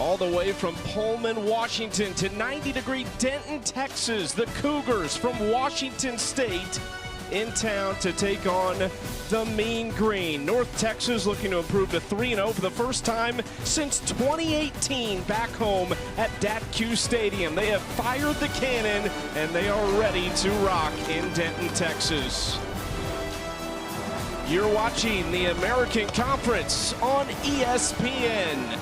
All the way from Pullman, Washington to 90-degree Denton, Texas. The Cougars from Washington State in town to take on the Mean Green. North Texas looking to improve to 3-0 for the first time since 2018 back home at DATQ Stadium. They have fired the cannon and they are ready to rock in Denton, Texas. You're watching the American Conference on ESPN.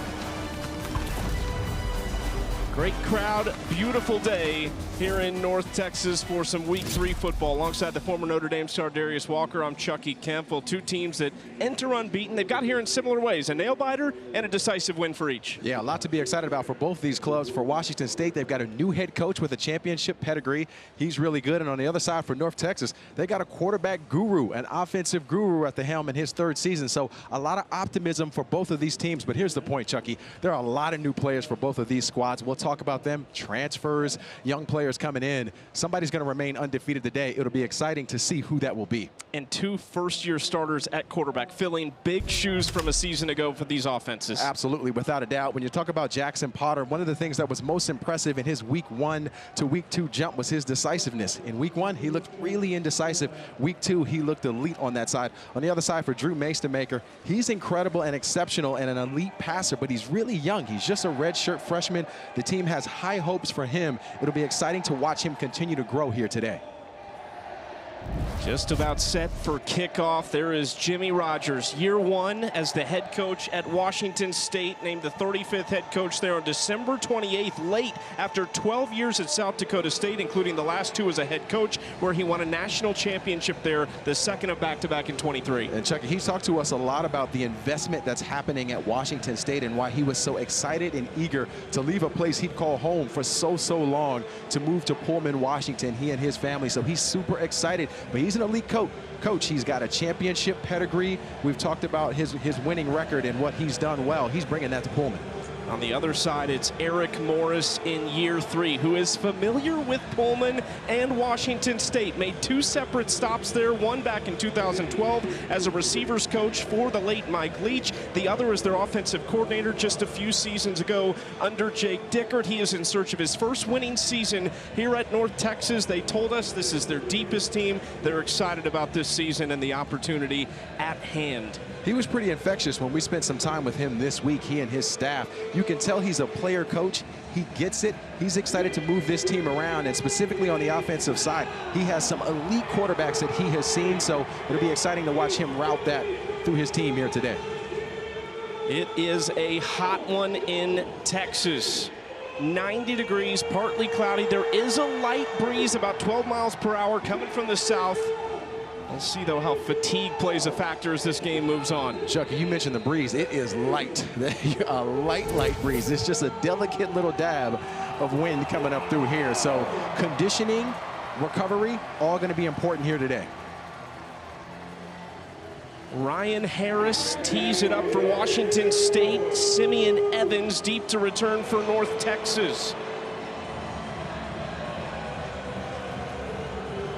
Great crowd, beautiful day here in North Texas for some Week 3 football. Alongside the former Notre Dame star Darius Walker, I'm Chucky Campbell. Two teams that enter unbeaten. They've got here in similar ways, a nail-biter and a decisive win for each. Yeah, a lot to be excited about for both these clubs. For Washington State, they've got a new head coach with a championship pedigree. He's really good. And on the other side for North Texas, they got a quarterback guru, an offensive guru at the helm in his third season. So a lot of optimism for both of these teams. But here's the point, Chucky. There are a lot of new players for both of these squads. We'll talk about them. Transfers, young players coming in. Somebody's going to remain undefeated today. It'll be exciting to see who that will be. And two first-year starters at quarterback, filling big shoes from a season ago for these offenses. Absolutely, without a doubt. When you talk about Jackson Potter, one of the things that was most impressive in his Week 1 to Week 2 jump was his decisiveness. In Week 1, he looked really indecisive. Week 2, he looked elite on that side. On the other side for Drew Maestamaker, he's incredible and exceptional and an elite passer, but he's really young. He's just a redshirt freshman. The team has high hopes for him. It'll be exciting to watch him continue to grow here today. Just about set for kickoff. There is Jimmy Rogers, year 1 as the head coach at Washington State, named the 35th head coach there on December 28th, late after 12 years at South Dakota State, including the last 2 as a head coach, where he won a national championship there, the second of back-to-back in 23. And Chuck, he's talked to us a lot about the investment that's happening at Washington State and why he was so excited and eager to leave a place he'd call home for so long to move to Pullman, Washington, he and his family. So he's super excited, but he's an elite coach. He's got a championship pedigree. We've talked about his winning record and what he's done well. He's bringing that to Pullman. On the other side, it's Eric Morris in year 3, who is familiar with Pullman and Washington State. Made 2 separate stops there, one back in 2012 as a receivers coach for the late Mike Leach. The other is their offensive coordinator just a few seasons ago under Jake Dickert. He is in search of his first winning season here at North Texas. They told us this is their deepest team. They're excited about this season and the opportunity at hand. He was pretty infectious when we spent some time with him this week, he and his staff. You can tell he's a player coach. He gets it. He's excited to move this team around, and specifically on the offensive side, he has some elite quarterbacks that he has seen, so it'll be exciting to watch him route that through his team here today. It is a hot one in Texas. 90 degrees, partly cloudy. There is a light breeze, about 12 miles per hour, coming from the south. We'll see, though, how fatigue plays a factor as this game moves on. Chuck, you mentioned the breeze. It is light. A light breeze. It's just a delicate little dab of wind coming up through here. So conditioning, recovery, all going to be important here today. Ryan Harris tees it up for Washington State. Simeon Evans deep to return for North Texas.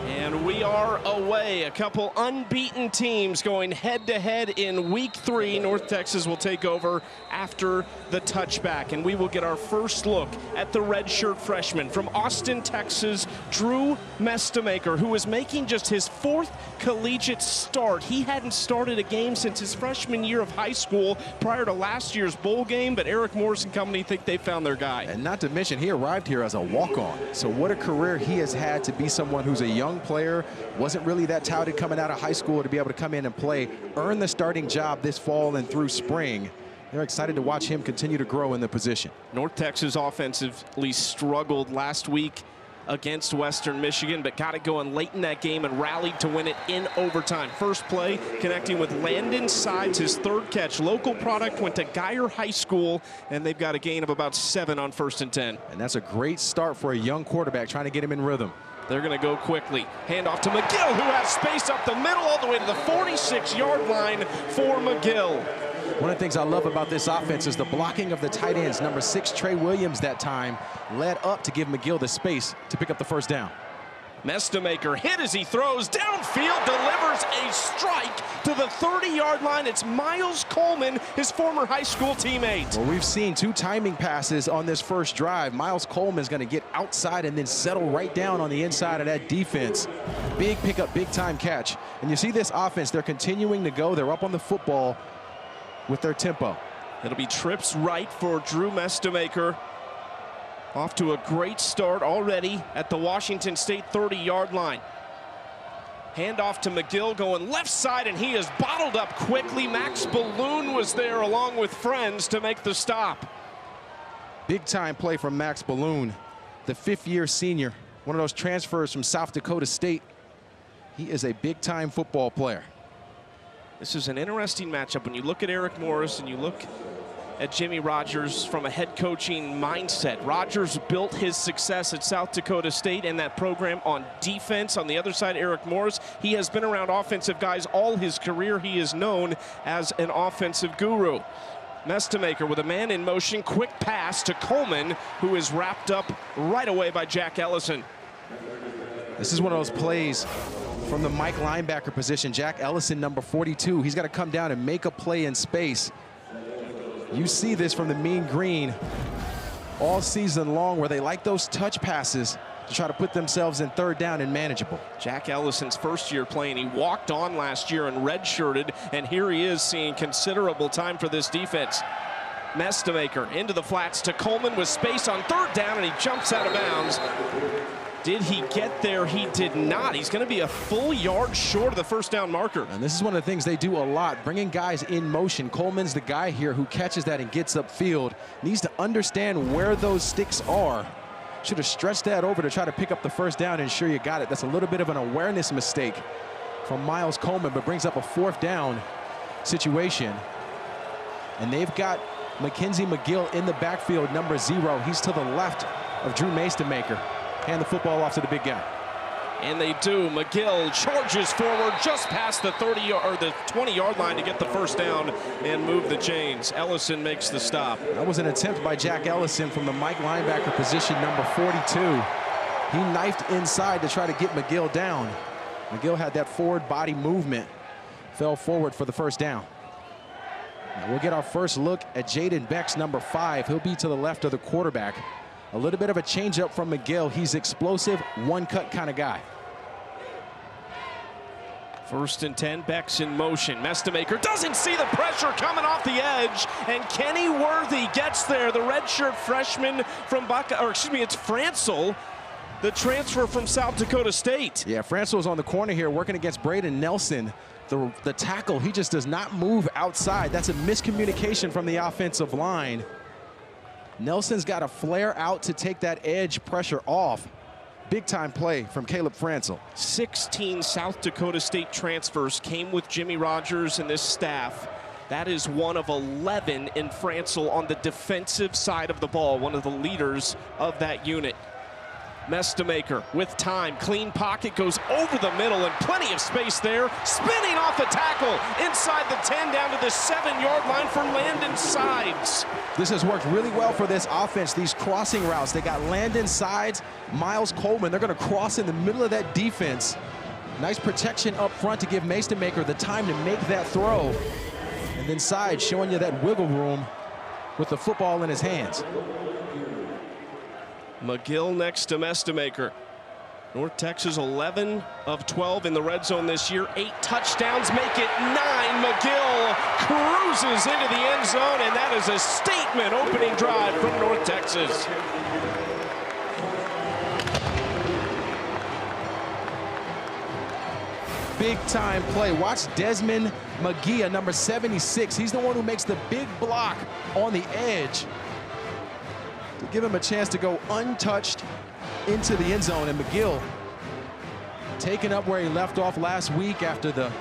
And we are away. A couple unbeaten teams going head-to-head in Week 3. North Texas will take over after the touchback. And we will get our first look at the redshirt freshman from Austin, Texas, Drew Maestamaker, who is making just his 4th collegiate start. He hadn't started a game since his freshman year of high school prior to last year's bowl game, but Eric Morris and company think they found their guy. And not to mention, he arrived here as a walk-on. So what a career he has had to be someone who's a young player, wasn't really that touted coming out of high school, to be able to come in and play, earn the starting job this fall and through spring. They're excited to watch him continue to grow in the position. North Texas offensively struggled last week against Western Michigan, but got it going late in that game and rallied to win it in overtime. First play connecting with Landon Sides, his 3rd catch. Local product, went to Geyer High School, and they've got a gain of about 7 on 1st and 10. And that's a great start for a young quarterback, trying to get him in rhythm. They're going to go quickly. Hand off to McGill, who has space up the middle all the way to the 46-yard line for McGill. One of the things I love about this offense is the blocking of the tight ends. Number 6, Trey Williams, that time led up to give McGill the space to pick up the first down. Mestemaker hit as he throws downfield, delivers a strike to the 30-yard line. It's Miles Coleman, his former high school teammate. Well, we've seen 2 timing passes on this first drive. Miles Coleman is going to get outside and then settle right down on the inside of that defense. Big pickup, big time catch. And you see this offense, they're continuing to go. They're up on the football with their tempo. It'll be trips right for Drew Mestemaker. Off to a great start already at the Washington State 30-yard line. Handoff to McGill going left side, and he is bottled up quickly. Max Balloon was there along with friends to make the stop. Big time play from Max Balloon, the 5th-year senior, one of those transfers from South Dakota State. He is a big-time football player. This is an interesting matchup when you look at Eric Morris and you look at Jimmy Rogers from a head coaching mindset. Rogers built his success at South Dakota State and that program on defense. On the other side, Eric Morris, he has been around offensive guys all his career. He is known as an offensive guru. Mestemaker with a man in motion, quick pass to Coleman, who is wrapped up right away by Jack Ellison. This is one of those plays from the Mike linebacker position. Jack Ellison, number 42. He's got to come down and make a play in space. You see this from the Mean Green all season long, where they like those touch passes to try to put themselves in 3rd down and manageable. Jack Ellison's first year playing. He walked on last year and redshirted, and here he is seeing considerable time for this defense. Mestemaker into the flats to Coleman with space on 3rd down, and he jumps out of bounds. Did he get there? He did not. He's going to be a full yard short of the 1st down marker. And this is one of the things they do a lot, bringing guys in motion. Coleman's the guy here who catches that and gets upfield. Needs to understand where those sticks are. Should have stretched that over to try to pick up the 1st down and ensure you got it. That's a little bit of an awareness mistake from Miles Coleman, but brings up a 4th down situation. And they've got Mackenzie McGill in the backfield, number 0. He's to the left of Drew Mestemaker. Hand the football off to the big guy. And they do. McGill charges forward just past the 20-yard line to get the 1st down and move the chains. Ellison makes the stop. That was an attempt by Jack Ellison from the Mike linebacker position, number 42. He knifed inside to try to get McGill down. McGill had that forward body movement, fell forward for the 1st down. Now we'll get our first look at Jaden Bex, number 5. He'll be to the left of the quarterback. A little bit of a changeup from McGill. He's explosive, one-cut kind of guy. 1st and 10, Bex in motion. Mestemaker doesn't see the pressure coming off the edge, and Kenny Worthy gets there. The redshirt freshman from it's Francel, the transfer from South Dakota State. Yeah, Francel's on the corner here working against Braden Nelson. The tackle, he just does not move outside. That's a miscommunication from the offensive line. Nelson's got to flare out to take that edge pressure off. Big time play from Caleb Francel. 16 South Dakota State transfers came with Jimmy Rogers and this staff. That is one of 11 in Francel on the defensive side of the ball, one of the leaders of that unit. Mestemaker with time, clean pocket, goes over the middle and plenty of space there, spinning off a tackle inside the 10 down to the 7-yard line for Landon Sides. This has worked really well for this offense, these crossing routes. They got Landon Sides, Miles Coleman. They're going to cross in the middle of that defense. Nice protection up front to give Mestemaker the time to make that throw. And then Sides showing you that wiggle room with the football in his hands. McGill next to Mestemaker. North Texas 11 of 12 in the red zone this year. 8 touchdowns make it 9. McGill cruises into the end zone, and that is a statement opening drive from North Texas. Big time play. Watch Desmond McGee, number 76. He's the one who makes the big block on the edge to give him a chance to go untouched into the end zone. And McGill taking up where he left off last week after the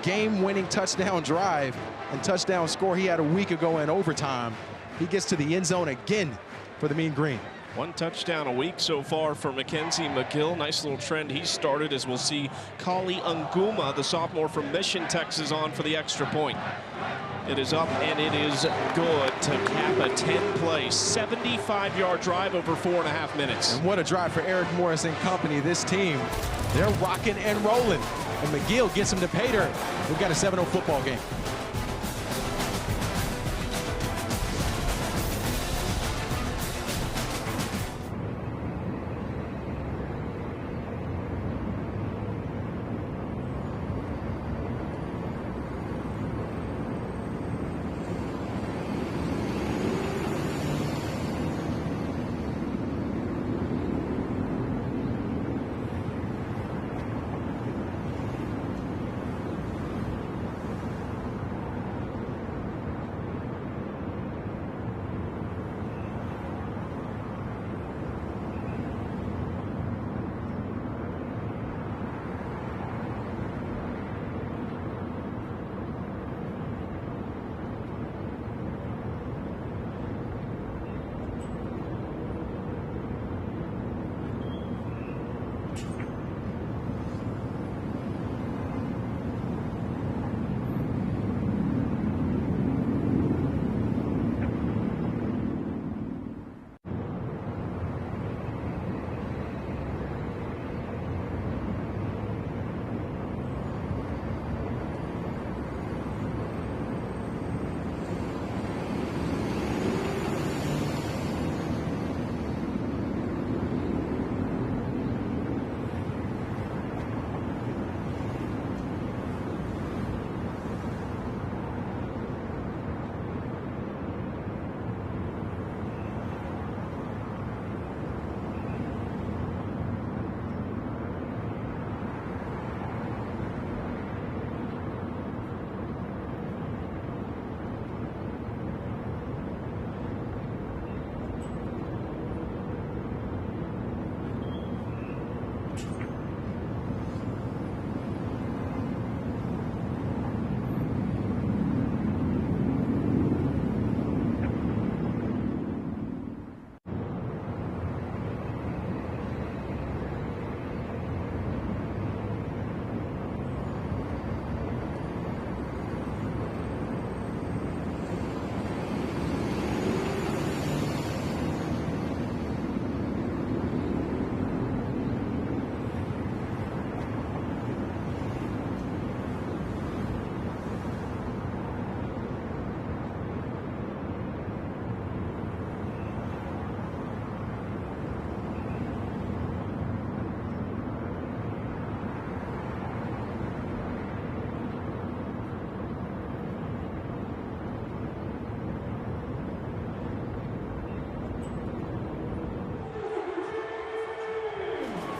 game-winning touchdown drive and touchdown score he had a week ago in overtime. He gets to the end zone again for the Mean Green. 1 touchdown a week so far for Mackenzie McGill. Nice little trend he started, as we'll see Kali Unguma, the sophomore from Mission, Texas, on for the extra point. It is up and it is good to cap a 10-play, 75-yard drive over 4.5 minutes. And what a drive for Eric Morris and company. This team, they're rocking and rolling. And McGill gets him to pay dirt. We've got a 7-0 football game.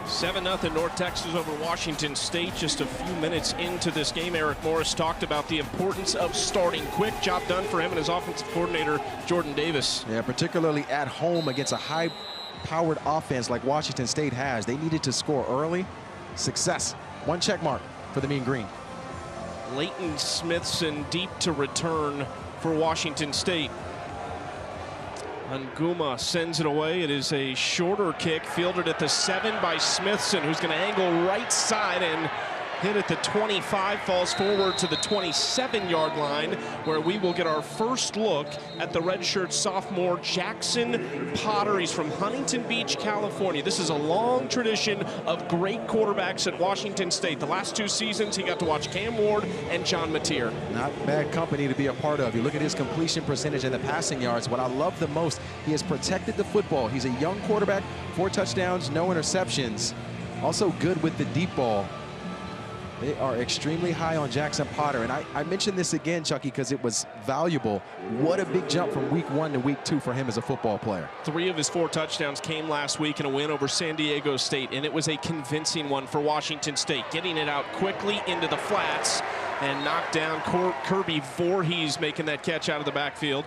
Seven 0 North Texas over Washington State. Just a few minutes into this game, Eric Morris talked about the importance of starting quick. Job done for him and his offensive coordinator, Jordan Davis. Yeah, particularly at home against a high-powered offense like Washington State has. They needed to score early. Success. One check mark for the Mean Green. Leighton Smithson deep to return for Washington State. Anguma sends it away. It is a shorter kick, fielded at the 7 by Smithson, who's going to angle right side and hit at the 25, falls forward to the 27-yard line, where we will get our first look at the redshirt sophomore Jackson Potter. He's from Huntington Beach, California. This is a long tradition of great quarterbacks at Washington State. The last 2 seasons, he got to watch Cam Ward and John Mateer. Not bad company to be a part of. You look at his completion percentage and the passing yards. What I love the most, he has protected the football. He's a young quarterback, 4 touchdowns, no interceptions. Also good with the deep ball. They are extremely high on Jackson Potter. And I mentioned this again, Chucky, because it was valuable. What a big jump from week 1 to week 2 for him as a football player. 3 of his 4 touchdowns came last week in a win over San Diego State, and it was a convincing one for Washington State, getting it out quickly into the flats and knocked down Kirby Voorhees, making that catch out of the backfield.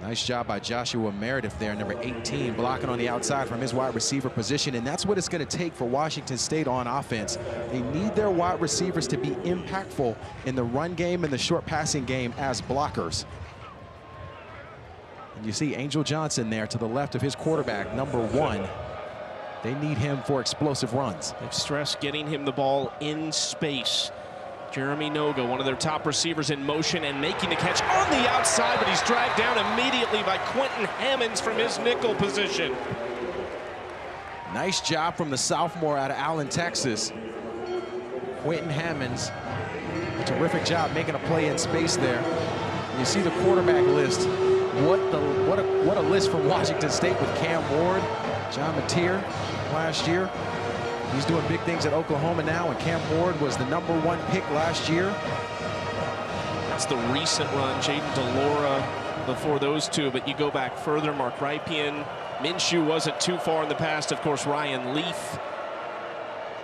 Nice job by Joshua Meredith there, number 18, blocking on the outside from his wide receiver position. And that's what it's going to take for Washington State on offense. They need their wide receivers to be impactful in the run game and the short passing game as blockers. And you see Angel Johnson there to the left of his quarterback, number 1. They need him for explosive runs. They've stressed getting him the ball in space. Jeremy Noga, one of their top receivers, in motion and making the catch on the outside, but he's dragged down immediately by Quentin Hammonds from his nickel position. Nice job from the sophomore out of Allen, Texas. Quentin Hammonds, terrific job making a play in space there. You see the quarterback list. What a list from Washington State with Cam Ward, John Mateer last year. He's doing big things at Oklahoma now, and Cam Ward was the #1 pick last year. That's the recent run. Jaden DeLora before those two, but you go back further, Mark Rypien. Minshew wasn't too far in the past. Of course, Ryan Leaf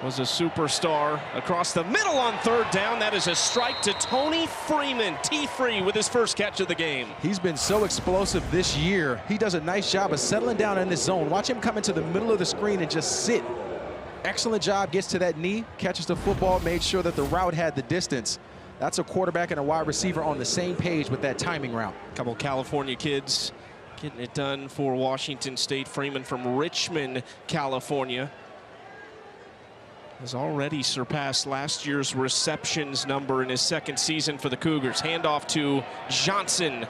was a superstar. Across the middle on third down. That is a strike to Tony Freeman. T-Free with his first catch of the game. He's been so explosive this year. He does a nice job of settling down in this zone. Watch him come into the middle of the screen and just sit. Excellent job, gets to that knee, catches the football, made sure that the route had the distance. That's a quarterback and a wide receiver on the same page with that timing route. A couple California kids getting it done for Washington State. Freeman from Richmond, California, has already surpassed last year's receptions number in his second season for the Cougars. Handoff to Johnson.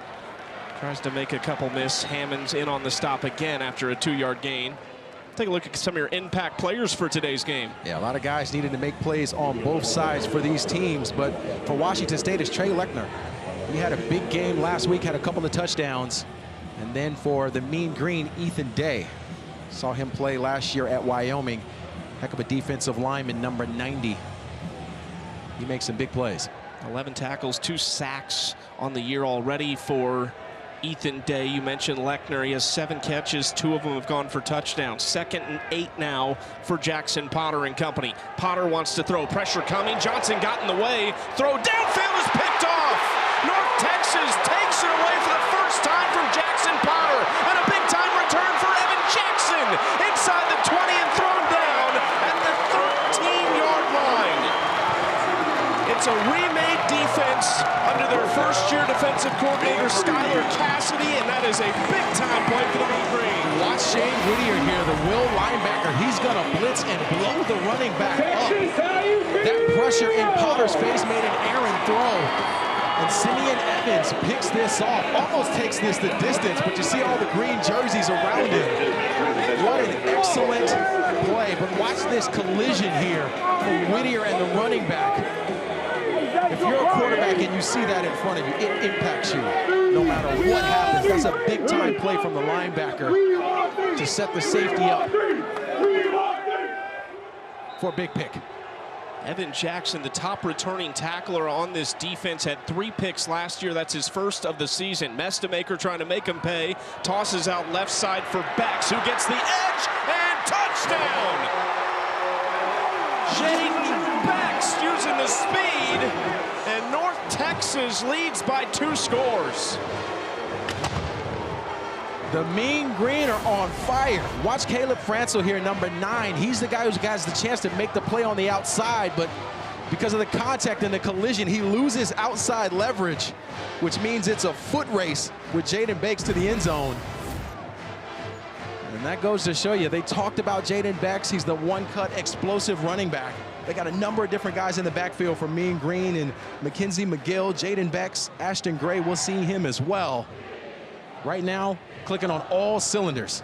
Tries to make a couple miss. Hammonds in on the stop again after a 2-yard gain. Take a look at some of your impact players for today's game. Yeah, a lot of guys needed to make plays on both sides for these teams, but for Washington State, it's Trey Lechner. He had a big game last week, had a couple of touchdowns. And then for the Mean Green, Ethan Day. Saw him play last year at Wyoming. Heck of a defensive lineman, number 90. He makes some big plays. 11 tackles, 2 sacks on the year already for Ethan Day. You mentioned Lechner. He has 7 catches. 2 of them have gone for touchdowns. 2nd and 8 now for Jackson Potter and company. Potter wants to throw. Pressure coming. Johnson got in the way. Throw downfield is picked off. North Texas takes it away for the first time from Jackson Potter. And a big-time return for Evan Jackson inside the 20 and thrown down at the 13-yard line. It's a remade defense under their first-year defensive coordinator, Skylar Cassidy, and that is a big-time play for the Mean Green. Watch Shane Whittier here, the will linebacker. He's going to blitz and blow the running back up. That pressure in Potter's face made an errant throw. And Simeon Evans picks this off, almost takes this the distance, but you see all the green jerseys around him. What an excellent play, but watch this collision here from Whittier and the running back. If you're a quarterback and you see that in front of you, it impacts you no matter what happens. That's a big-time play from the linebacker to set the safety up for a big pick. Evan Jackson, the top returning tackler on this defense, had 3 picks last year. That's his first of the season. Mestamaker trying to make him pay. Tosses out left side for Bex, who gets the edge, and touchdown! Jaden Bex using the speed, and North Texas leads by 2 scores. The Mean Green are on fire. Watch Caleb Francil here, number 9. He's the guy who has the chance to make the play on the outside, but because of the contact and the collision, he loses outside leverage, which means it's a foot race with Jaden Bex to the end zone. And that goes to show you, they talked about Jaden Bex. He's the one-cut explosive running back. They got a number of different guys in the backfield for Mean Green and Mackenzie McGill, Jaden Bex, Ashton Gray. We'll see him as well. Right now, clicking on all cylinders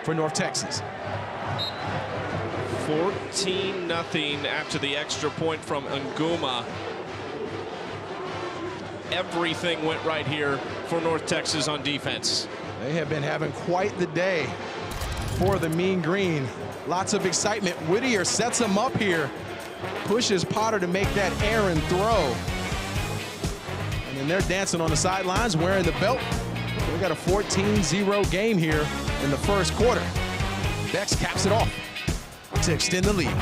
for North Texas. 14-0 after the extra point from Nguma. Everything went right here for North Texas on defense. They have been having quite the day for the Mean Green. Lots of excitement. Whittier sets him up here, pushes Potter to make that errant throw. And then they're dancing on the sidelines, wearing the belt. We got a 14-0 game here in the first quarter. Bex caps it off to extend the lead.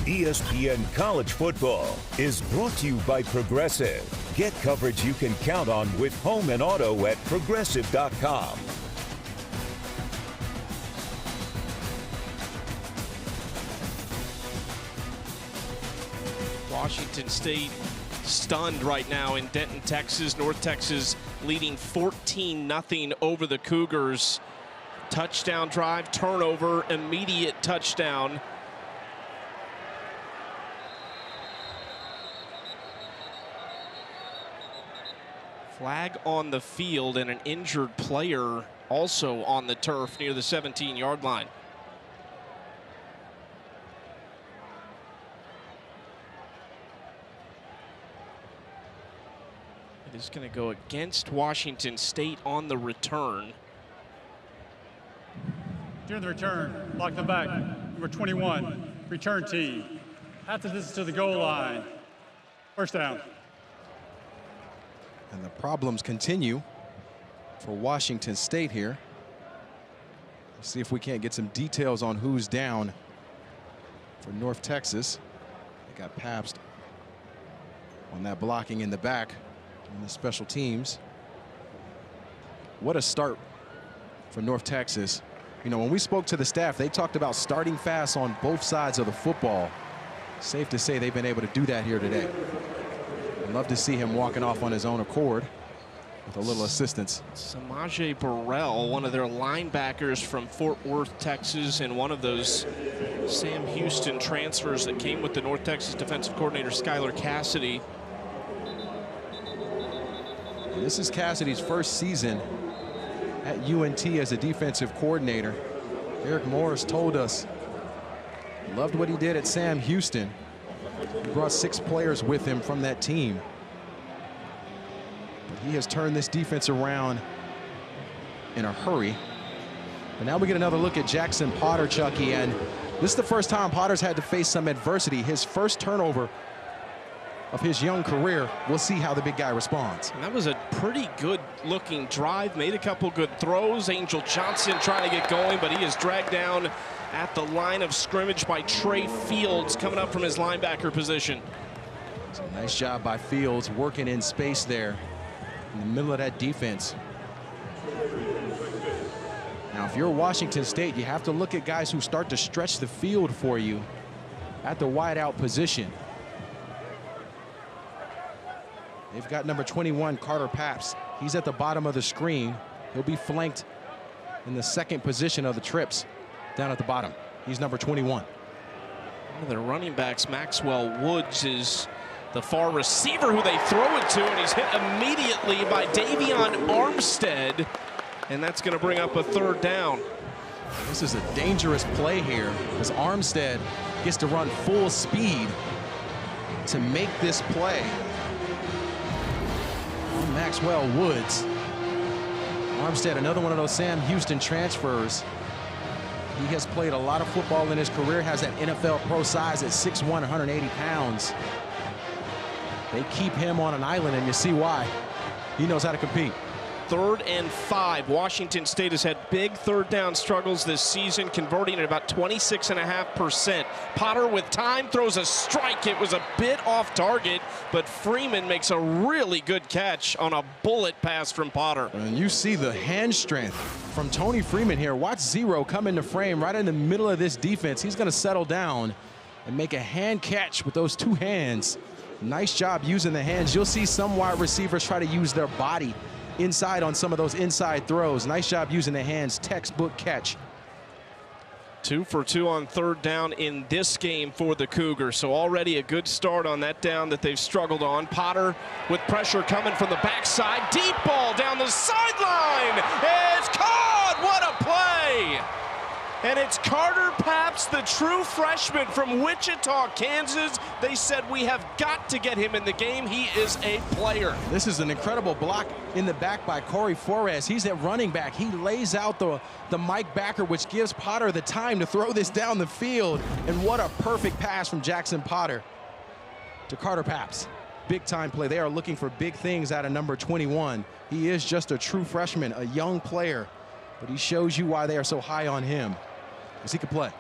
ESPN College Football is brought to you by Progressive. Get coverage you can count on with home and auto at Progressive.com. Washington State stunned right now in Denton, Texas. North Texas leading 14-0 over the Cougars. Touchdown drive, turnover, immediate touchdown. Flag on the field and an injured player also on the turf near the 17-yard line. It is going to go against Washington State on the return. During the return, block the back, number 21, return team. After this to the goal line, first down. And the problems continue for Washington State here. Let's see if we can't get some details on who's down for North Texas. They got Pabst on that blocking in the back on the special teams. What a start for North Texas. You know, when we spoke to the staff, they talked about starting fast on both sides of the football. Safe to say they've been able to do that here today. I'd love to see him walking off on his own accord with a little assistance. Samaje Burrell, one of their linebackers from Fort Worth, Texas, and one of those Sam Houston transfers that came with the North Texas defensive coordinator, Skylar Cassidy. This is Cassidy's first season at UNT as a defensive coordinator. Eric Morris told us he loved what he did at Sam Houston. He brought 6 players with him from that team. But he has turned this defense around in a hurry. But now we get another look at Jackson Potter, Chucky, and this is the first time Potter's had to face some adversity. His first turnover of his young career. We'll see how the big guy responds. And that was a pretty good looking drive, made a couple good throws. Angel Johnson trying to get going, but he is dragged down at the line of scrimmage by Trey Fields coming up from his linebacker position. So nice job by Fields working in space there in the middle of that defense. Now, if you're Washington State, you have to look at guys who start to stretch the field for you at the wideout position. They've got number 21, Carter Pabst. He's at the bottom of the screen. He'll be flanked in the second position of the trips down at the bottom. He's number 21. One of their running backs, Maxwell Woods, is the far receiver who they throw it to, and he's hit immediately by Davion Armstead, and that's going to bring up a third down. This is a dangerous play here as Armstead gets to run full speed to make this play. Maxwell Woods. Armstead, another one of those Sam Houston transfers. He has played a lot of football in his career, has that NFL pro size at 6'1", 180 pounds. They keep him on an island, and you see why. He knows how to compete. 3rd and 5. Washington State has had big third down struggles this season, converting at about 26.5%. Potter with time throws a strike. It was a bit off target, but Freeman makes a really good catch on a bullet pass from Potter. And you see the hand strength from Tony Freeman here. Watch Zero come into frame right in the middle of this defense. He's going to settle down and make a hand catch with those 2 hands. Nice job using the hands. You'll see some wide receivers try to use their body inside on some of those inside throws. Nice job using the hands. Textbook catch. 2 for 2 on 3rd down in this game for the Cougars. So already a good start on that down that they've struggled on. Potter with pressure coming from the backside. Deep ball down the sideline. It's caught. What a play. And it's Carter Pabst, the true freshman from Wichita, Kansas. They said we have got to get him in the game. He is a player. This is an incredible block in the back by Corey Flores. He's at running back. He lays out the Mike backer, which gives Potter the time to throw this down the field. And what a perfect pass from Jackson Potter to Carter Pabst. Big time play. They are looking for big things out of number 21. He is just a true freshman, a young player, but he shows you why they are so high on him. Because he can play.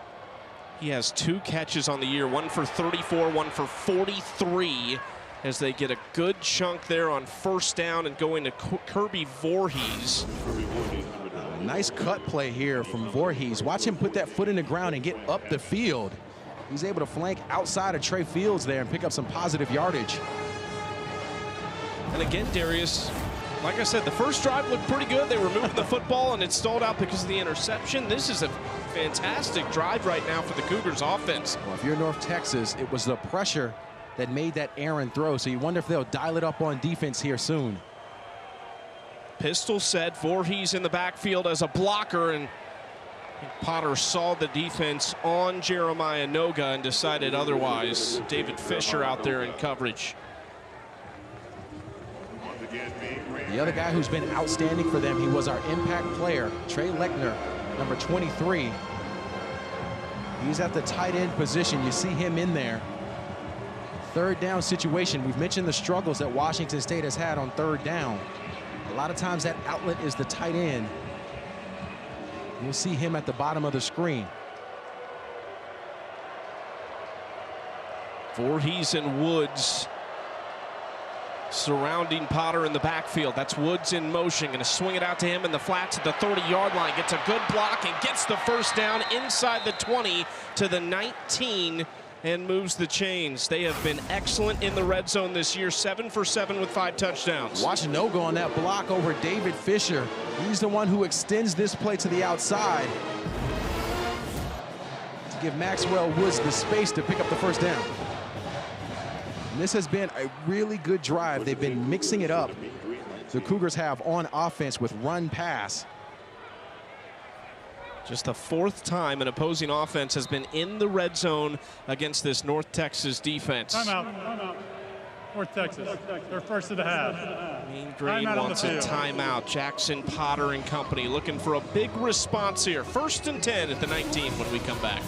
He has 2 catches on the year, one for 34, one for 43, as they get a good chunk there on first down and going to Kirby Voorhees. Nice cut play here from Voorhees. Watch him put that foot in the ground and get up the field. He's able to flank outside of Trey Fields there and pick up some positive yardage. And again, Darius, like I said, the first drive looked pretty good. They were moving the football, and it stalled out because of the interception. This is a fantastic drive right now for the Cougars offense. Well, if you're North Texas, it was the pressure that made that errant throw. So you wonder if they'll dial it up on defense here soon. Pistol set, Voorhees in the backfield as a blocker, and Potter saw the defense on Jeremiah Noga and decided otherwise. David Fisher out there in coverage. The other guy who's been outstanding for them, he was our impact player, Trey Lechner, number 23. He's at the tight end position. You see him in there. Third down situation. We've mentioned the struggles that Washington State has had on third down. A lot of times that outlet is the tight end. You'll see him at the bottom of the screen. Voorhees and Woods surrounding Potter in the backfield. That's Woods in motion. Going to swing it out to him in the flats at the 30-yard line. Gets a good block and gets the first down inside the 20 to the 19 and moves the chains. They have been excellent in the red zone this year, 7 for 7 with 5 touchdowns. Watch Noga on that block over David Fisher. He's the one who extends this play to the outside to give Maxwell Woods the space to pick up the first down. And this has been a really good drive. They've been mixing it up. The Cougars have on offense with run pass. Just the 4th time an opposing offense has been in the red zone against this North Texas defense. Timeout. North Texas. They're first of the half. Mean Green wants a timeout. Jackson Potter and company looking for a big response here. 1st and 10 at the 19 when we come back.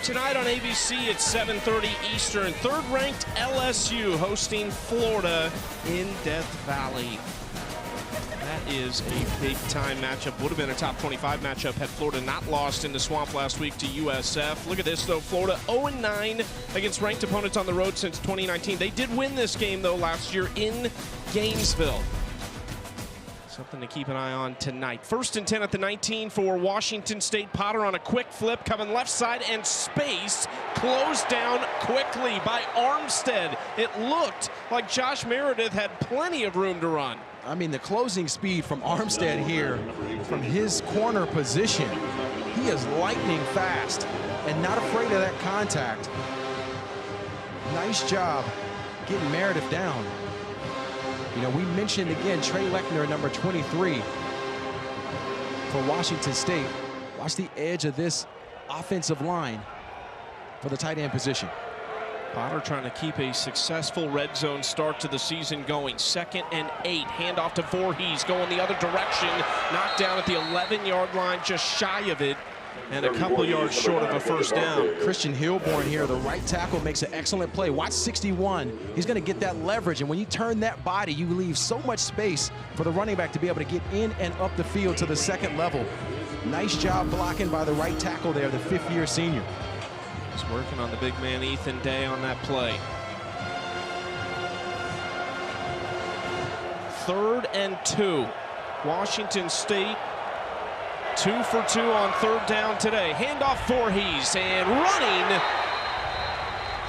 up tonight on ABC at 7:30 Eastern. Third-ranked LSU hosting Florida in Death Valley. That is a big-time matchup. Would have been a top 25 matchup had Florida not lost in the Swamp last week to USF. Look at this, though. Florida 0-9 against ranked opponents on the road since 2019. They did win this game, though, last year in Gainesville. Something to keep an eye on tonight. 1st and 10 at the 19 for Washington State. Potter on a quick flip, coming left side, and space closed down quickly by Armstead. It looked like Josh Meredith had plenty of room to run. I mean, the closing speed from Armstead here, from his corner position, he is lightning fast and not afraid of that contact. Nice job getting Meredith down. You know, we mentioned again Trey Lechner, number 23 for Washington State. Watch the edge of this offensive line for the tight end position. Potter trying to keep a successful red zone start to the season going. 2nd and 8. Handoff to Voorhees going the other direction. Knocked down at the 11-yard line, just shy of it, and a couple yards short of a first down. Christian Hilborn here, the right tackle, makes an excellent play. Watch 61. He's going to get that leverage, and when you turn that body, you leave so much space for the running back to be able to get in and up the field to the second level. Nice job blocking by the right tackle there, the 5th-year senior. He's working on the big man Ethan Day on that play. 3rd and 2. Washington State 2 for 2 on 3rd down today. Handoff Voorhees, and running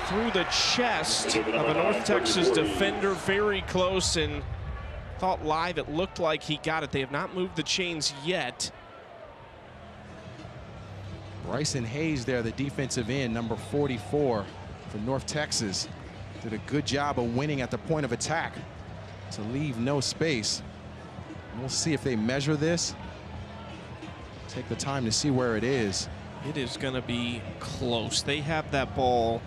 through the chest of a North Texas defender, very close, and thought live it looked like he got it. They have not moved the chains yet. Bryson Hayes there, the defensive end, number 44 for North Texas. Did a good job of winning at the point of attack to leave no space. We'll see if they measure this. Take the time to see where it is. It is going to be close. They have that ball.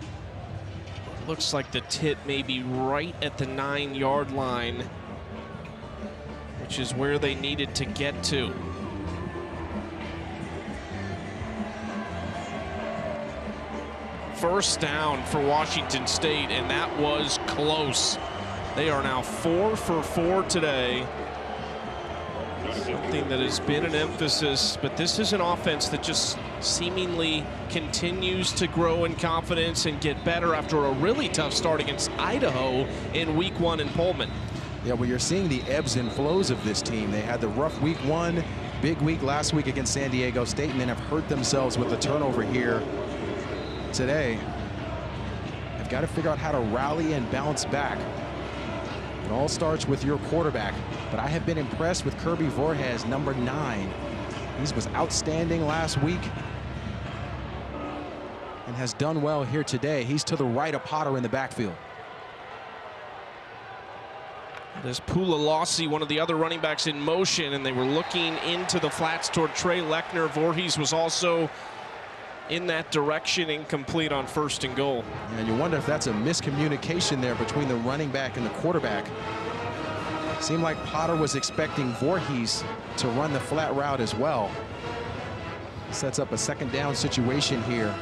Looks like the tip may be right at the 9-yard line, which is where they needed to get to. First down for Washington State, and that was close. They are now 4 for 4 today. Something that has been an emphasis, but this is an offense that just seemingly continues to grow in confidence and get better after a really tough start against Idaho in week 1 in Pullman. Yeah, well, you're seeing the ebbs and flows of this team. They had the rough week 1, big week last week against San Diego State, and then have hurt themselves with the turnover here today. They've got to figure out how to rally and bounce back. It all starts with your quarterback, but I have been impressed with Kirby Voorhees, number 9. He was outstanding last week and has done well here today. He's to the right of Potter in the backfield. There's Pulalasi, one of the other running backs, in motion, and they were looking into the flats toward Trey Lechner. Voorhees was also in that direction, incomplete on 1st and goal. And you wonder if that's a miscommunication there between the running back and the quarterback. Seemed like Potter was expecting Voorhees to run the flat route as well. Sets up a 2nd down situation here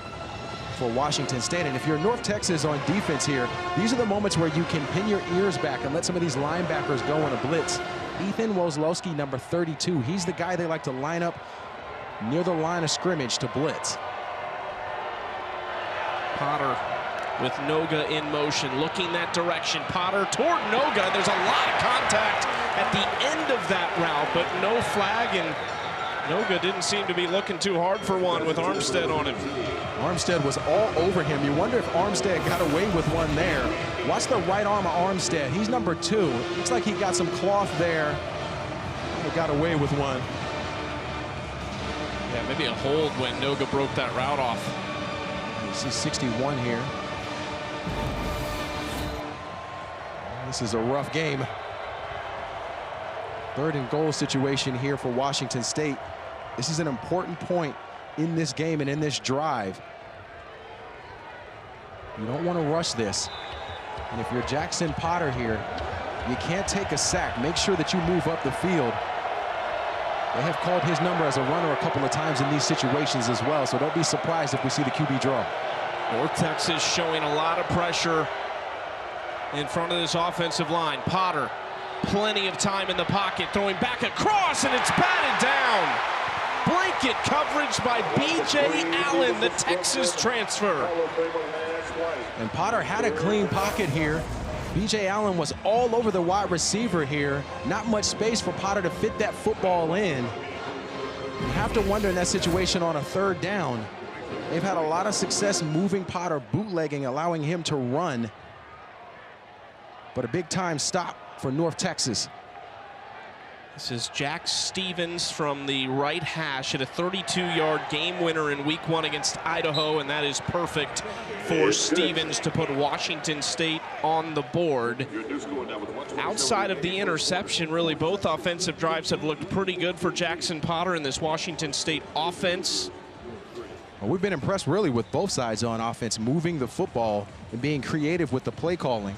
for Washington State. And if you're North Texas on defense here, these are the moments where you can pin your ears back and let some of these linebackers go on a blitz. Ethan Woslowski, number 32, he's the guy they like to line up near the line of scrimmage to blitz. Potter with Noga in motion, looking that direction. Potter toward Noga. There's a lot of contact at the end of that route, but no flag, and Noga didn't seem to be looking too hard for one with Armstead on him. Armstead was all over him. You wonder if Armstead got away with one there. Watch the right arm of Armstead. He's number 2. Looks like he got some cloth there. Got away with one. Yeah, maybe a hold when Noga broke that route off. You see 61 here. This is a rough game. 3rd and goal situation here for Washington State. This is an important point in this game and in this drive. You don't want to rush this. And if you're Jackson Potter here, you can't take a sack. Make sure that you move up the field. They have called his number as a runner a couple of times in these situations as well, so don't be surprised if we see the QB draw. North Texas showing a lot of pressure in front of this offensive line. Potter, plenty of time in the pocket, throwing back across, and it's batted down. Blanket coverage by B.J. Allen, the Texas transfer. And Potter had a clean pocket here. B.J. Allen was all over the wide receiver here. Not much space for Potter to fit that football in. You have to wonder in that situation on a third down. They've had a lot of success moving Potter, bootlegging, allowing him to run. But a big-time stop for North Texas. This is Jack Stevens from the right hash at a 32-yard game winner in Week 1 against Idaho, and that is perfect for Stevens to put Washington State on the board. Outside of the interception, really both offensive drives have looked pretty good for Jackson Potter in this Washington State offense. Well, we've been impressed really with both sides on offense, moving the football and being creative with the play calling.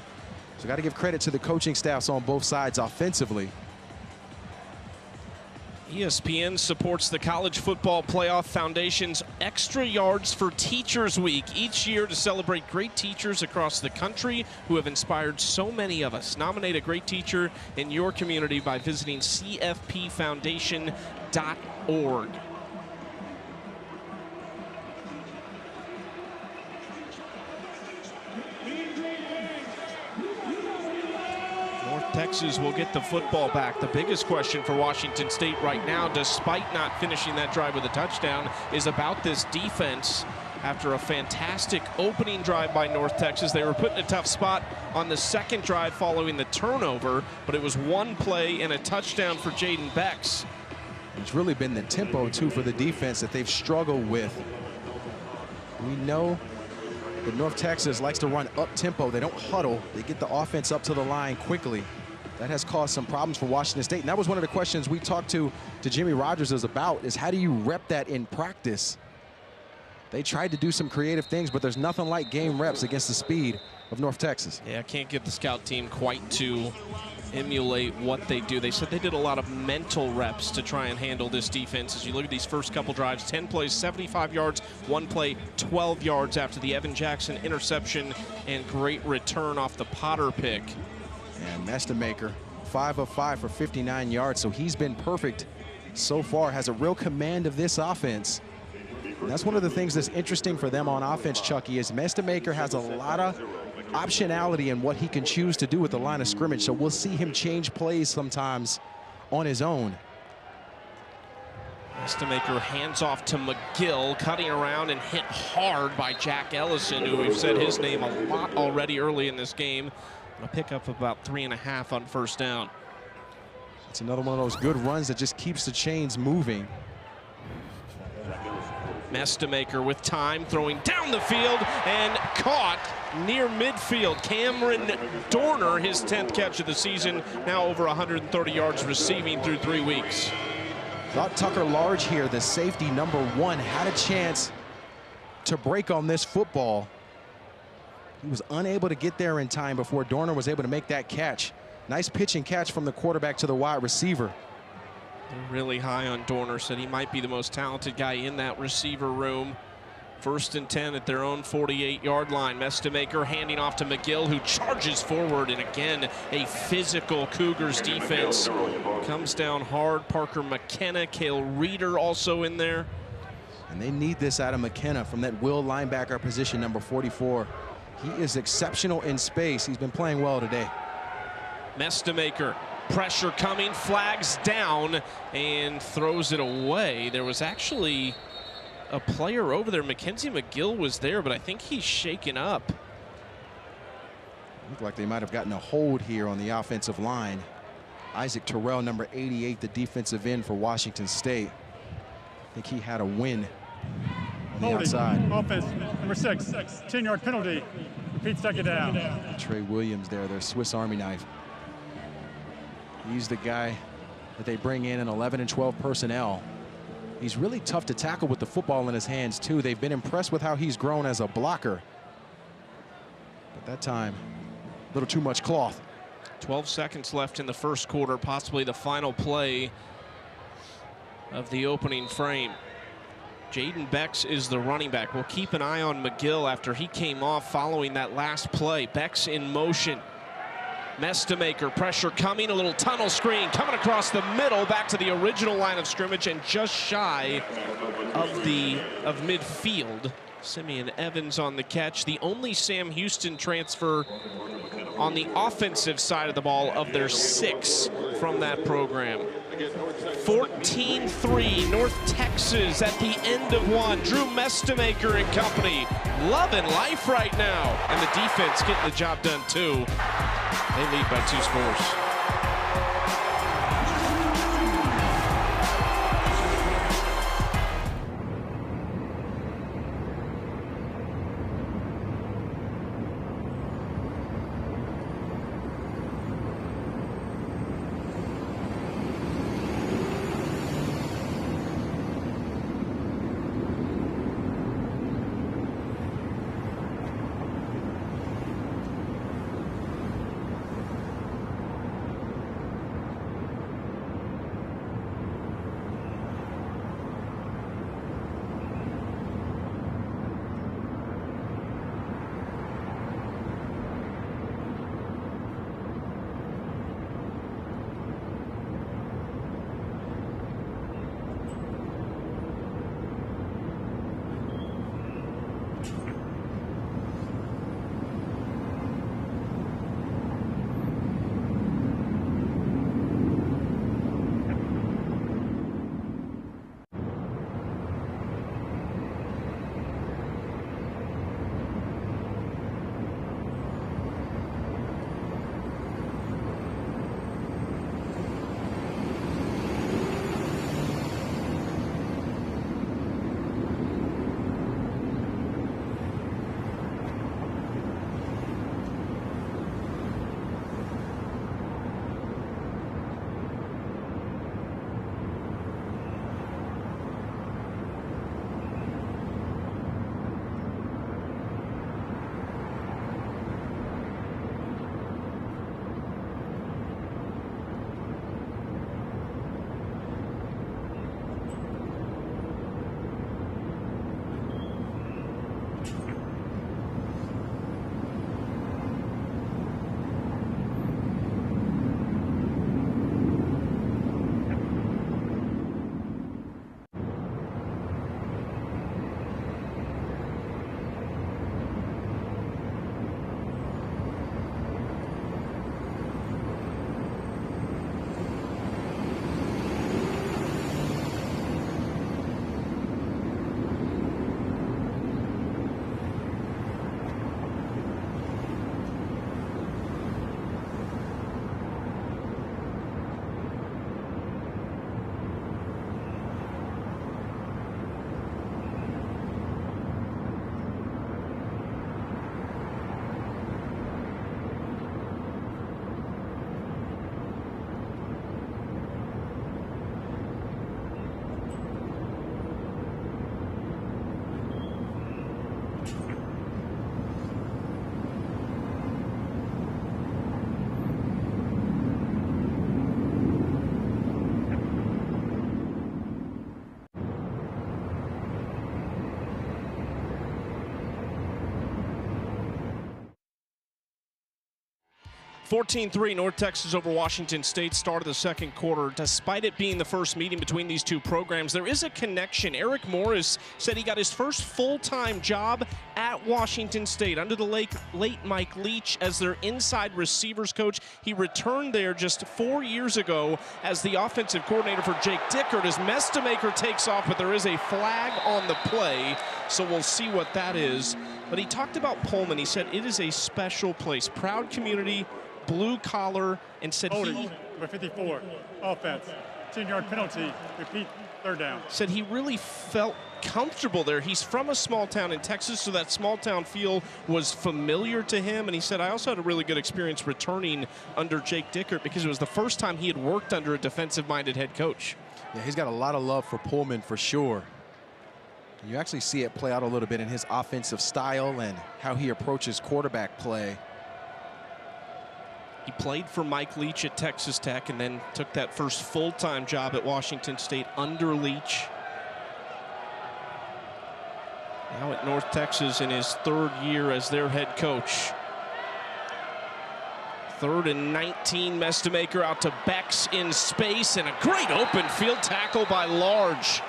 So got to give credit to the coaching staffs on both sides offensively. ESPN supports the College Football Playoff Foundation's Extra Yards for Teachers Week each year to celebrate great teachers across the country who have inspired so many of us. Nominate a great teacher in your community by visiting cfpfoundation.org. Texas will get the football back. The biggest question for Washington State right now, despite not finishing that drive with a touchdown, is about this defense. After a fantastic opening drive by North Texas, they were put in a tough spot on the second drive following the turnover, but it was one play and a touchdown for Jaden Becks. It's really been the tempo, too, for the defense that they've struggled with. We know that North Texas likes to run up-tempo. They don't huddle. They get the offense up to the line quickly. That has caused some problems for Washington State. And that was one of the questions we talked to Jimmy Rogers about, is how do you rep that in practice? They tried to do some creative things, but there's nothing like game reps against the speed of North Texas. Yeah, I can't get the scout team quite to emulate what they do. They said they did a lot of mental reps to try and handle this defense. As you look at these first couple drives, 10 plays, 75 yards, one play, 12 yards after the Evan Jackson interception, and great return off the Potter pick. And Mestemaker, 5 of 5 for 59 yards, so he's been perfect so far, has a real command of this offense. And that's one of the things that's interesting for them on offense, Chucky, is Mestemaker has a lot of optionality in what he can choose to do with the line of scrimmage, so we'll see him change plays sometimes on his own. Mestemaker hands off to McGill, cutting around and hit hard by Jack Ellison, who we've said his name a lot already early in this game. A pickup of about 3.5 on first down. It's another one of those good runs that just keeps the chains moving. Mestemaker with time, throwing down the field and caught near midfield. Cameron Dorner, his 10th catch of the season, now over 130 yards receiving through 3 weeks. Thought Tucker Large here, the safety #1, had a chance to break on this football. He was unable to get there in time before Dorner was able to make that catch. Nice pitch and catch from the quarterback to the wide receiver. They're really high on Dorner, said he might be the most talented guy in that receiver room. 1st and 10 at their own 48-yard line. Mestemaker handing off to McGill, who charges forward, and again, a physical Cougars defense. Comes down hard. Parker McKenna, Cale Reeder also in there. And they need this out of McKenna from that will linebacker position, number 44. He is exceptional in space. He's been playing well today. Mestemaker, pressure coming, flags down, and throws it away. There was actually a player over there. Mackenzie McGill was there, but I think he's shaken up. Looked like they might have gotten a hold here on the offensive line. Isaac Terrell, number 88, the defensive end for Washington State. I think he had a win on the outside. Offense, number 6, 10-yard penalty. Repeat second down. Trey Williams there, their Swiss Army knife. He's the guy that they bring in 11 and 12 personnel. He's really tough to tackle with the football in his hands, too. They've been impressed with how he's grown as a blocker. But that time, a little too much cloth. 12 seconds left in the first quarter, possibly the final play of the opening frame. Jaden Bex is the running back. We'll keep an eye on McGill after he came off following that last play. Bex in motion. Mestemaker, pressure coming, a little tunnel screen coming across the middle, back to the original line of scrimmage and just shy of midfield. Simeon Evans on the catch, the only Sam Houston transfer on the offensive side of the ball of their 6 from that program. 14-3, North Texas at the end of 1. Drew Mestemaker and company loving life right now. And the defense getting the job done too. They lead by 2 scores. (14-3) North Texas over Washington State, start of the second quarter. Despite it being the first meeting between these two programs, there is a connection. Eric Morris said he got his first full-time job at Washington State under the late Mike Leach as their inside receivers coach. He returned there just 4 years ago as the offensive coordinator for Jake Dickert as Mestemaker takes off, but there is a flag on the play, so we'll see what that is. But he talked about Pullman. He said it is a special place, proud community, blue collar, and said Holding, number 54, offense, 10-yard penalty, repeat, third down. Said he really felt comfortable there. He's from a small town in Texas, so that small town feel was familiar to him. And he said, I also had a really good experience returning under Jake Dickert because it was the first time he had worked under a defensive-minded head coach. Yeah, he's got a lot of love for Pullman for sure. And you actually see it play out a little bit in his offensive style and how he approaches quarterback play. He played for Mike Leach at Texas Tech and then took that first full-time job at Washington State under Leach. Now at North Texas in his 3rd year as their head coach. 3rd and 19, Mestemaker out to Bex in space, and a great open field tackle by Large.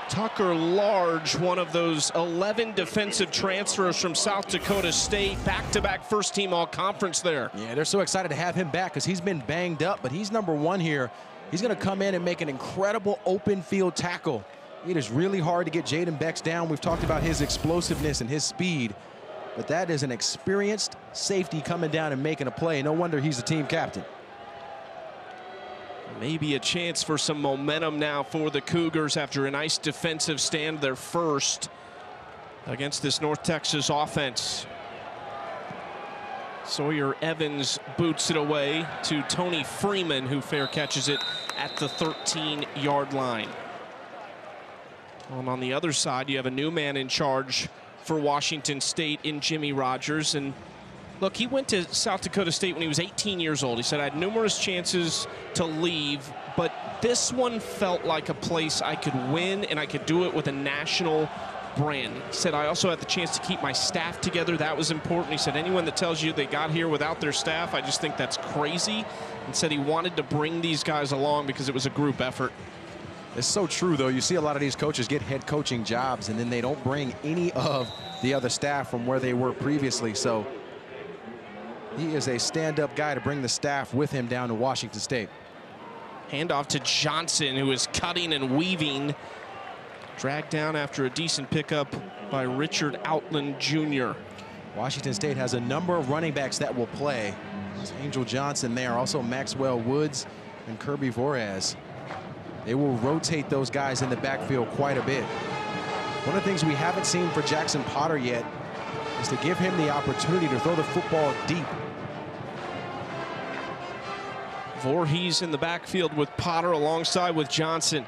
Tucker Large, one of those 11 defensive transfers from South Dakota State, back-to-back first-team all-conference there. Yeah, they're so excited to have him back because he's been banged up, but he's #1 here. He's going to come in and make an incredible open field tackle. It is really hard to get Jaden Bex down. We've talked about his explosiveness and his speed, but that is an experienced safety coming down and making a play. No wonder he's the team captain. Maybe a chance for some momentum now for the Cougars after a nice defensive stand, their first against this North Texas offense. Sawyer Evans boots it away to Tony Freeman, who fair catches it at the 13-yard line. And on the other side, you have a new man in charge for Washington State in Jimmy Rogers. And look, he went to South Dakota State when he was 18 years old. He said, I had numerous chances to leave, but this one felt like a place I could win, and I could do it with a national brand. He said, I also had the chance to keep my staff together. That was important. He said, anyone that tells you they got here without their staff, I just think that's crazy. And said he wanted to bring these guys along because it was a group effort. It's so true, though. You see a lot of these coaches get head coaching jobs, and then they don't bring any of the other staff from where they were previously. So he is a stand-up guy to bring the staff with him down to Washington State. Handoff to Johnson, who is cutting and weaving. Dragged down after a decent pickup by Richard Outland Jr. Washington State has a number of running backs that will play. There's Angel Johnson there, also Maxwell Woods and Kirby Voraz. They will rotate those guys in the backfield quite a bit. One of the things we haven't seen for Jackson Potter yet is to give him the opportunity to throw the football deep. Voorhees in the backfield with Potter alongside with Johnson.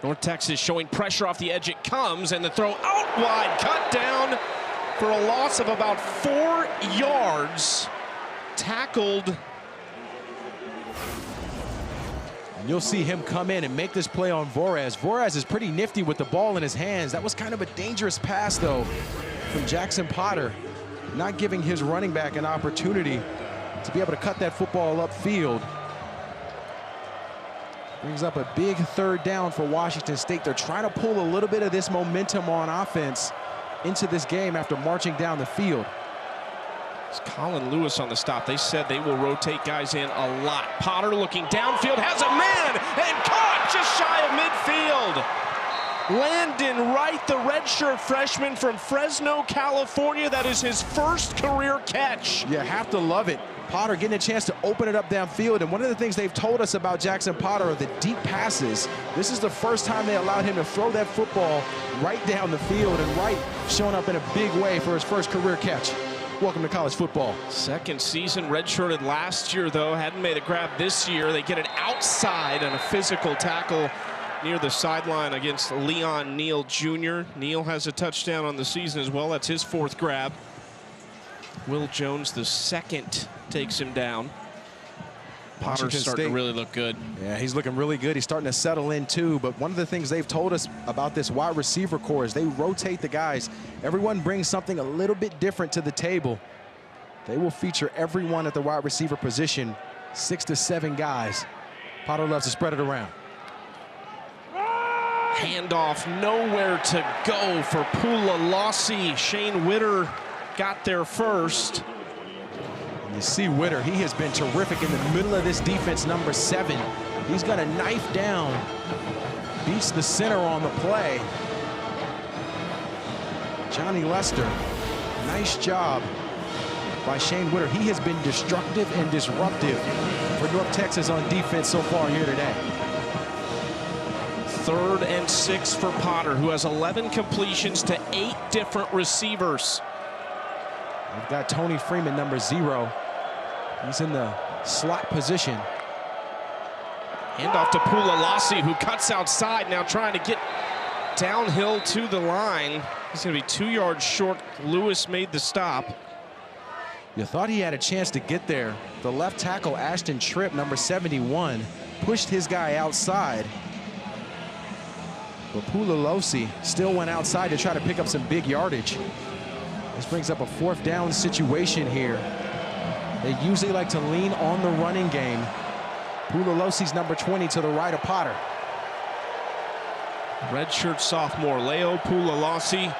North Texas showing pressure off the edge. It comes, and the throw out wide, cut down for a loss of about 4 yards. Tackled. And you'll see him come in and make this play on Voraz. Voraz is pretty nifty with the ball in his hands. That was kind of a dangerous pass, though, from Jackson Potter, not giving his running back an opportunity to be able to cut that football upfield. Brings up a big 3rd down for Washington State. They're trying to pull a little bit of this momentum on offense into this game after marching down the field. It's Colin Lewis on the stop. They said they will rotate guys in a lot. Potter looking downfield, has a man, and caught just shy of midfield. Landon Wright, the redshirt freshman from Fresno, California. That is his first career catch. You have to love it. Potter getting a chance to open it up downfield. And one of the things they've told us about Jackson Potter are the deep passes. This is the first time they allowed him to throw that football right down the field, and Wright showing up in a big way for his first career catch. Welcome to college football. Second season, redshirted last year, though. Hadn't made a grab this year. They get it outside on a physical tackle near the sideline against Leon Neal Jr. Neal has a touchdown on the season as well. That's his 4th grab. Will Jones, the 2nd, takes him down. Potter's starting to really look good. Yeah, he's looking really good. He's starting to settle in, too. But one of the things they've told us about this wide receiver core is they rotate the guys. Everyone brings something a little bit different to the table. They will feature everyone at the wide receiver position, 6 to 7 guys. Potter loves to spread it around. Handoff, nowhere to go for Pulalasi. Shane Witter got there first. You see Witter, he has been terrific in the middle of this defense, number 7. He's got a knife down, beats the center on the play. Johnny Lester, nice job by Shane Witter. He has been destructive and disruptive for North Texas on defense so far here today. 3rd and 6 for Potter, who has 11 completions to 8 different receivers. We've got Tony Freeman, number 0. He's in the slot position. Handoff to Pulalasi, who cuts outside, now trying to get downhill to the line. He's going to be 2 yards short. Lewis made the stop. You thought he had a chance to get there. The left tackle, Ashton Tripp, number 71, pushed his guy outside. But Pulolosi still went outside to try to pick up some big yardage. This brings up a 4th down situation here. They usually like to lean on the running game. Pulolosi's number 20 to the right of Potter. Redshirt sophomore Leo Pulolosi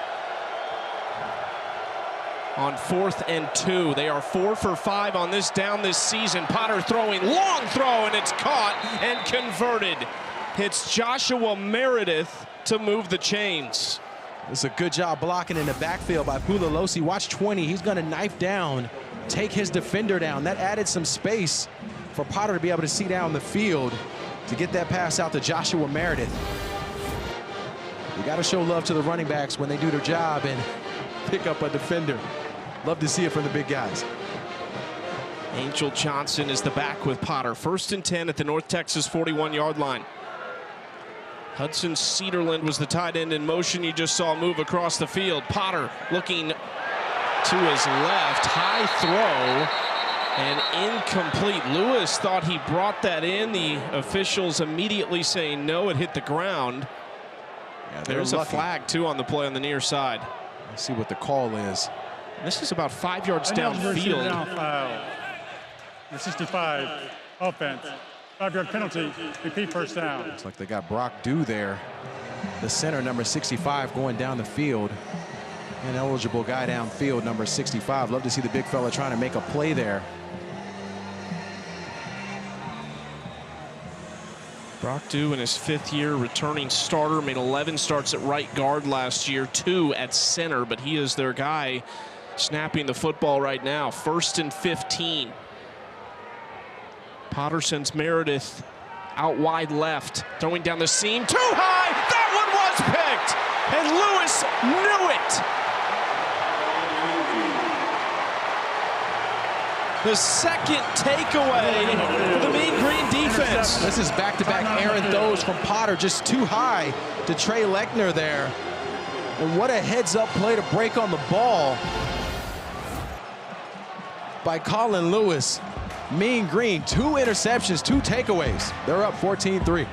on 4th and 2. They are 4 for 5 on this down this season. Potter throwing, long throw, and it's caught and converted. It's Joshua Meredith to move the chains. It's a good job blocking in the backfield by Pulolosi. Watch 20, he's gonna knife down, take his defender down. That added some space for Potter to be able to see down the field to get that pass out to Joshua Meredith. You gotta show love to the running backs when they do their job and pick up a defender. Love to see it from the big guys. Angel Johnson is the back with Potter. 1st and 10 at the North Texas 41-yard line. Hudson Cedarland was the tight end in motion. You just saw move across the field. Potter looking to his left. High throw and incomplete. Lewis thought he brought that in. The officials immediately saying no, it hit the ground. Yeah, there's a flag, too, on the play on the near side. Let's see what the call is. This is about 5 yards downfield. Foul. The 65 offense. 5-yard penalty. Repeat first down. Looks like they got Brock Dew there. The center, number 65, going down the field. An eligible guy downfield, number 65. Love to see the big fella trying to make a play there. Brock Dew in his 5th year, returning starter, made 11 starts at right guard last year, 2 at center, but he is their guy snapping the football right now. 1st and 15. Potter sends Meredith out wide left, throwing down the seam, too high. That one was picked, and Lewis knew it. The 2nd takeaway for the Mean Green defense. This is back-to-back errant throws from Potter, just too high to Trey Lechner there. And what a heads-up play to break on the ball by Colin Lewis. Mean Green, 2 interceptions, 2 takeaways. They're up 14-3.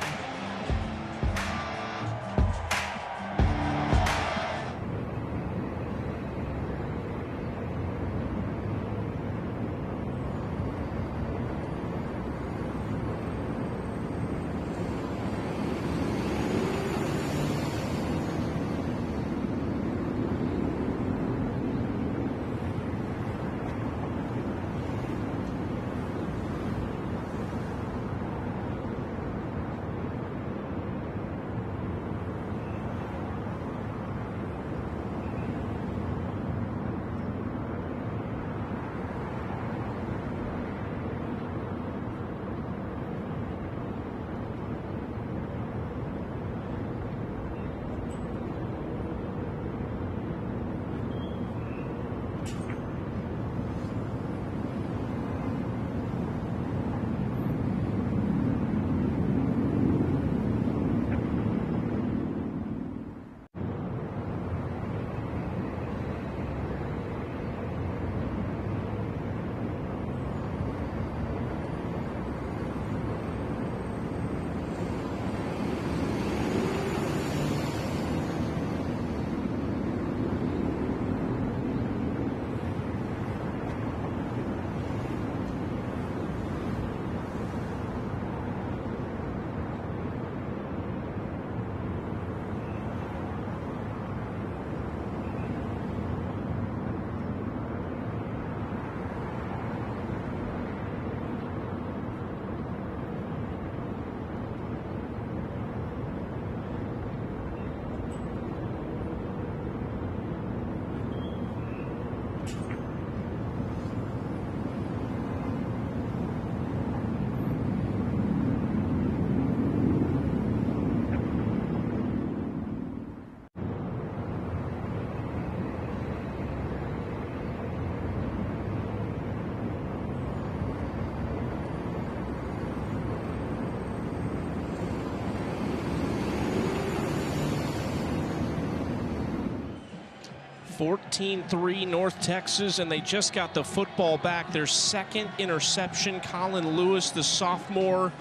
14-3 North Texas, and they just got the football back. Their second interception. Colin Lewis, the sophomore,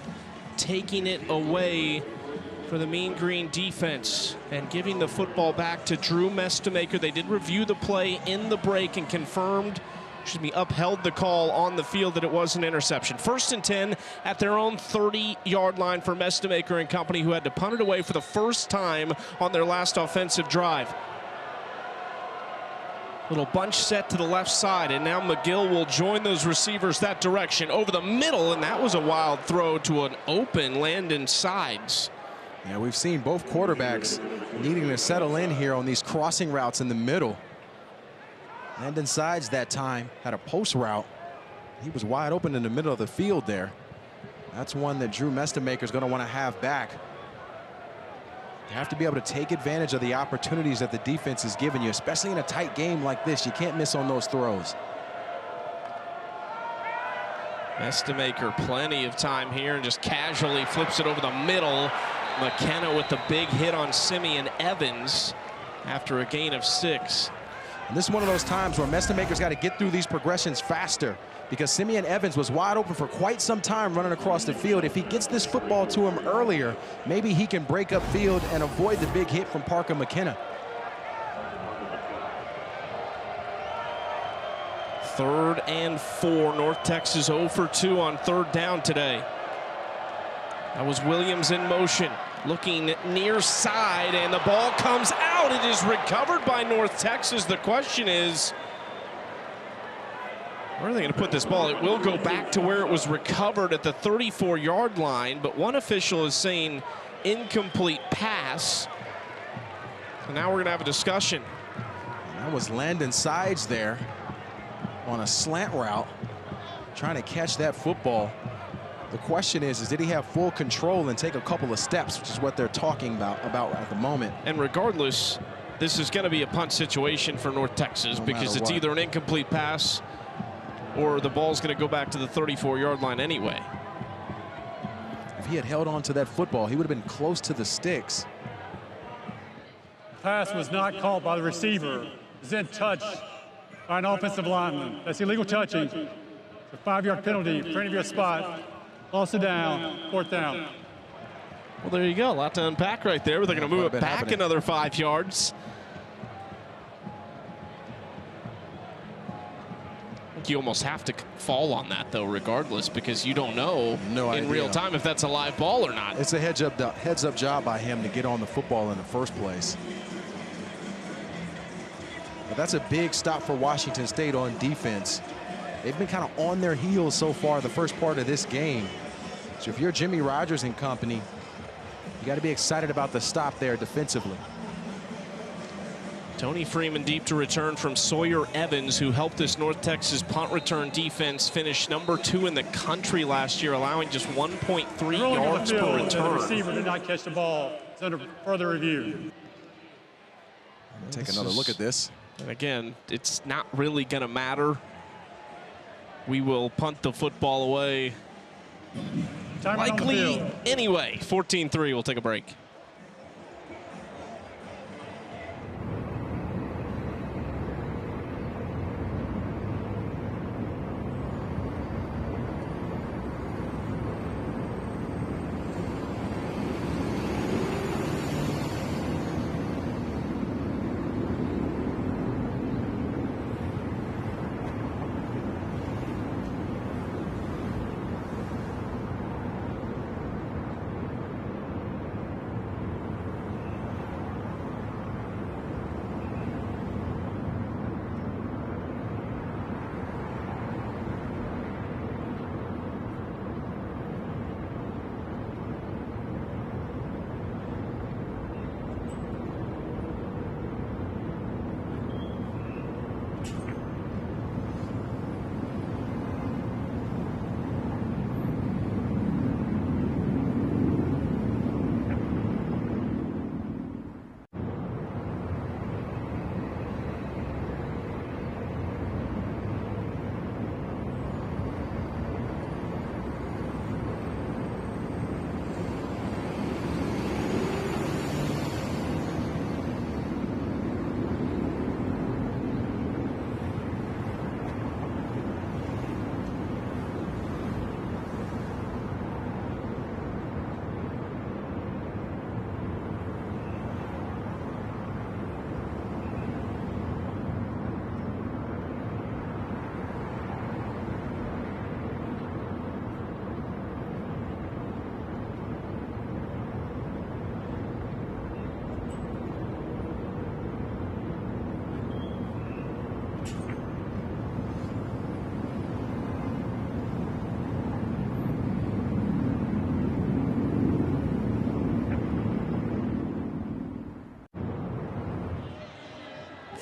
taking it away for the Mean Green defense and giving the football back to Drew Mestemaker. They did review the play in the break and upheld the call on the field that it was an interception. 1st and 10 at their own 30-yard line for Mestemaker and company, who had to punt it away for the first time on their last offensive drive. Little bunch set to the left side, and now McGill will join those receivers that direction over the middle, and that was a wild throw to an open Landon Sides. Yeah, we've seen both quarterbacks needing to settle in here on these crossing routes in the middle. Landon Sides that time had a post route. He was wide open in the middle of the field there. That's one that Drew Mestemaker is going to want to have back. You have to be able to take advantage of the opportunities that the defense is giving you, especially in a tight game like this. You can't miss on those throws. Mestemaker plenty of time here and just casually flips it over the middle. McKenna with the big hit on Simeon Evans after a gain of 6. And this is one of those times where Mestemaker's got to get through these progressions faster, because Simeon Evans was wide open for quite some time running across the field. If he gets this football to him earlier, maybe he can break up field and avoid the big hit from Parker McKenna. 3rd and 4. North Texas 0 for 2 on 3rd down today. That was Williams in motion, looking near side, and the ball comes out. It is recovered by North Texas. The question is, where are they going to put this ball? It will go back to where it was recovered at the 34-yard line, but one official is saying incomplete pass. So now we're going to have a discussion. And that was Landon Sides there on a slant route, trying to catch that football. The question is did he have full control and take a couple of steps, which is what they're talking about at the moment. And regardless, this is going to be a punt situation for North Texas, because it's either an incomplete pass or the ball's going to go back to the 34-yard line anyway. If he had held on to that football, he would have been close to the sticks. Pass was not called by the receiver. It was in touch by an offensive lineman. That's illegal touching. It's a 5-yard penalty for any of your spot. Lost it down, 4th down. Well, there you go. A lot to unpack right there. They're going to move it back another 5 yards. I think you almost have to fall on that, though, regardless, because you don't know in real time if that's a live ball or not. It's a heads-up job by him to get on the football in the first place. But that's a big stop for Washington State on defense. They've been kind of on their heels so far the first part of this game. So if you're Jimmy Rogers and company, you got to be excited about the stop there defensively. Tony Freeman deep to return from Sawyer Evans, who helped this North Texas punt return defense finish #2 in the country last year, allowing just 1.3 yards per return. The receiver did not catch the ball. It's under further review. Take another look at this. And again, it's not really going to matter. We will punt the football away. Likely anyway. 14-3. We'll take a break.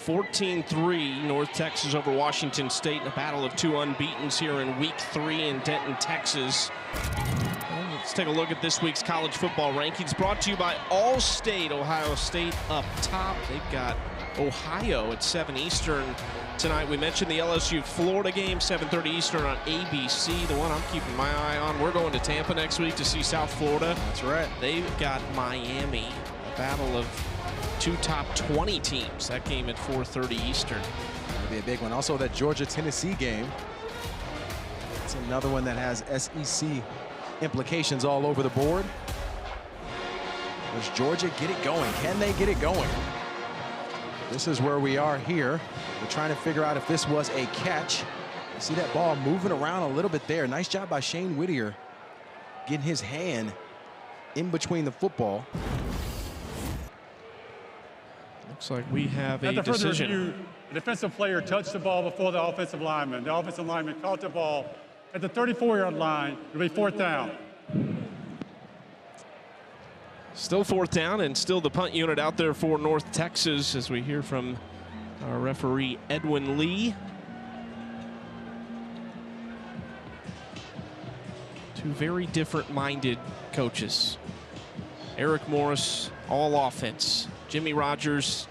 14-3 North Texas over Washington State in a battle of two unbeatens here in week 3 in Denton, Texas. Well, let's take a look at this week's college football rankings, brought to you by Allstate. Ohio State up top. They've got Ohio at 7 Eastern tonight. We mentioned the LSU-Florida game, 7:30 Eastern on ABC. The one I'm keeping my eye on. We're going to Tampa next week to see South Florida. That's right. They've got Miami, a battle of two top 20 teams. That game at 4:30 Eastern. That'll be a big one. Also, that Georgia-Tennessee game. It's another one that has SEC implications all over the board. Does Georgia get it going? Can they get it going? This is where we are here. We're trying to figure out if this was a catch. You see that ball moving around a little bit there. Nice job by Shane Whittier getting his hand in between the football. Looks like we have a At the further decision. review, the defensive player touched the ball before the offensive lineman. The offensive lineman caught the ball at the 34-yard line. It'll be 4th down. Still 4th down, and still the punt unit out there for North Texas, as we hear from our referee Edwin Lee. Two very different-minded coaches. Eric Morris, all offense. Jimmy Rogers,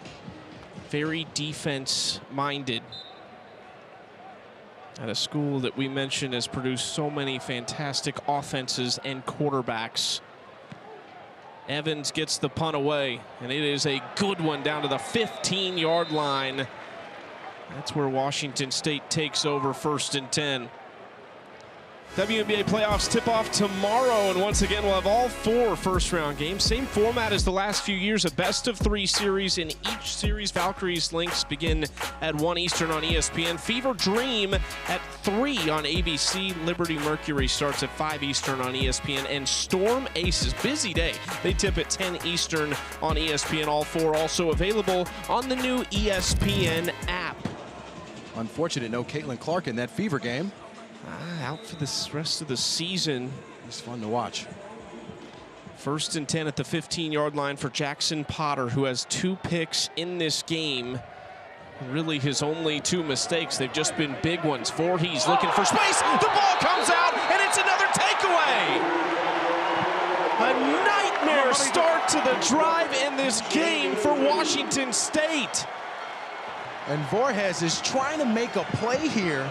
very defense-minded. At a school that we mentioned has produced so many fantastic offenses and quarterbacks. Evans gets the punt away, and it is a good one down to the 15-yard line. That's where Washington State takes over 1st and 10. WNBA playoffs tip off tomorrow, and once again we'll have all 4 first-round games. Same format as the last few years, a best-of-3 series. In each series, Valkyries Lynx begin at 1 Eastern on ESPN. Fever Dream at 3 on ABC. Liberty Mercury starts at 5 Eastern on ESPN. And Storm Aces, busy day. They tip at 10 Eastern on ESPN. All 4 also available on the new ESPN app. Unfortunate, no Caitlin Clark in that Fever game. Out for the rest of the season. It's fun to watch. 1st and 10 at the 15-yard line for Jackson Potter, who has 2 picks in this game. Really his only 2 mistakes. They've just been big ones. Voorhees looking for space. The ball comes out, and it's another takeaway. A nightmare start to the drive in this game for Washington State. And Voorhees is trying to make a play here.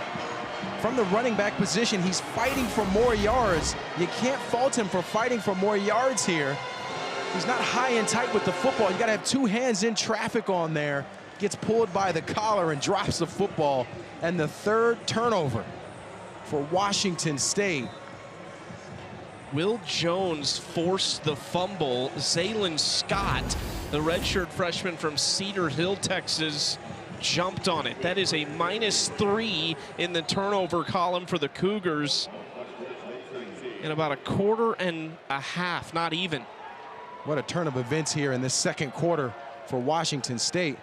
From the running back position, he's fighting for more yards. You can't fault him for fighting for more yards here. He's not high and tight with the football. You got to have 2 hands in traffic on there. Gets pulled by the collar and drops the football. And the 3rd turnover for Washington State. Will Jones forced the fumble. Zaylon Scott, the redshirt freshman from Cedar Hill, Texas, jumped on it. That is a -3 in the turnover column for the Cougars in about a quarter and a half, not even. What a turn of events here in this 2nd quarter for Washington State.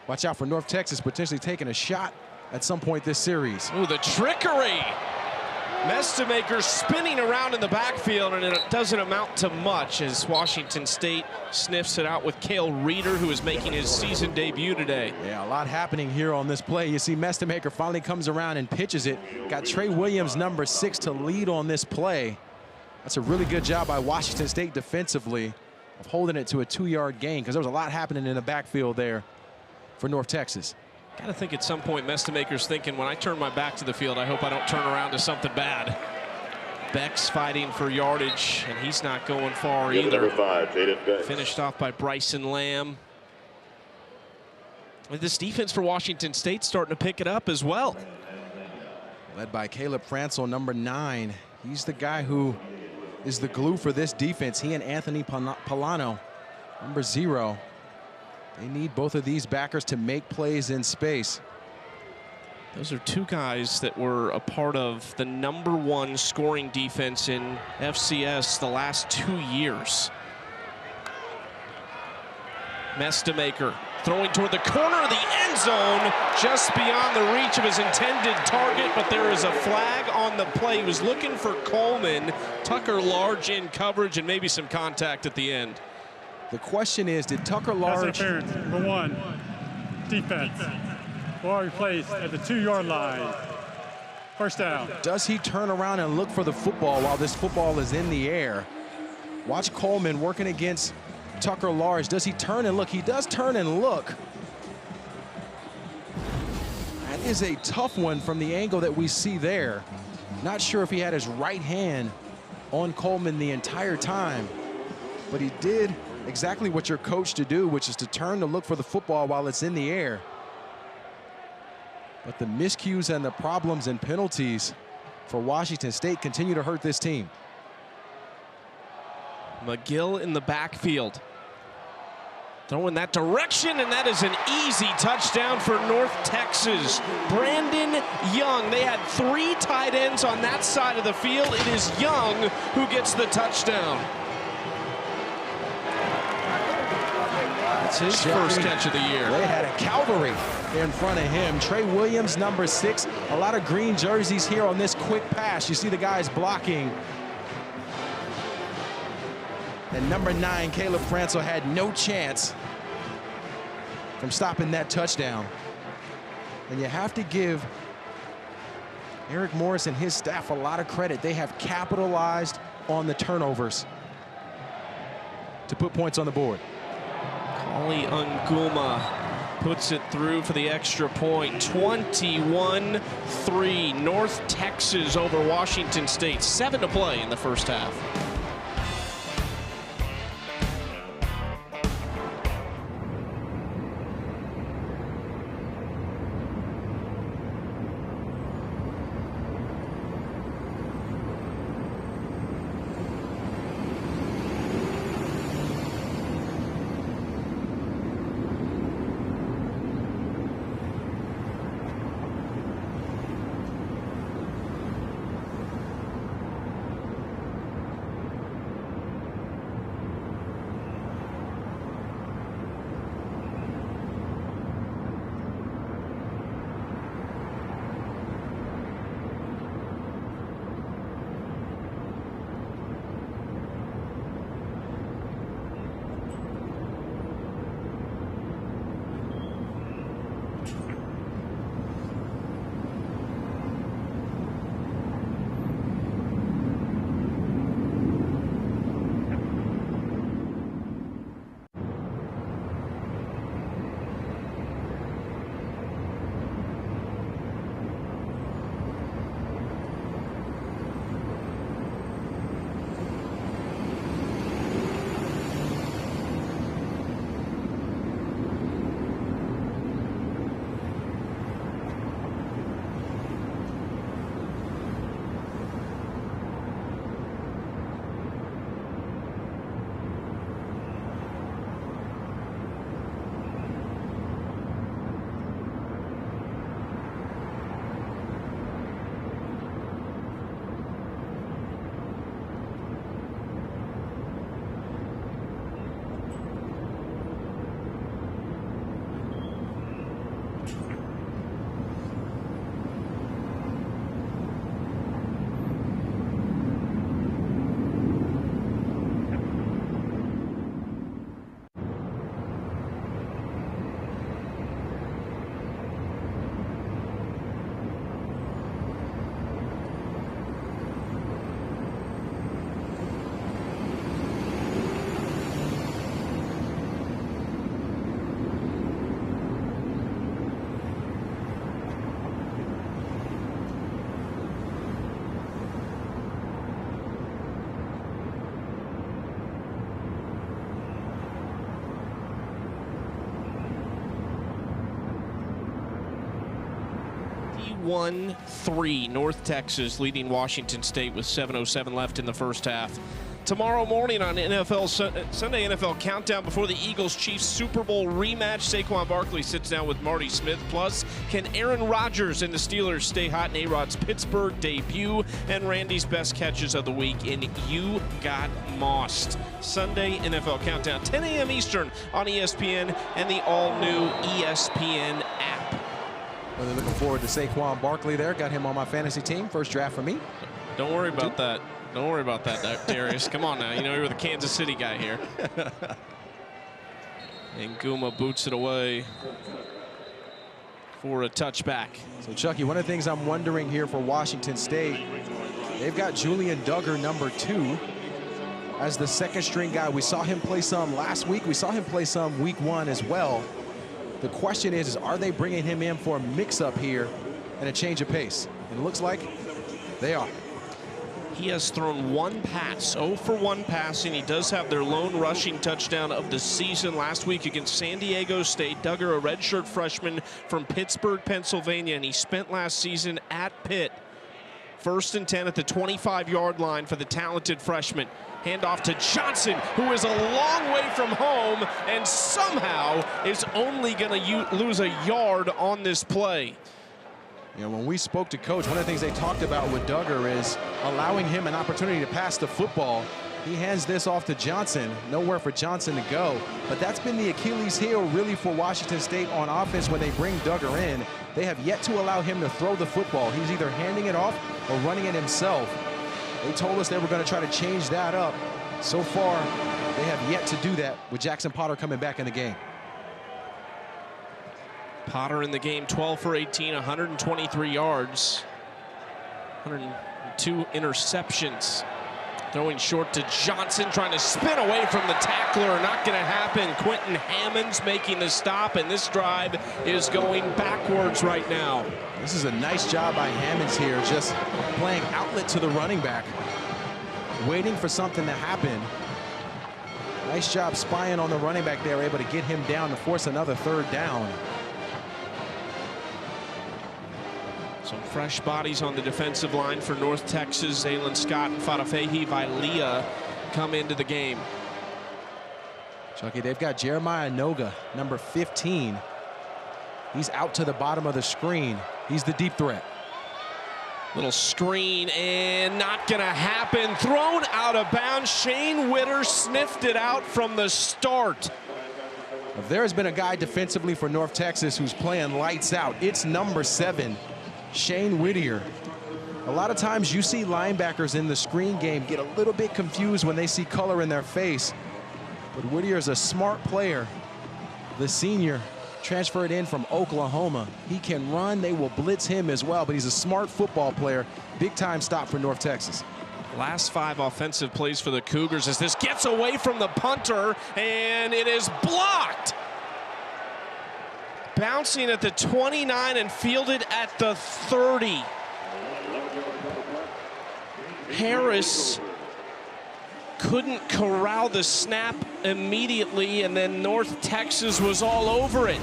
Watch out for North Texas potentially taking a shot at some point this series. Ooh, the trickery. Mestemaker spinning around in the backfield, and it doesn't amount to much as Washington State sniffs it out with Cale Reeder, who is making his season debut today. Yeah, a lot happening here on this play. You see Mestemaker finally comes around and pitches it. Got Trey Williams, number 6, to lead on this play. That's a really good job by Washington State defensively of holding it to a 2-yard gain, because there was a lot happening in the backfield there for North Texas. Gotta think at some point Mestemaker's thinking, when I turn my back to the field, I hope I don't turn around to something bad. Beck's fighting for yardage, and he's not going far either. Number 5, Jaden Beck. Finished off by Bryson Lamb. And this defense for Washington State starting to pick it up as well. Led by Caleb Francel, number 9. He's the guy who is the glue for this defense. He and Anthony Polano, number 0. They need both of these backers to make plays in space. Those are 2 guys that were a part of the #1 scoring defense in FCS the last 2 years. Mestemaker throwing toward the corner of the end zone, just beyond the reach of his intended target, but there is a flag on the play. He was looking for Coleman. Tucker Large in coverage and maybe some contact at the end. The question is, did Tucker Large... Pass interference, number 1. defense. Ball replaced at the 2-yard line. First down. Does he turn around and look for the football while this football is in the air? Watch Coleman working against Tucker Large. Does he turn and look? He does turn and look. That is a tough one from the angle that we see there. Not sure if he had his right hand on Coleman the entire time, but he did exactly what you're coached to do, which is to turn to look for the football while it's in the air. But the miscues and the problems and penalties for Washington State continue to hurt this team. McGill in the backfield. Throwing that direction, and that is an easy touchdown for North Texas. Brandon Young. They had 3 tight ends on that side of the field. It is Young who gets the touchdown. That's his first catch of the year. They had a cavalry in front of him. Trey Williams, number 6. A lot of green jerseys here on this quick pass. You see the guys blocking. And number 9, Caleb Francel, had no chance from stopping that touchdown. And you have to give Eric Morris and his staff a lot of credit. They have capitalized on the turnovers to put points on the board. Kali Unguma puts it through for the extra point. 21-3, North Texas over Washington State. 7 to play in the first half. (1-3), North Texas leading Washington State with 7:07 left in the first half. Tomorrow morning on Sunday NFL Countdown, before the Eagles-Chiefs Super Bowl rematch, Saquon Barkley sits down with Marty Smith. Plus, can Aaron Rodgers and the Steelers stay hot in A-Rod's Pittsburgh debut? And Randy's best catches of the week in You Got Mossed. Sunday NFL Countdown, 10 a.m. Eastern on ESPN and the all-new ESPN app. Really looking forward to Saquon Barkley there. Got him on my fantasy team. First draft for me. Don't worry about that. Don't worry about that, Darius. Come on now. You know you're the Kansas City guy here. And Guma boots it away. for a touchback. So, Chucky, one of the things I'm wondering here for Washington State, they've got Julian Duggar, number 2, as the second string guy. We saw him play some last week. We saw him play some week 1 as well. The question is are they bringing him in for a mix-up here and a change of pace? And it looks like they are. He has thrown 1 pass, 0 for 1 passing. He does have their lone rushing touchdown of the season last week against San Diego State. Duggar, a redshirt freshman from Pittsburgh, Pennsylvania, and he spent last season at Pitt. 1st and 10 at the 25-yard line for the talented freshman. Handoff to Johnson, who is a long way from home and somehow is only going to lose a yard on this play. You know, when we spoke to Coach, one of the things they talked about with Duggar is allowing him an opportunity to pass the football. He hands this off to Johnson, nowhere for Johnson to go. But that's been the Achilles heel really for Washington State on offense when they bring Duggar in. They have yet to allow him to throw the football. He's either handing it off or running it himself. They told us they were going to try to change that up. So far, they have yet to do that with Jackson Potter coming back in the game. Potter in the game, 12 for 18, 123 yards, 102 interceptions. Throwing short to Johnson, trying to spin away from the tackler. Not going to happen. Quentin Hammonds making the stop, and this drive is going backwards right now. This is a nice job by Hammonds here, just playing outlet to the running back, waiting for something to happen. Nice job spying on the running back there, able to get him down to force another 3rd down. Some fresh bodies on the defensive line for North Texas. Zaylen Scott and Fadafehi Vailea come into the game. Chucky, they've got Jeremiah Noga, number 15. He's out to the bottom of the screen. He's the deep threat. Little screen and not going to happen. Thrown out of bounds. Shane Witter sniffed it out from the start. If there has been a guy defensively for North Texas who's playing lights out, it's number 7. Shane Whittier. A lot of times you see linebackers in the screen game get a little bit confused when they see color in their face. But Whittier is a smart player. The senior transferred in from Oklahoma. He can run. They will blitz him as well, but he's a smart football player. Big time stop for North Texas. Last 5 offensive plays for the Cougars as this gets away from the punter, and it is blocked. Bouncing at the 29 and fielded at the 30. Harris couldn't corral the snap immediately, and then North Texas was all over it.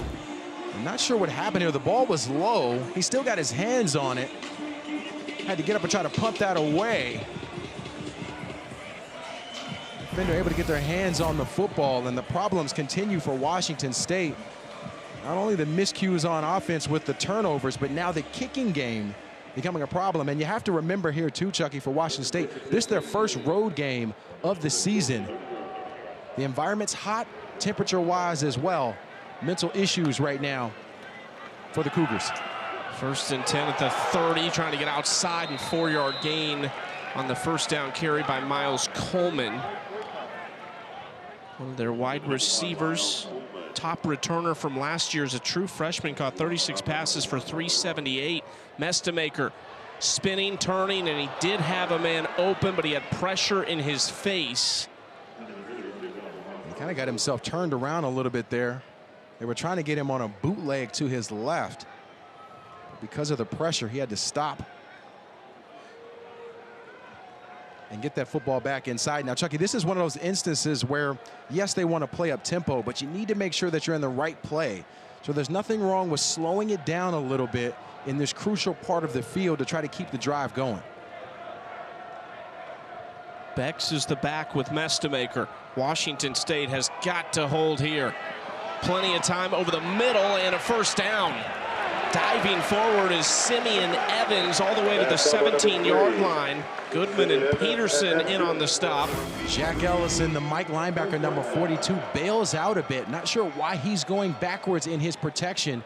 I'm not sure what happened here. The ball was low. He still got his hands on it. Had to get up and try to punt that away. Defender able to get their hands on the football, and the problems continue for Washington State. Not only the miscues on offense with the turnovers, but now the kicking game becoming a problem. And you have to remember here too, Chucky, for Washington State, this is their first road game of the season. The environment's hot, temperature-wise as well. Mental issues right now for the Cougars. 1st and 10 at the 30, trying to get outside, and 4-yard gain on the 1st down carry by Miles Coleman. One of their wide receivers, top returner from last year, is a true freshman, caught 36 passes for 378. Mestemaker spinning, turning, and he did have a man open, but he had pressure in his face. He kind of got himself turned around a little bit there. They were trying to get him on a bootleg to his left. But because of the pressure, he had to stop and get that football back inside. Now, Chucky, this is one of those instances where, yes, they want to play up tempo, but you need to make sure that you're in the right play. So there's nothing wrong with slowing it down a little bit in this crucial part of the field to try to keep the drive going. Bex is the back with Mestemaker. Washington State has got to hold here. Plenty of time over the middle and a 1st down. Diving forward is Simeon Evans all the way to the 17-yard line. Goodman and Peterson in on the stop. Jack Ellison, the Mike linebacker, number 42, bails out a bit. Not sure why he's going backwards in his protection.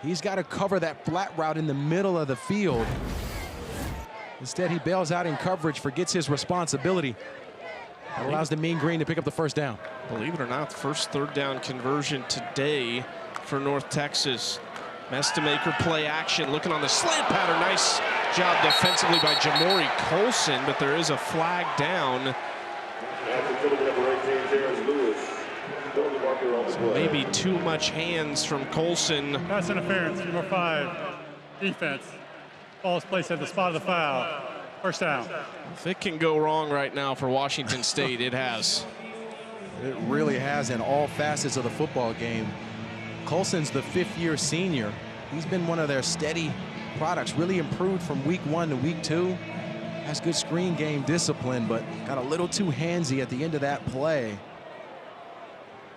He's got to cover that flat route in the middle of the field. Instead, he bails out in coverage, forgets his responsibility. That allows the Mean Green to pick up the 1st down. Believe it or not, the first 3rd down conversion today for North Texas. Mestemaker play action, looking on the slant pattern. Nice job defensively by Jamori Colson, but there is a flag down. So maybe too much hands from Colson. Pass interference, number 5, defense. Ball's placed at the spot of the foul. First down. If it can go wrong right now for Washington State, it has. It really has in all facets of the football game. Colson's the 5th-year senior. He's been one of their steady products, really improved from week 1 to week 2. Has good screen game discipline, but got a little too handsy at the end of that play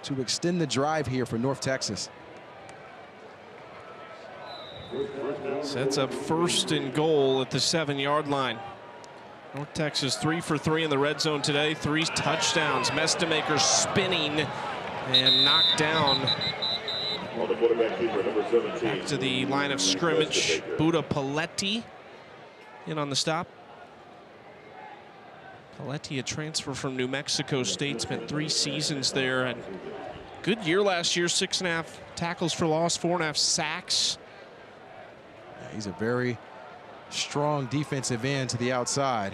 to extend the drive here for North Texas. Sets up 1st and goal at the 7-yard line. North Texas 3 for 3 in the red zone today. 3 touchdowns. Mestemaker spinning and knocked down. Back to the line of scrimmage. Buda Paletti in on the stop. Paletti, a transfer from New Mexico State, spent 3 seasons there. Had good year last year, 6.5 tackles for loss, 4.5 sacks. Yeah, he's a very strong defensive end to the outside.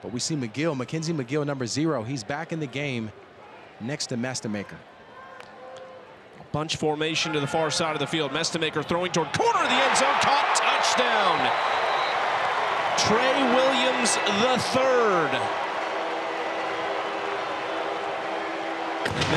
But we see McGill, Mackenzie McGill, number 0. He's back in the game next to Mestemaker. Bunch formation to the far side of the field. Mestemaker throwing toward corner of the end zone, caught, touchdown. Trey Williams III.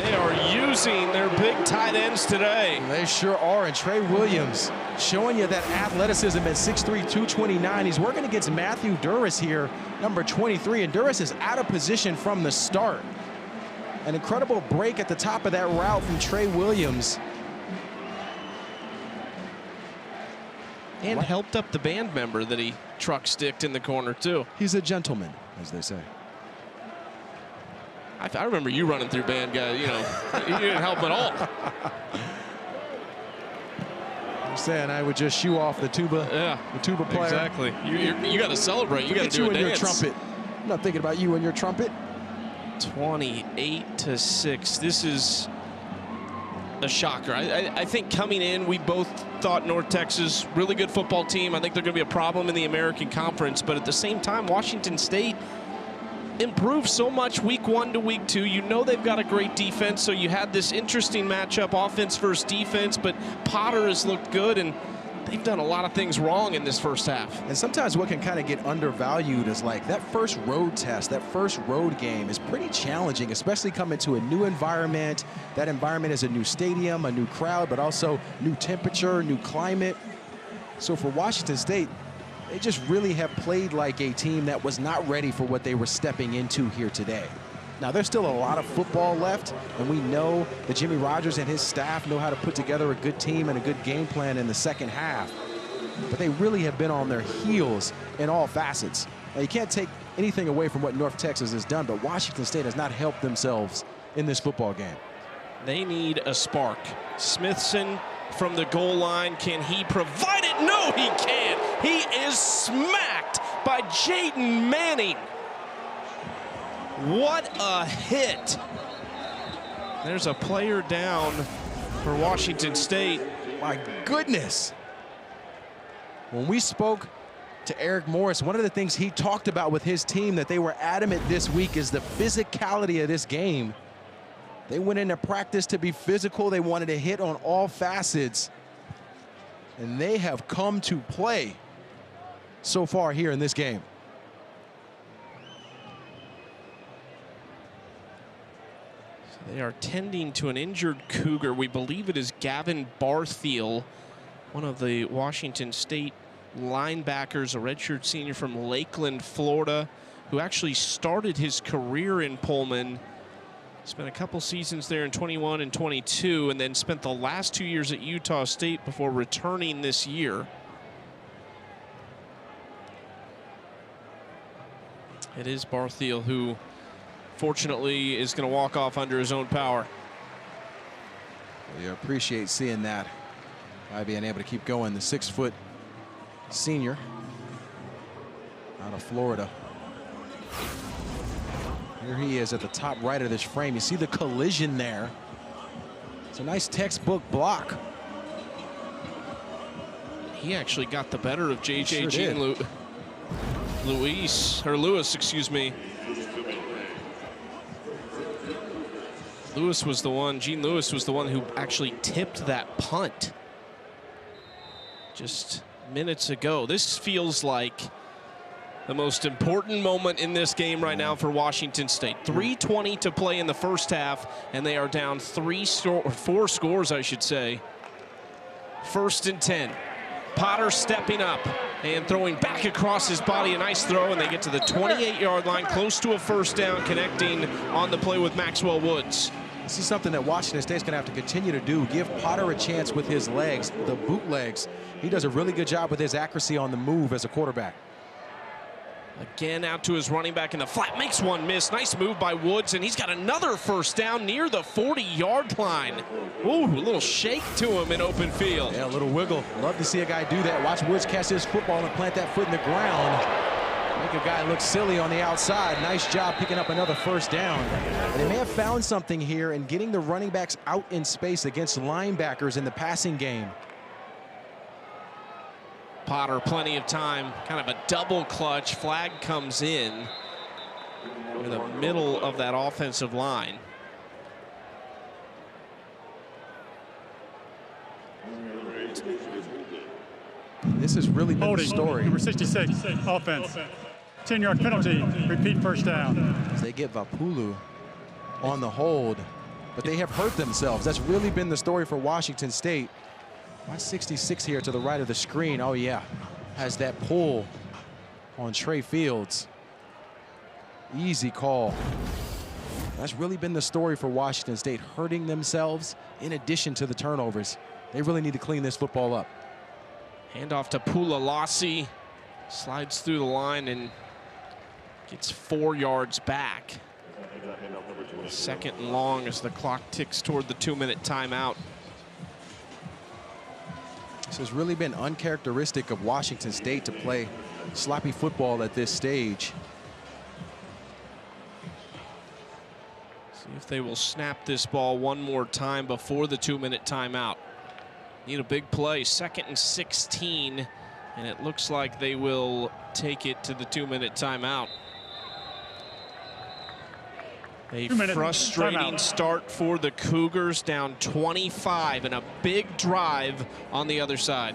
They are using their big tight ends today. They sure are, and Trey Williams showing you that athleticism at 6'3", 229. He's working against Matthew Duras here, number 23, and Duras is out of position from the start. An incredible break at the top of that route from Trey Williams. And helped up the band member that he truck sticked in the corner too. He's a gentleman, as they say. I remember you running through band guys, you know, you didn't help at all. I'm saying I would just shoo off the tuba, the tuba player. Exactly. You got to celebrate. You got to do a dance. Your trumpet. I'm not thinking about you and your trumpet. 28-6. This is a shocker. I think coming in, we both thought North Texas, really good football team. I think they're going to be a problem in the American Conference. But at the same time, Washington State improved so much week 1 to week 2. You know they've got a great defense, so you had this interesting matchup, offense versus defense, but Potter has looked good, and they've done a lot of things wrong in this first half. And sometimes what can kind of get undervalued is like that first road test, that first road game is pretty challenging, especially coming to a new environment. That environment is a new stadium, a new crowd, but also new temperature, new climate. So for Washington State, they just really have played like a team that was not ready for what they were stepping into here today. Now, there's still a lot of football left, and we know that Jimmy Rogers and his staff know how to put together a good team and a good game plan in the second half. But they really have been on their heels in all facets. Now, you can't take anything away from what North Texas has done, but Washington State has not helped themselves in this football game. They need a spark. Smithson from the goal line. Can he provide it? No, he can't. He is smacked by Jaden Manning. What a hit. There's a player down for Washington State. My goodness. When we spoke to Eric Morris, one of the things he talked about with his team that they were adamant this week is the physicality of this game. They went into practice to be physical. They wanted to hit on all facets. And they have come to play so far here in this game. So they are tending to an injured Cougar. We believe it is Gavin Barthiel, one of the Washington State linebackers, a redshirt senior from Lakeland, Florida, who actually started his career in Pullman. Spent a couple seasons there in 21 and 22, and then spent the last 2 years at Utah State before returning this year. It is Barthiel who, fortunately, is going to walk off under his own power. We appreciate seeing that by being able to keep going. The 6-foot senior out of Florida. Here he is at the top right of this frame. You see the collision there. It's a nice textbook block. He actually got the better of J.J. Sure Jean Lewis, excuse me. Jean Lewis was the one who actually tipped that punt just minutes ago. This feels like the most important moment in this game right now for Washington State. 3:20 to play in the first half, and they are down 4 scores, I should say. 1st and 10. Potter stepping up and throwing back across his body. A nice throw, and they get to the 28-yard line, close to a first down, connecting on the play with Maxwell Woods. This is something that Washington State's going to have to continue to do. Give Potter a chance with his legs, the bootlegs. He does a really good job with his accuracy on the move as a quarterback. Again, out to his running back in the flat, makes one miss. Nice move by Woods, and he's got another first down near the 40-yard line. Ooh, a little shake to him in open field. Yeah, a little wiggle. Love to see a guy do that. Watch Woods catch this football and plant that foot in the ground. Make a guy look silly on the outside. Nice job picking up another first down. And they may have found something here in getting the running backs out in space against linebackers in the passing game. Potter, plenty of time, kind of a double clutch. Flag comes in the middle of that offensive line. This has really been the story. Number 66, offense. 10-yard penalty, repeat first down. As they get Vapulu on the hold, but they have hurt themselves. That's really been the story for Washington State. Watch 66 here to the right of the screen. Oh, yeah. Has that pull on Trey Fields. Easy call. That's really been the story for Washington State, hurting themselves in addition to the turnovers. They really need to clean this football up. Handoff to Pulalasi. Slides through the line and gets 4 yards back. 2nd and long as the clock ticks toward the 2-minute timeout. This has really been uncharacteristic of Washington State to play sloppy football at this stage. See if they will snap this ball one more time before the 2-minute timeout. Need a big play, 2nd and 16, and it looks like they will take it to the 2-minute timeout. A frustrating start for the Cougars, down 25, and a big drive on the other side.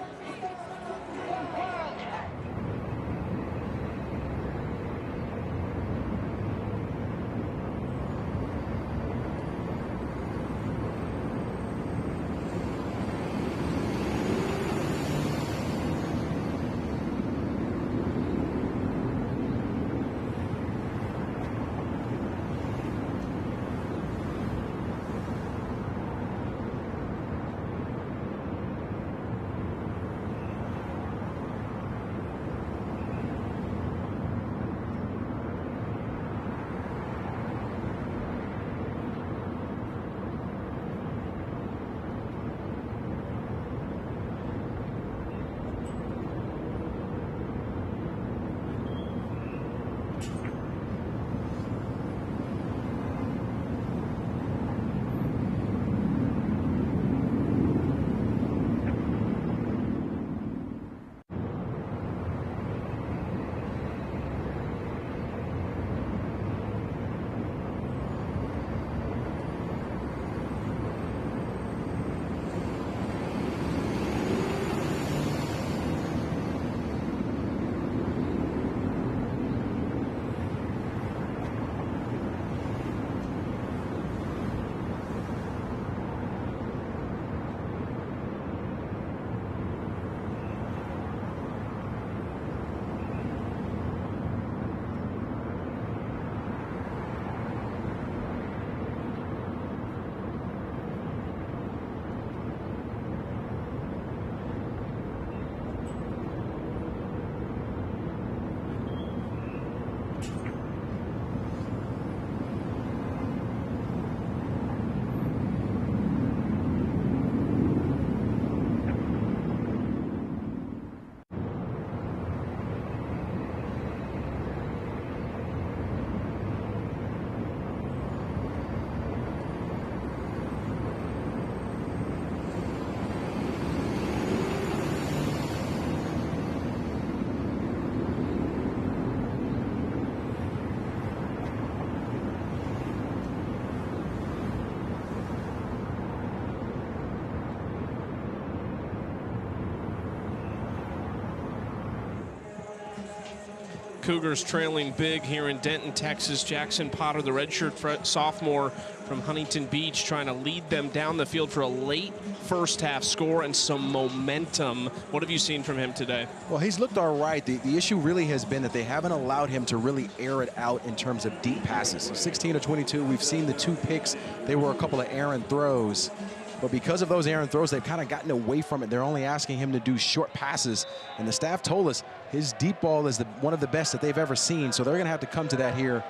Cougars trailing big here in Denton, Texas. Jackson Potter, the redshirt sophomore from Huntington Beach, trying to lead them down the field for a late first half score and some momentum. What have you seen from him today? Well, he's looked all right. The issue really has been that they haven't allowed him to really air it out in terms of deep passes. 16 of 22, we've seen the 2 picks. They were a couple of errant throws. But because of those errant throws, they've kind of gotten away from it. They're only asking him to do short passes. And the staff told us his deep ball is one of the best that they've ever seen. So they're going to have to come to that here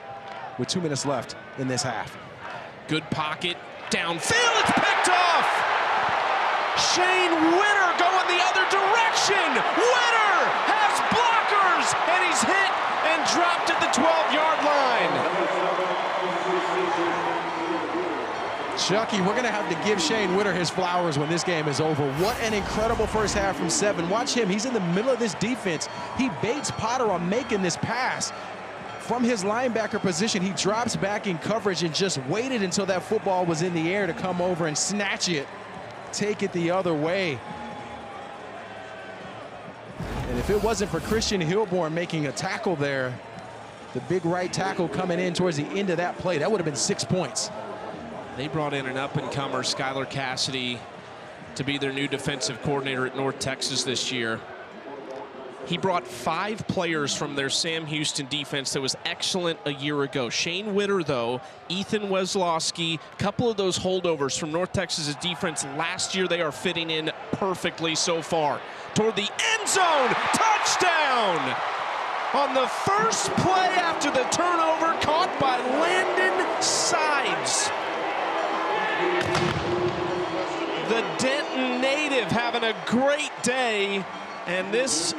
with 2 minutes left in this half. Good pocket, downfield, it's picked off! Shane Witter going the other direction! Witter has blockers, and he's hit and dropped at the 12-yard line. Chucky, we're going to have to give Shane Witter his flowers when this game is over. What an incredible first half from 7. Watch him. He's in the middle of this defense. He baits Potter on making this pass. From his linebacker position, he drops back in coverage and just waited until that football was in the air to come over and snatch it, take it the other way. And if it wasn't for Christian Hilborn making a tackle there, the big right tackle coming in towards the end of that play, that would have been 6 points. They brought in an up-and-comer, Skylar Cassidy, to be their new defensive coordinator at North Texas this year. He brought 5 players from their Sam Houston defense that was excellent a year ago. Shane Witter, though, Ethan Weslowski, a couple of those holdovers from North Texas's defense last year, they are fitting in perfectly so far. Toward the end zone, touchdown! On the first play after the turnover, caught by Landon Sides. The Denton native having a great day, and this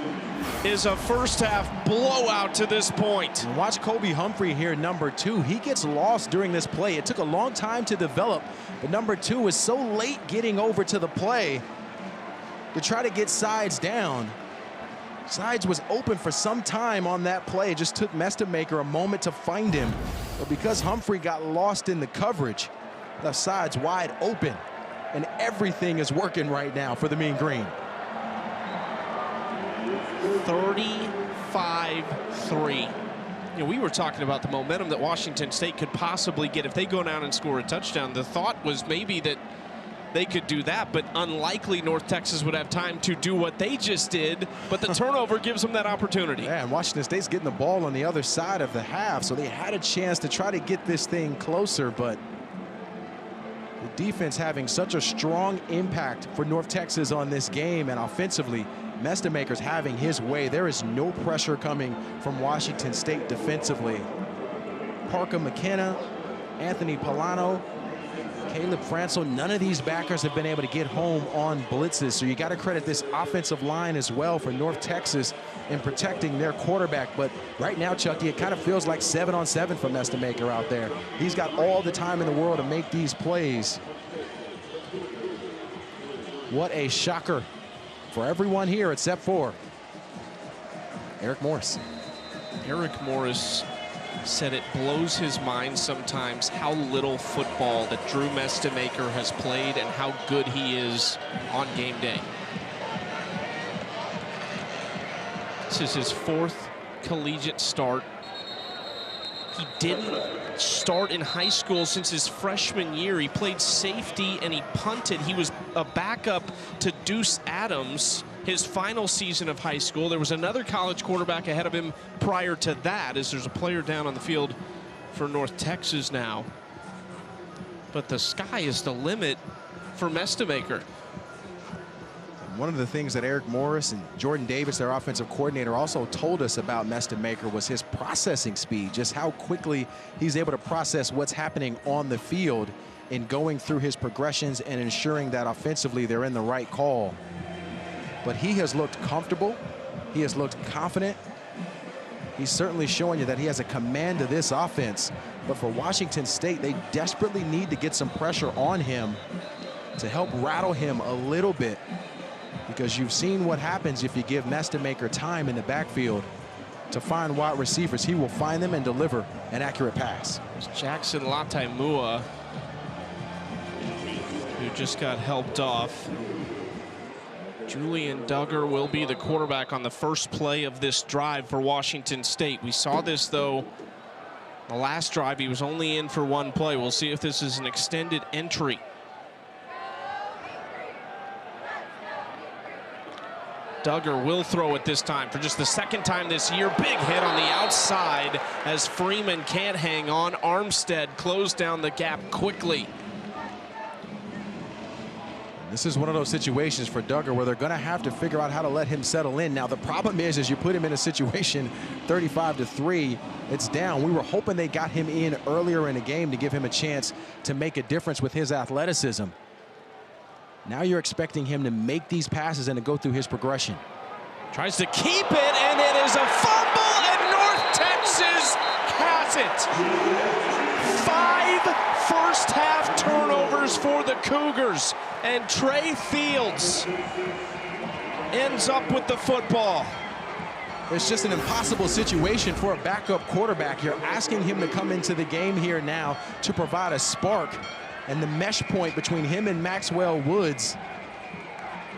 is a first half blowout to this point. And watch Kobe Humphrey here, number 2. He gets lost during this play. It took a long time to develop, but number 2 was so late getting over to the play to try to get Sides down. Sides was open for some time on that play. It just took Mestemaker a moment to find him. But because Humphrey got lost in the coverage, left Sides wide open. And everything is working right now for the Mean Green. 35-3. You know, we were talking about the momentum that Washington State could possibly get if they go down and score a touchdown. The thought was maybe that they could do that, but unlikely North Texas would have time to do what they just did, but the turnover gives them that opportunity. Yeah, and Washington State's getting the ball on the other side of the half, so they had a chance to try to get this thing closer, but the defense having such a strong impact for North Texas on this game, and offensively, Mestemaker's having his way. There is no pressure coming from Washington State defensively. Parker McKenna, Anthony Polano, Caleb Francel, none of these backers have been able to get home on blitzes. So you got to credit this offensive line as well for North Texas in protecting their quarterback. But right now, Chucky, it kind of feels like 7-on-7 for Mestemaker out there. He's got all the time in the world to make these plays. What a shocker for everyone here except for Eric Morris. Eric Morris said it blows his mind sometimes how little football that Drew Mestemaker has played and how good he is on game day. This is his 4th collegiate start. He didn't start in high school since his freshman year. He played safety and he punted. He was a backup to Deuce Adams his final season of high school. There was another college quarterback ahead of him prior to that, as there's a player down on the field for North Texas now. But the sky is the limit for Mestemaker. One of the things that Eric Morris and Jordan Davis, their offensive coordinator, also told us about Mestemaker was his processing speed, just how quickly he's able to process what's happening on the field in going through his progressions and ensuring that offensively they're in the right call. But he has looked comfortable. He has looked confident. He's certainly showing you that he has a command of this offense. But for Washington State, they desperately need to get some pressure on him to help rattle him a little bit, because you've seen what happens if you give Mestemaker time in the backfield to find wide receivers. He will find them and deliver an accurate pass. It's Jackson Julian Duggar will be the quarterback on the first play of this drive for Washington State. We saw this, though, the last drive. He was only in for one play. We'll see if this is an extended entry. Duggar will throw it this time for just the second time this year. Big hit on the outside as Freeman can't hang on. Armstead closed down the gap quickly. This is one of those situations for Duggar where they're going to have to figure out how to let him settle in. Now, the problem is you put him in a situation 35-3, it's down. We were hoping they got him in earlier in the game to give him a chance to make a difference with his athleticism. Now you're expecting him to make these passes and to go through his progression. Tries to keep it, and it is a fumble, and North Texas has it. 5 first-half turnovers for the Cougars, and Trey Fields ends up with the football. It's just an impossible situation for a backup quarterback. You're asking him to come into the game here now to provide a spark, and the mesh point between him and Maxwell Woods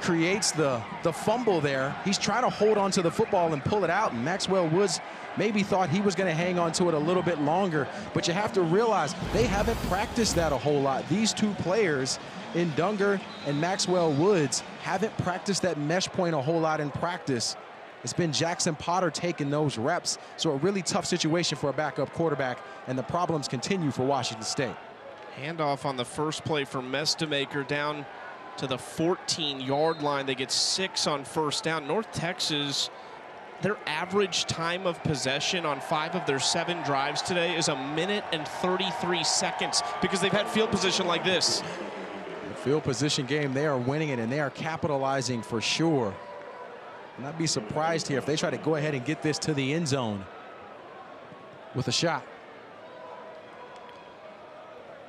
creates the fumble there. He's trying to hold on to the football and pull it out, and Maxwell Woods maybe thought he was going to hang on to it a little bit longer, but you have to realize they haven't practiced that a whole lot. These two players in Duggar and Maxwell Woods haven't practiced that mesh point a whole lot in practice. It's been Jackson Potter taking those reps, so a really tough situation for a backup quarterback, and the problems continue for Washington State. Handoff on the first play for Mestemaker down to the 14-yard line. They get 6 on first down. North Texas, their average time of possession on 5 of their 7 drives today is 1 minute and 33 seconds because they've had field position like this. The field position game, they are winning it, and they are capitalizing for sure. And I'd be surprised here if they try to go ahead and get this to the end zone with a shot.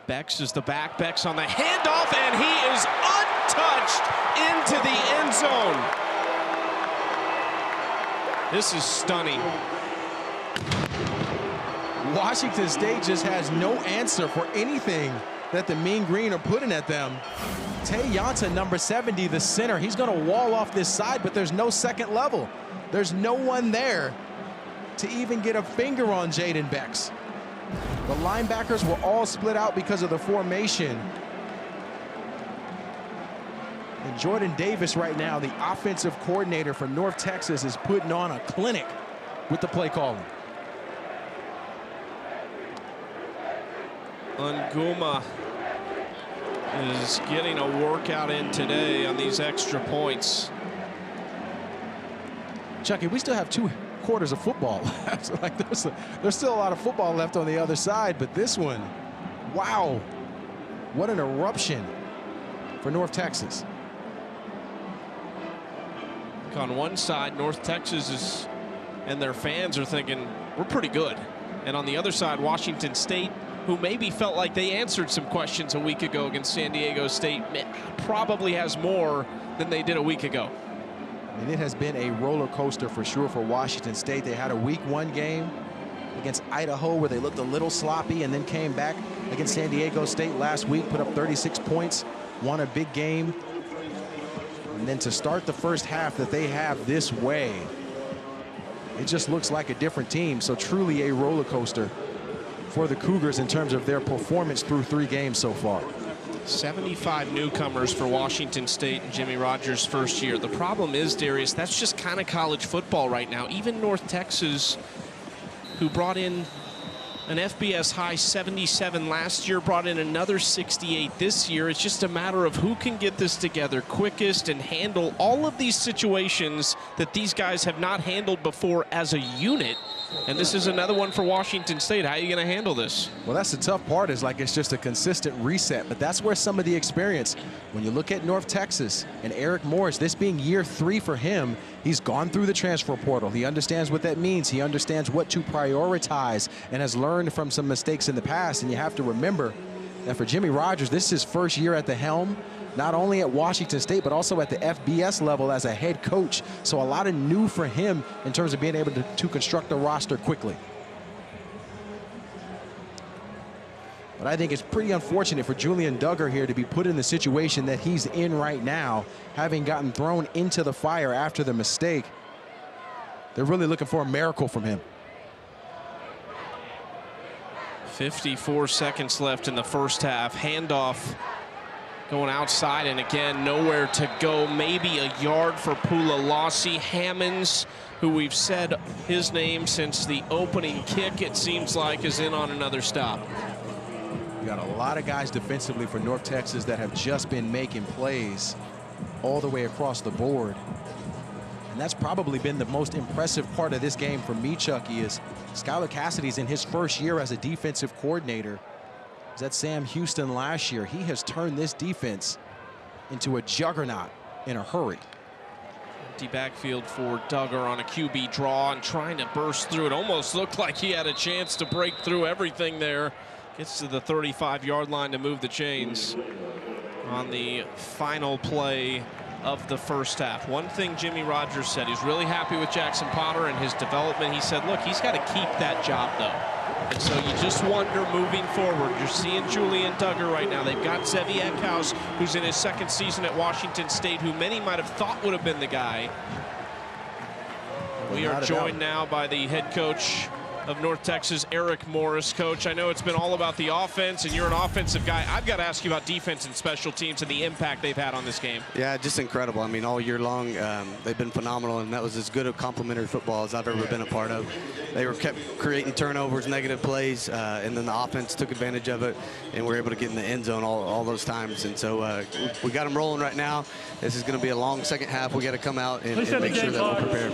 Bex is the back. Bex on the handoff, and he is untouched into the end zone. This is stunning. Washington State just has no answer for anything that the Mean Green are putting at them. Tay Yanta, number 70, the center, he's going to wall off this side, but there's no second level. There's no one there to even get a finger on Jaden Bex. The linebackers were all split out because of the formation. And Jordan Davis right now, the offensive coordinator for North Texas, is putting on a clinic with the play calling. Nguma is getting a workout in today on these extra points. Chucky, we still have 2 quarters of football left. Like there's still a lot of football left on the other side, but this one, wow, what an eruption for North Texas. On one side, North Texas and their fans are thinking, we're pretty good. And on the other side, Washington State, who maybe felt like they answered some questions a week ago against San Diego State, probably has more than they did a week ago. And it has been a roller coaster for sure for Washington State. They had a week 1 game against Idaho where they looked a little sloppy, and then came back against San Diego State last week, put up 36 points, won a big game. And then to start the first half that they have this way, it just looks like a different team. So truly a roller coaster for the Cougars in terms of their performance through 3 games so far. 75 newcomers for Washington State in Jimmy Rogers' first year. The problem is, Darius, that's just kind of college football right now. Even North Texas, who brought in an FBS high 77 last year, brought in another 68 this year. It's just a matter of who can get this together quickest and handle all of these situations that these guys have not handled before as a unit. And this is another one for Washington State. How are you going to handle this? Well, that's the tough part, is like it's just a consistent reset, but that's where some of the experience, when you look at North Texas and Eric Morris, this being year 3 for him, he's gone through the transfer portal. He understands what that means. He understands what to prioritize and has learned from some mistakes in the past. And you have to remember that for Jimmy Rogers, this is his first year at the helm, not only at Washington State, but also at the FBS level as a head coach. So a lot of new for him in terms of being able to construct a roster quickly. But I think it's pretty unfortunate for Julian Duggar here to be put in the situation that he's in right now, having gotten thrown into the fire after the mistake. They're really looking for a miracle from him. 54 seconds left in the first half. Handoff going outside, and again, nowhere to go. Maybe a yard for Pulalasi. Hammonds, who we've said his name since the opening kick, it seems like, is in on another stop. You got a lot of guys defensively for North Texas that have just been making plays all the way across the board. And that's probably been the most impressive part of this game for me, Chucky, is Skylar Cassidy's in his first year as a defensive coordinator. Is that Sam Houston last year? He has turned this defense into a juggernaut in a hurry. Empty backfield for Duggar on a QB draw and trying to burst through. It almost looked like he had a chance to break through everything there. Gets to the 35-yard line to move the chains on the final play of the first half. One thing Jimmy Rogers said, he's really happy with Jackson Potter and his development. He said, look, he's got to keep that job, though. And so you just wonder moving forward. You're seeing Julian Duggar right now. They've got Zevi Eckhouse, who's in his second season at Washington State, who many might have thought would have been the guy. We are joined now by the head coach of North Texas, Eric Morris. Coach, I know it's been all about the offense, and you're an offensive guy. I've got to ask you about defense and special teams and the impact they've had on this game. Yeah, just incredible. I mean, all year long, they've been phenomenal, and that was as good a complimentary football as I've ever been a part of. They were kept creating turnovers, negative plays, and then the offense took advantage of it, and we're able to get in the end zone all those times. And so we got them rolling right now. This is going to be a long second half. We got to come out and make sure that we're prepared.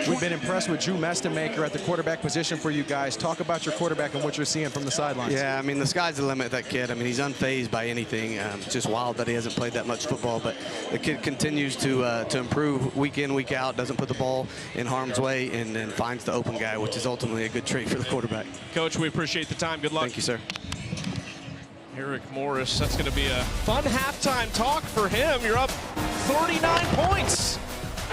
We've been impressed with Drew Mestonmaker at the quarterback position for you guys. Talk about your quarterback and what you're seeing from the sidelines. Yeah, I mean, the sky's the limit, that kid. I mean, he's unfazed by anything. It's just wild that he hasn't played that much football, but the kid continues to improve week in, week out, doesn't put the ball in harm's way, and then finds the open guy, which is ultimately a good trait for the quarterback. Coach, we appreciate the time. Good luck. Thank you, sir. Eric Morris, that's going to be a fun halftime talk for him. You're up 39 points.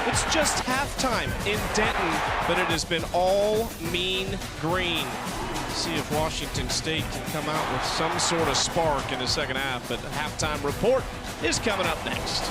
It's just halftime in Denton, but it has been all mean green. See if Washington State can come out with some sort of spark in the second half, but the halftime report is coming up next.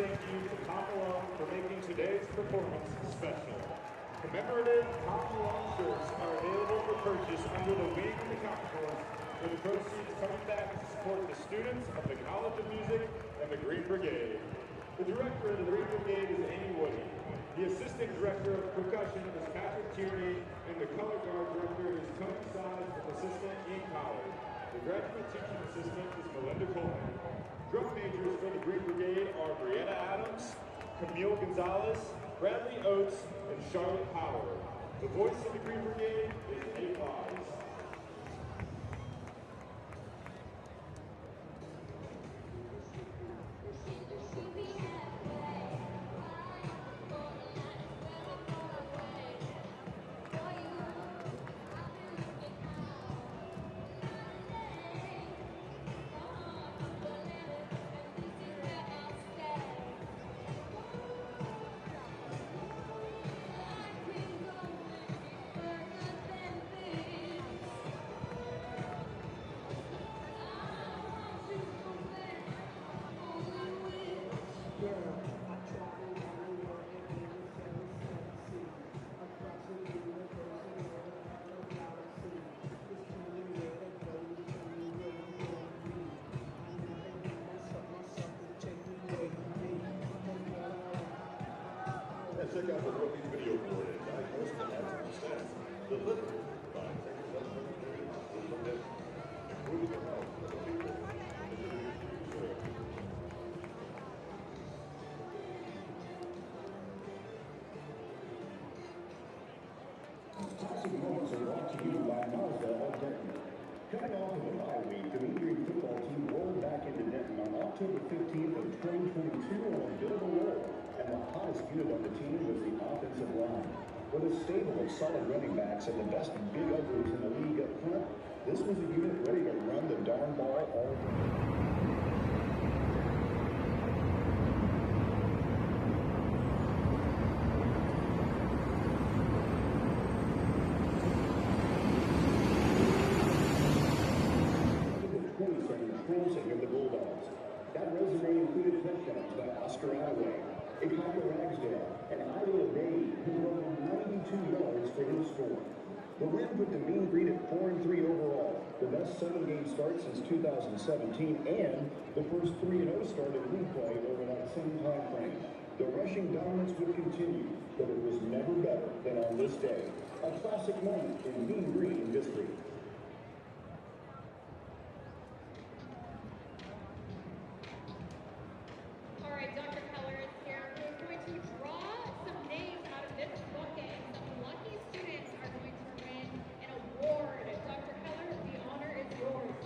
thank you to Tom Malone for making today's performance special. Commemorative Tom Malone shirts are available for purchase under the wing of the concourse, with the proceeds coming back to support the students of the College of Music and the Green Brigade. The director of the Green Brigade is Amy Woody. The assistant director of percussion is Patrick Tierney, and the color guard director is Tony Sides with assistant Ian Collard. The graduate teaching assistant is Melinda Coleman. Drum majors for the Green Brigade are Brianna Adams, Camille Gonzalez, Bradley Oates, and Charlotte Howard. The voice of the Green Brigade is Nate Wise. Check out the rookie video for it. I post the answer stats. The listener by improving the health of the people. Classic moments are brought to you by Mazda of Denton. Coming off of a bye week, the Mean Green football team rolled back into Denton on October 15th of 2022 on a bit of a roll. And the hottest unit on the team was the offensive line. With a stable of solid running backs and the best big uglies in the league up front, this was a unit ready to run the darn ball all day. Closing of the Bulldogs. That resume included touchdowns by Oscar Attaway, Ikaka Ragsdale, and Iowa Day, who wrote 92 yards for his score. The win put the Mean Green at 4-3 overall, the best 7-game start since 2017, and the first 3-0 start in league play over that same time frame. The rushing dominance would continue, but it was never better than on this day. A classic moment in Mean Green history. All right, Dr. Keller is here, who is going to draw some names out of this bucket. Some lucky students are going to win an award. Dr. Keller, the honor is yours.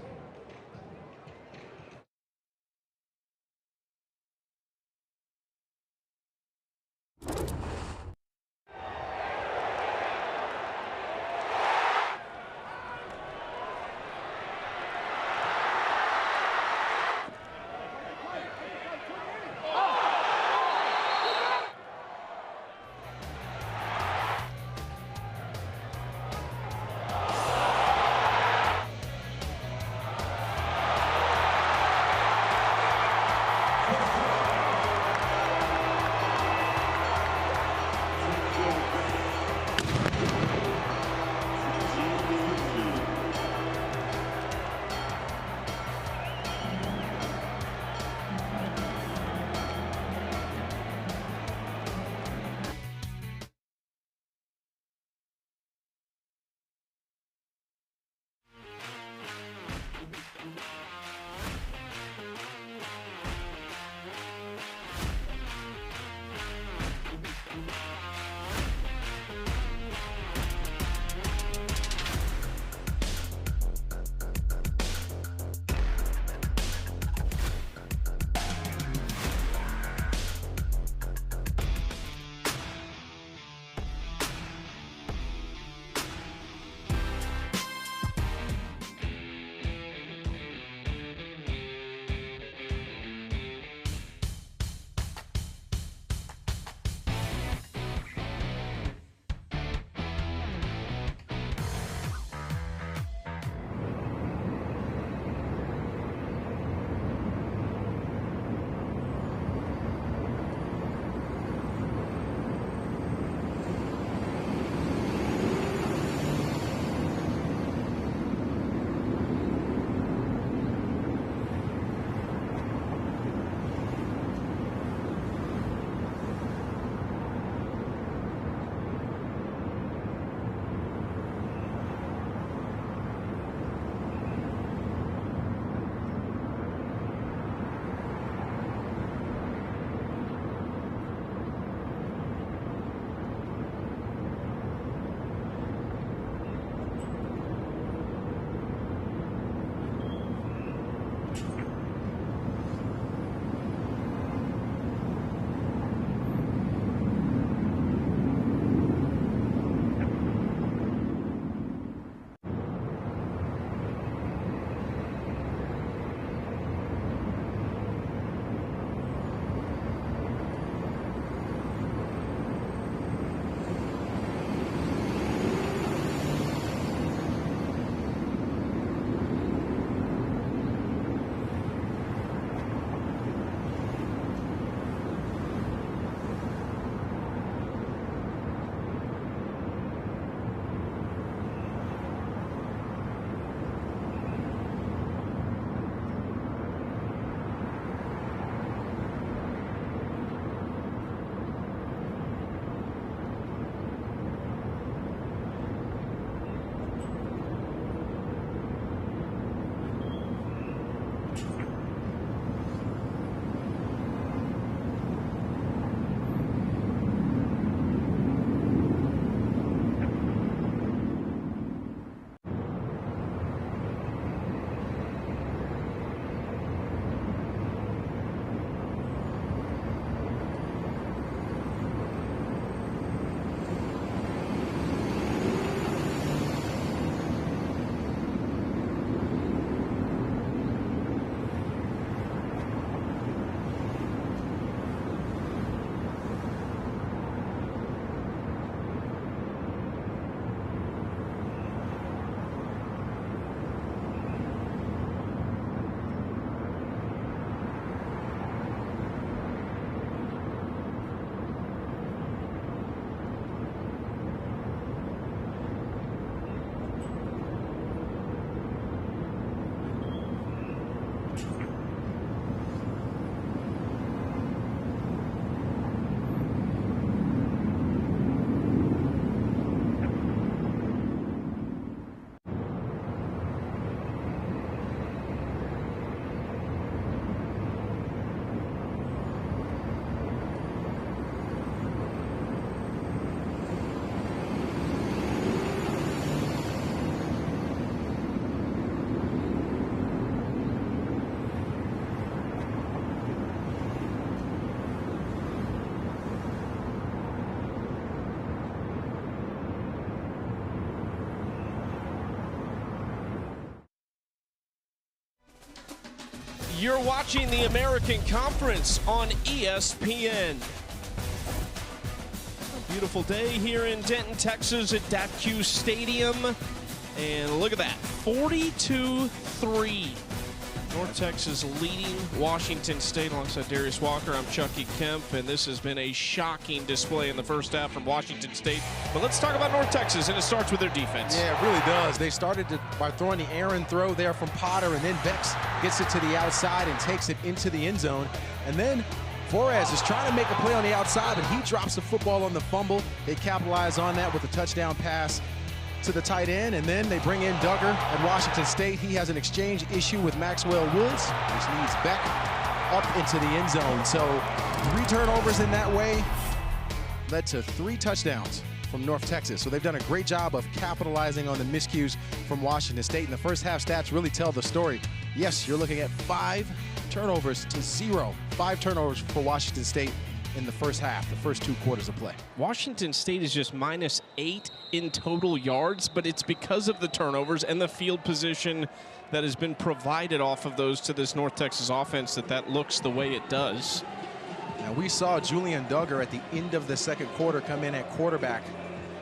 You're watching the American Conference on ESPN. A beautiful day here in Denton, Texas at DAPQ Stadium. And look at that, 42-3. North Texas leading Washington State alongside Darius Walker. I'm Chucky Kemp, and this has been a shocking display in the first half from Washington State. But let's talk about North Texas, and it starts with their defense. Yeah, it really does. They started by throwing the errant throw there from Potter, and then Bex gets it to the outside and takes it into the end zone. And then Flores is trying to make a play on the outside, but he drops the football on the fumble. They capitalize on that with a touchdown pass to the tight end, and then they bring in Duggar at Washington State. He has an exchange issue with Maxwell Woods, which leads Beck up into the end zone. So 3 turnovers in that way led to 3 touchdowns from North Texas. So they've done a great job of capitalizing on the miscues from Washington State. And the first half stats really tell the story. Yes, you're looking at 5 turnovers to 0. 5 turnovers for Washington State in the first half, the first 2 quarters of play. Washington State is just -8 in total yards, but it's because of the turnovers and the field position that has been provided off of those to this North Texas offense that looks the way it does. Now, we saw Julian Duggar at the end of the second quarter come in at quarterback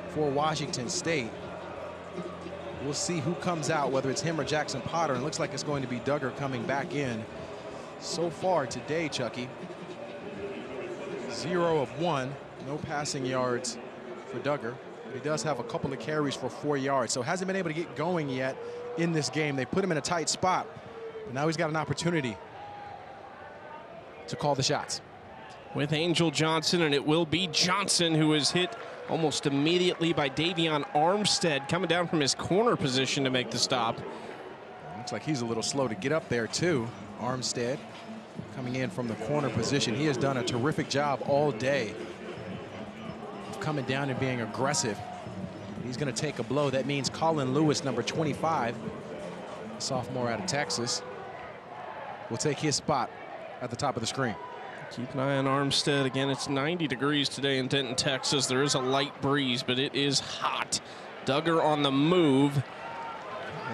for Washington State. We'll see who comes out, whether it's him or Jackson Potter, and it looks like it's going to be Duggar coming back in. So far today, Chucky, 0 of 1, no passing yards for Duggar. But he does have a couple of carries for 4 yards, so hasn't been able to get going yet in this game. They put him in a tight spot, but now he's got an opportunity to call the shots. With Angel Johnson, and it will be Johnson who is hit almost immediately by Davion Armstead, coming down from his corner position to make the stop. Looks like he's a little slow to get up there too. Armstead coming in from the corner position. He has done a terrific job all day of coming down and being aggressive. He's going to take a blow. That means Colin Lewis, number 25, a sophomore out of Texas, will take his spot at the top of the screen. Keep an eye on Armstead. Again, it's 90 degrees today in Denton, Texas. There is a light breeze, but it is hot. Duggar on the move.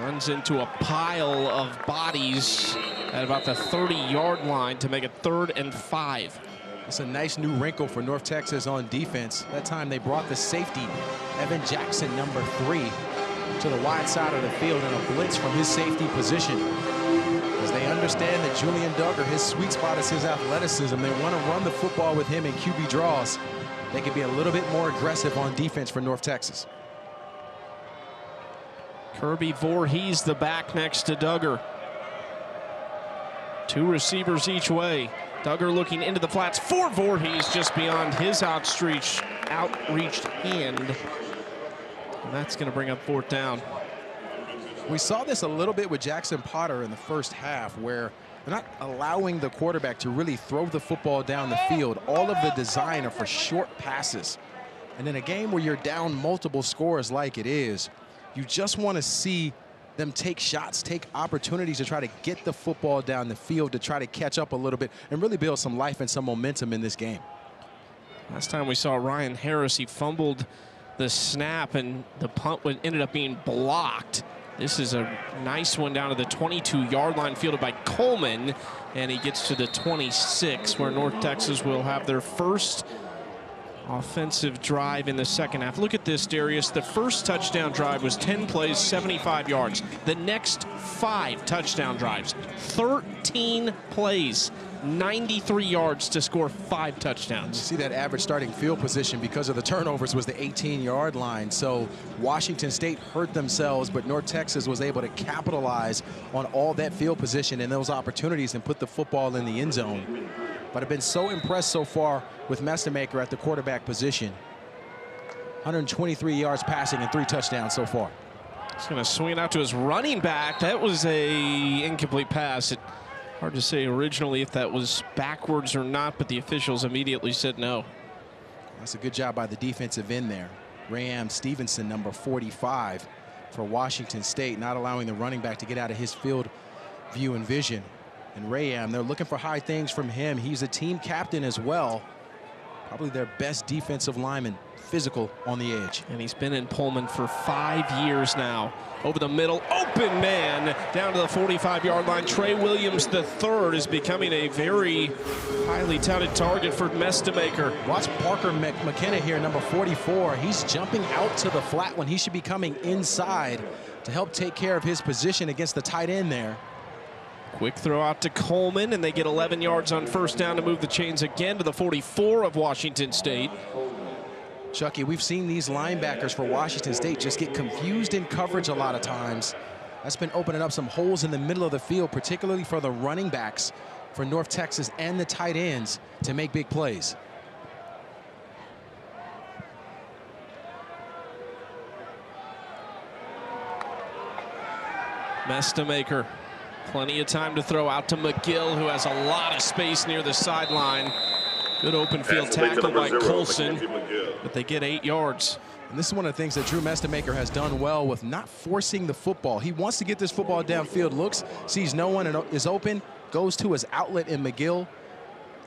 Runs into a pile of bodies at about the 30-yard line to make it 3rd and 5. It's a nice new wrinkle for North Texas on defense. That time they brought the safety, Evan Jackson, number 3, to the wide side of the field in a blitz from his safety position. As they understand that Julian Duggar, his sweet spot is his athleticism. They want to run the football with him in QB draws. They can be a little bit more aggressive on defense for North Texas. Kirby Voorhees, the back next to Duggar. 2 receivers each way. Duggar looking into the flats for Voorhees, just beyond his outreached hand. And that's going to bring up 4th down. We saw this a little bit with Jackson Potter in the first half, where they're not allowing the quarterback to really throw the football down the field. All of the design are for short passes. And in a game where you're down multiple scores like it is, you just want to see them take shots, take opportunities to try to get the football down the field, to try to catch up a little bit and really build some life and some momentum in this game. Last time we saw Ryan Harris, he fumbled the snap and the punt ended up being blocked. This is a nice one down to the 22-yard line, fielded by Coleman, and he gets to the 26, where North Texas will have their first offensive drive in the second half. Look at this, Darius. The first touchdown drive was 10 plays, 75 yards. The next 5 touchdown drives, 13 plays, 93 yards to score 5 touchdowns. You see that average starting field position because of the turnovers was the 18-yard line. So Washington State hurt themselves, but North Texas was able to capitalize on all that field position and those opportunities and put the football in the end zone. But I've been so impressed so far with Messemaker at the quarterback position. 123 yards passing and 3 touchdowns so far. He's going to swing it out to his running back. That was a incomplete pass. Hard to say originally if that was backwards or not, but the officials immediately said no. That's a good job by the defensive end there. Rayam Stevenson, number 45 for Washington State, not allowing the running back to get out of his field view and vision. And Rayam, they're looking for high things from him. He's a team captain as well. Probably their best defensive lineman, physical on the edge. And he's been in Pullman for 5 years now. Over the middle, open man down to the 45-yard line. Trey Williams III is becoming a very highly touted target for Mestemaker. Watch Parker McKenna here, number 44. He's jumping out to the flat when he should be coming inside to help take care of his position against the tight end there. Quick throw out to Coleman, and they get 11 yards on first down to move the chains again to the 44 of Washington State. Chucky, we've seen these linebackers for Washington State just get confused in coverage a lot of times. That's been opening up some holes in the middle of the field, particularly for the running backs for North Texas and the tight ends to make big plays. Mestemaker, plenty of time to throw out to McGill, who has a lot of space near the sideline. Good open field tackle by Colson, but they get 8 yards. And this is one of the things that Drew Mestemaker has done well with not forcing the football. He wants to get this football downfield, looks, sees no one and is open, goes to his outlet in McGill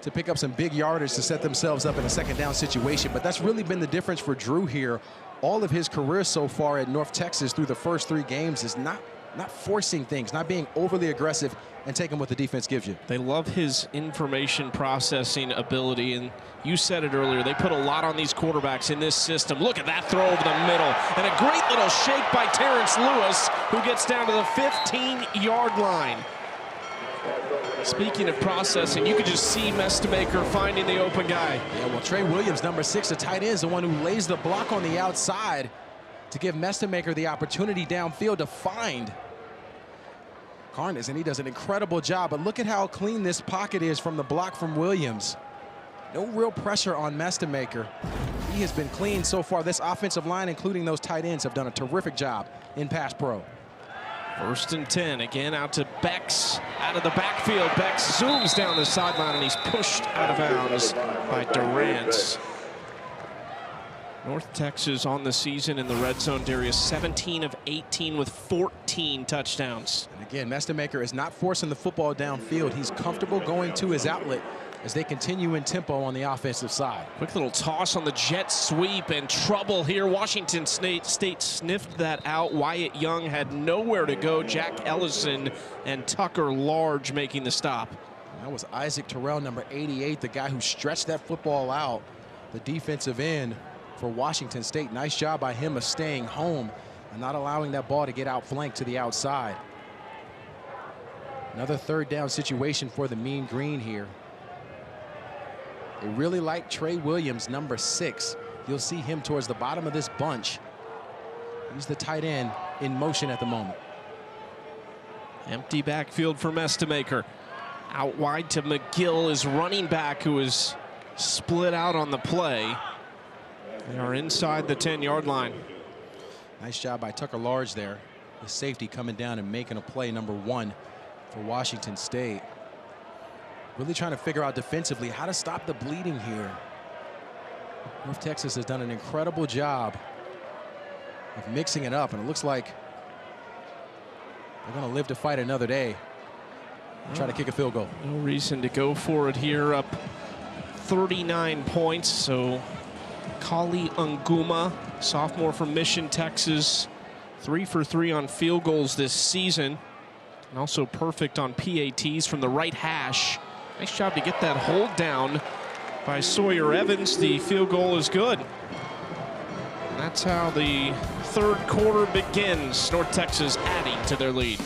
to pick up some big yardage to set themselves up in a second down situation. But that's really been the difference for Drew here. All of his career so far at North Texas through the first 3 games is not forcing things, not being overly aggressive and taking what the defense gives you. They love his information processing ability, and you said it earlier, they put a lot on these quarterbacks in this system. Look at that throw over the middle, and a great little shake by Terrence Lewis, who gets down to the 15-yard line. Speaking of processing, you could just see Mestemaker finding the open guy. Yeah, well, Trey Williams, number 6, the tight end, is the one who lays the block on the outside to give Mestemaker the opportunity downfield to find Karnes, and he does an incredible job. But look at how clean this pocket is from the block from Williams. No real pressure on Mestemaker. He has been clean so far. This offensive line, including those tight ends, have done a terrific job in pass pro. 1st and 10, again out to Bex, out of the backfield. Bex zooms down the sideline, and he's pushed out of bounds by Durant. North Texas on the season in the red zone, Darius, 17 of 18 with 14 touchdowns. And again, Mestemaker is not forcing the football downfield. He's comfortable going to his outlet as they continue in tempo on the offensive side. Quick little toss on the jet sweep, and trouble here. Washington State sniffed that out. Wyatt Young had nowhere to go. Jack Ellison and Tucker Large making the stop. That was Isaac Terrell, number 88, the guy who stretched that football out, the defensive end for Washington State. Nice job by him of staying home and not allowing that ball to get outflanked to the outside. Another 3rd down situation for the Mean Green here. They really like Trey Williams, number 6. You'll see him towards the bottom of this bunch. He's the tight end in motion at the moment. Empty backfield for Mestemaker. Out wide to McGill, is running back, who is split out on the play. They are inside the 10-yard line. Nice job by Tucker Large there. The safety coming down and making a play, number 1 for Washington State. Really trying to figure out defensively how to stop the bleeding here. North Texas has done an incredible job of mixing it up, and it looks like they're going to live to fight another day. Try to kick a field goal. No reason to go for it here, up 39 points. So Kali Unguma, sophomore from Mission, Texas, 3 for 3 on field goals this season, and also perfect on PATs from the right hash. Nice job to get that hold down by Sawyer Evans. The field goal is good. And that's how the 3rd quarter begins. North Texas adding to their lead.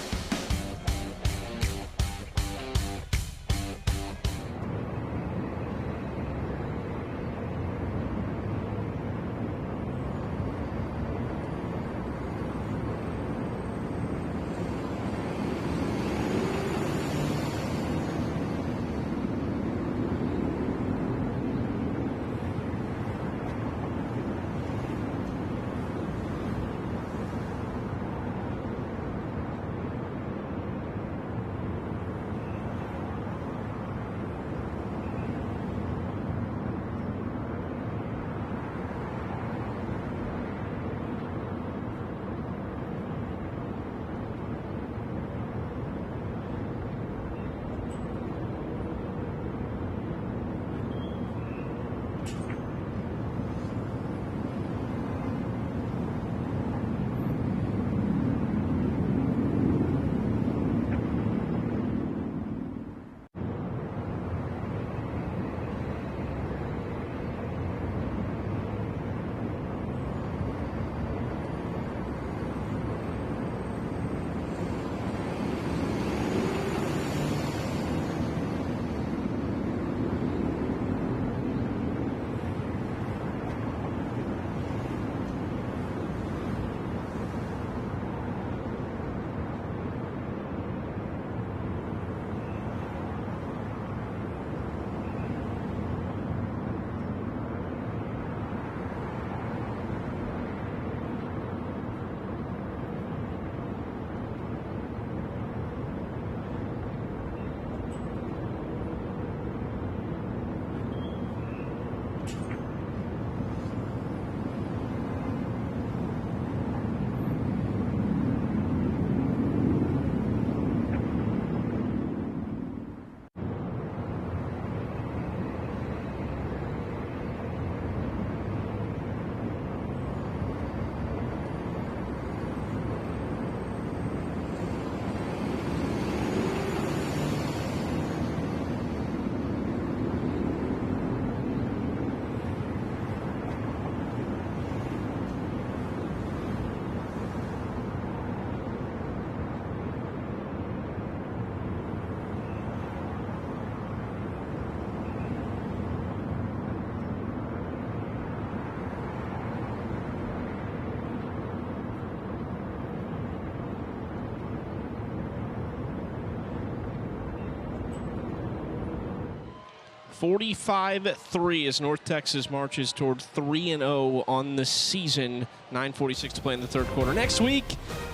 45-3 as North Texas marches toward 3-0 on the season. 9:46 to play in the third quarter. Next week,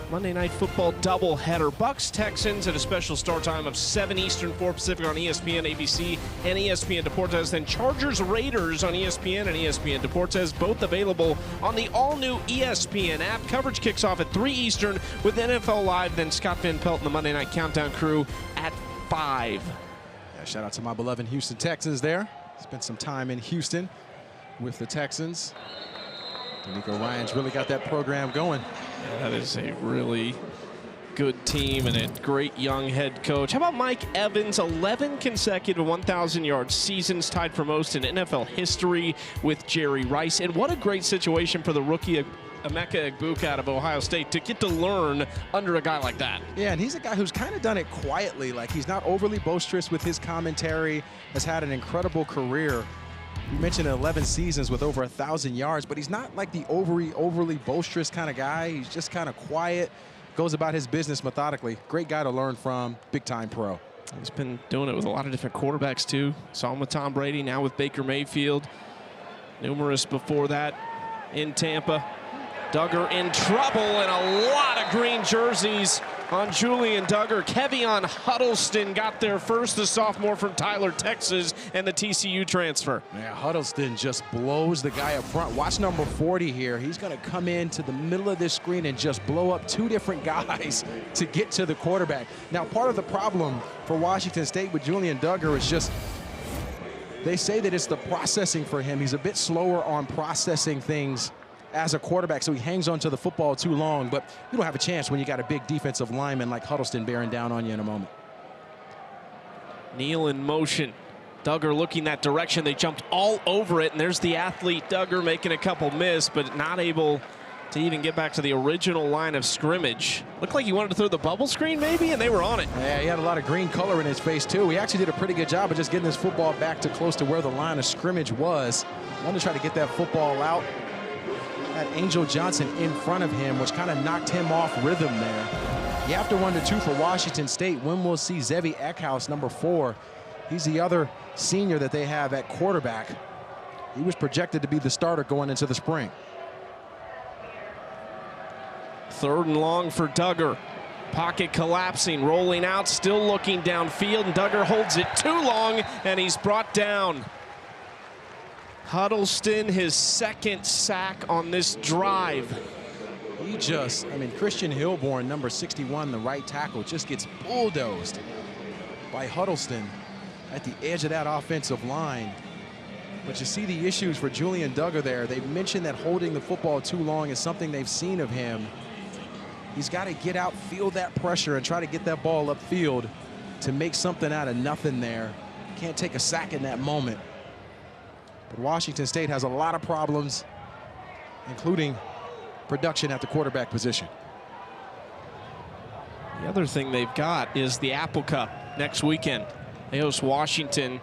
Monday Night Football doubleheader. Bucks Texans at a special start time of 7 Eastern, 4 Pacific on ESPN, ABC, and ESPN Deportes. Then Chargers Raiders on ESPN and ESPN Deportes, both available on the all-new ESPN app. Coverage kicks off at 3 Eastern with NFL Live. Then Scott Van Pelt and the Monday Night Countdown crew at 5. Yeah, shout out to my beloved Houston Texans there. Spent some time in Houston with the Texans. D'Amico Ryan's really got that program going. Yeah, that is a really good team and a great young head coach. How about Mike Evans? 11 consecutive 1,000-yard seasons, tied for most in NFL history with Jerry Rice. And what a great situation for the rookie Emeka Egbuka out of Ohio State to get to learn under a guy like that. Yeah, and he's a guy who's kind of done it quietly. Like, he's not overly boisterous with his commentary, has had an incredible career. You mentioned 11 seasons with over 1,000 yards, but he's not like the overly boisterous kind of guy. He's just kind of quiet, goes about his business methodically. Great guy to learn from, big-time pro. He's been doing it with a lot of different quarterbacks, too. Saw him with Tom Brady, now with Baker Mayfield. Numerous before that in Tampa. Duggar in trouble, and a lot of green jerseys on Julian Duggar. Kevion Huddleston got there first, the sophomore from Tyler, Texas, and the TCU transfer. Yeah, Huddleston just blows the guy up front. Watch number 40 here. He's going to come into the middle of this screen and just blow up 2 different guys to get to the quarterback. Now, part of the problem for Washington State with Julian Duggar is just they say that it's the processing for him. He's a bit slower on processing things as a quarterback, so he hangs onto the football too long, but you don't have a chance when you got a big defensive lineman like Huddleston bearing down on you in a moment. Neal in motion. Duggar looking that direction. They jumped all over it, and there's the athlete Duggar making a couple miss, but not able to even get back to the original line of scrimmage. Looked like he wanted to throw the bubble screen maybe, and they were on it. Yeah, he had a lot of green color in his face too. He actually did a pretty good job of just getting his football back to close to where the line of scrimmage was. Wanted to try to get that football out. Had Angel Johnson in front of him, which kind of knocked him off rhythm there. You have to wonder too for Washington State when we'll see Zevi Eckhouse, number 4. He's the other senior that they have at quarterback. He was projected to be the starter going into the spring. 3rd and long for Duggar. Pocket collapsing, rolling out, still looking downfield, and Duggar holds it too long, and he's brought down. Huddleston, his 2nd sack on this drive. He just, I mean, Christian Hilborn, number 61, the right tackle, just gets bulldozed by Huddleston at the edge of that offensive line. But you see the issues for Julian Duggar there. They've mentioned that holding the football too long is something they've seen of him. He's got to get out, feel that pressure, and try to get that ball upfield to make something out of nothing there. Can't take a sack in that moment. But Washington State has a lot of problems, including production at the quarterback position. The other thing they've got is the Apple Cup next weekend. They host Washington.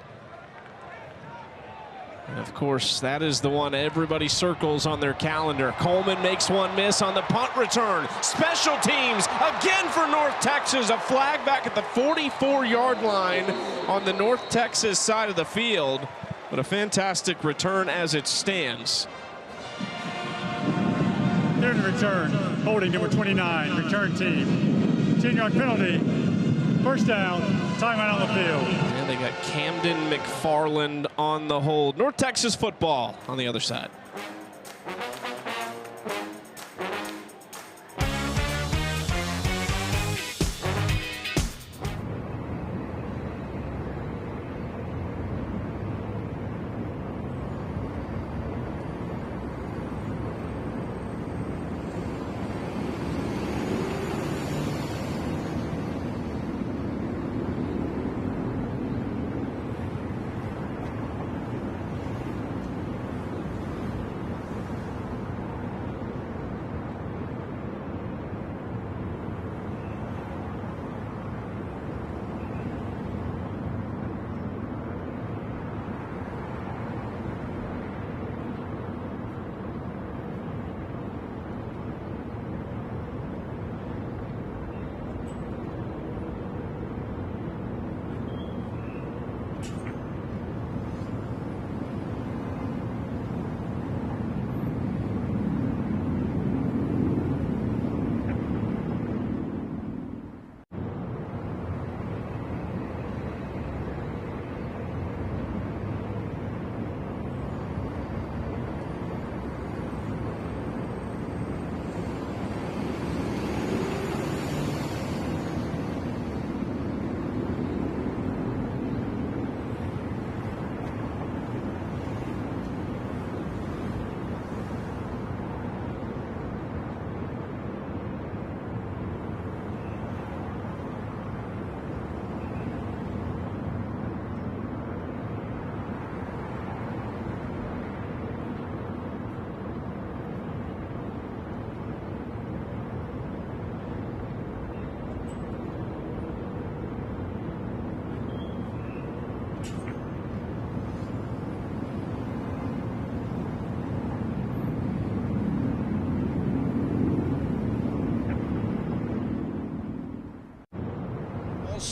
And of course, that is the one everybody circles on their calendar. Coleman makes one miss on the punt return. Special teams again for North Texas. A flag back at the 44-yard line on the North Texas side of the field. But a fantastic return as it stands. There's the return. Holding number 29, return team. 10-yard penalty. First down, timeout on the field. And they got Camden McFarland on the hold. North Texas football on the other side.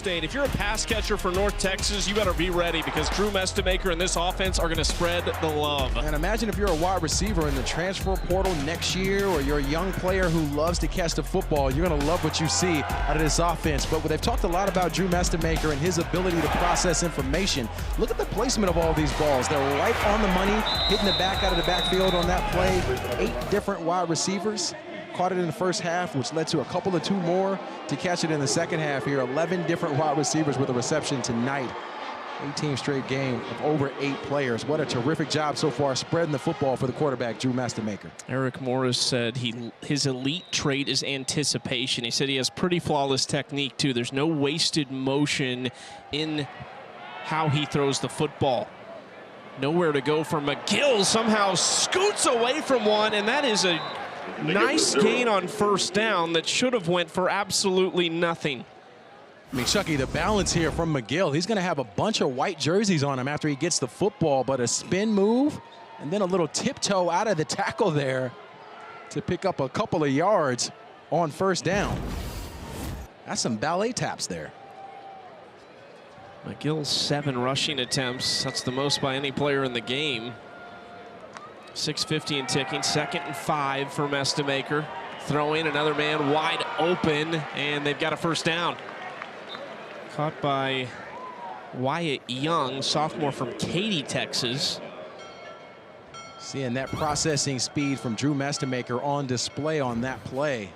State. If you're a pass catcher for North Texas, you better be ready because Drew Mestemaker and this offense are going to spread the love. And imagine if you're a wide receiver in the transfer portal next year, or you're a young player who loves to catch the football. You're going to love what you see out of this offense. But they've talked a lot about Drew Mestemaker and his ability to process information. Look at the placement of all these balls. They're right on the money, hitting the back out of the backfield on that play. 8 different wide receivers caught it in the first half, which led to a couple of 2 more to catch it in the second half here. 11 different wide receivers with a reception tonight. 18 straight game of over 8 players. What a terrific job so far spreading the football for the quarterback, Drew Mestemaker. Eric Morris said his elite trait is anticipation. He said he has pretty flawless technique, too. There's no wasted motion in how he throws the football. Nowhere to go for McGill. Somehow scoots away from one, and that is a nice gain on first down that should have went for absolutely nothing. I mean, Chucky, the balance here from McGill, he's going to have a bunch of white jerseys on him after he gets the football, but a spin move and then a little tiptoe out of the tackle there to pick up a couple of yards on first down. That's some ballet taps there. McGill's 7 rushing attempts. That's the most by any player in the game. 6:50 and ticking. 2nd and 5 for Mestemaker. Throw in another man wide open, and they've got a first down. Caught by Wyatt Young, sophomore from Katy, Texas. Seeing that processing speed from Drew Mestemaker on display on that play.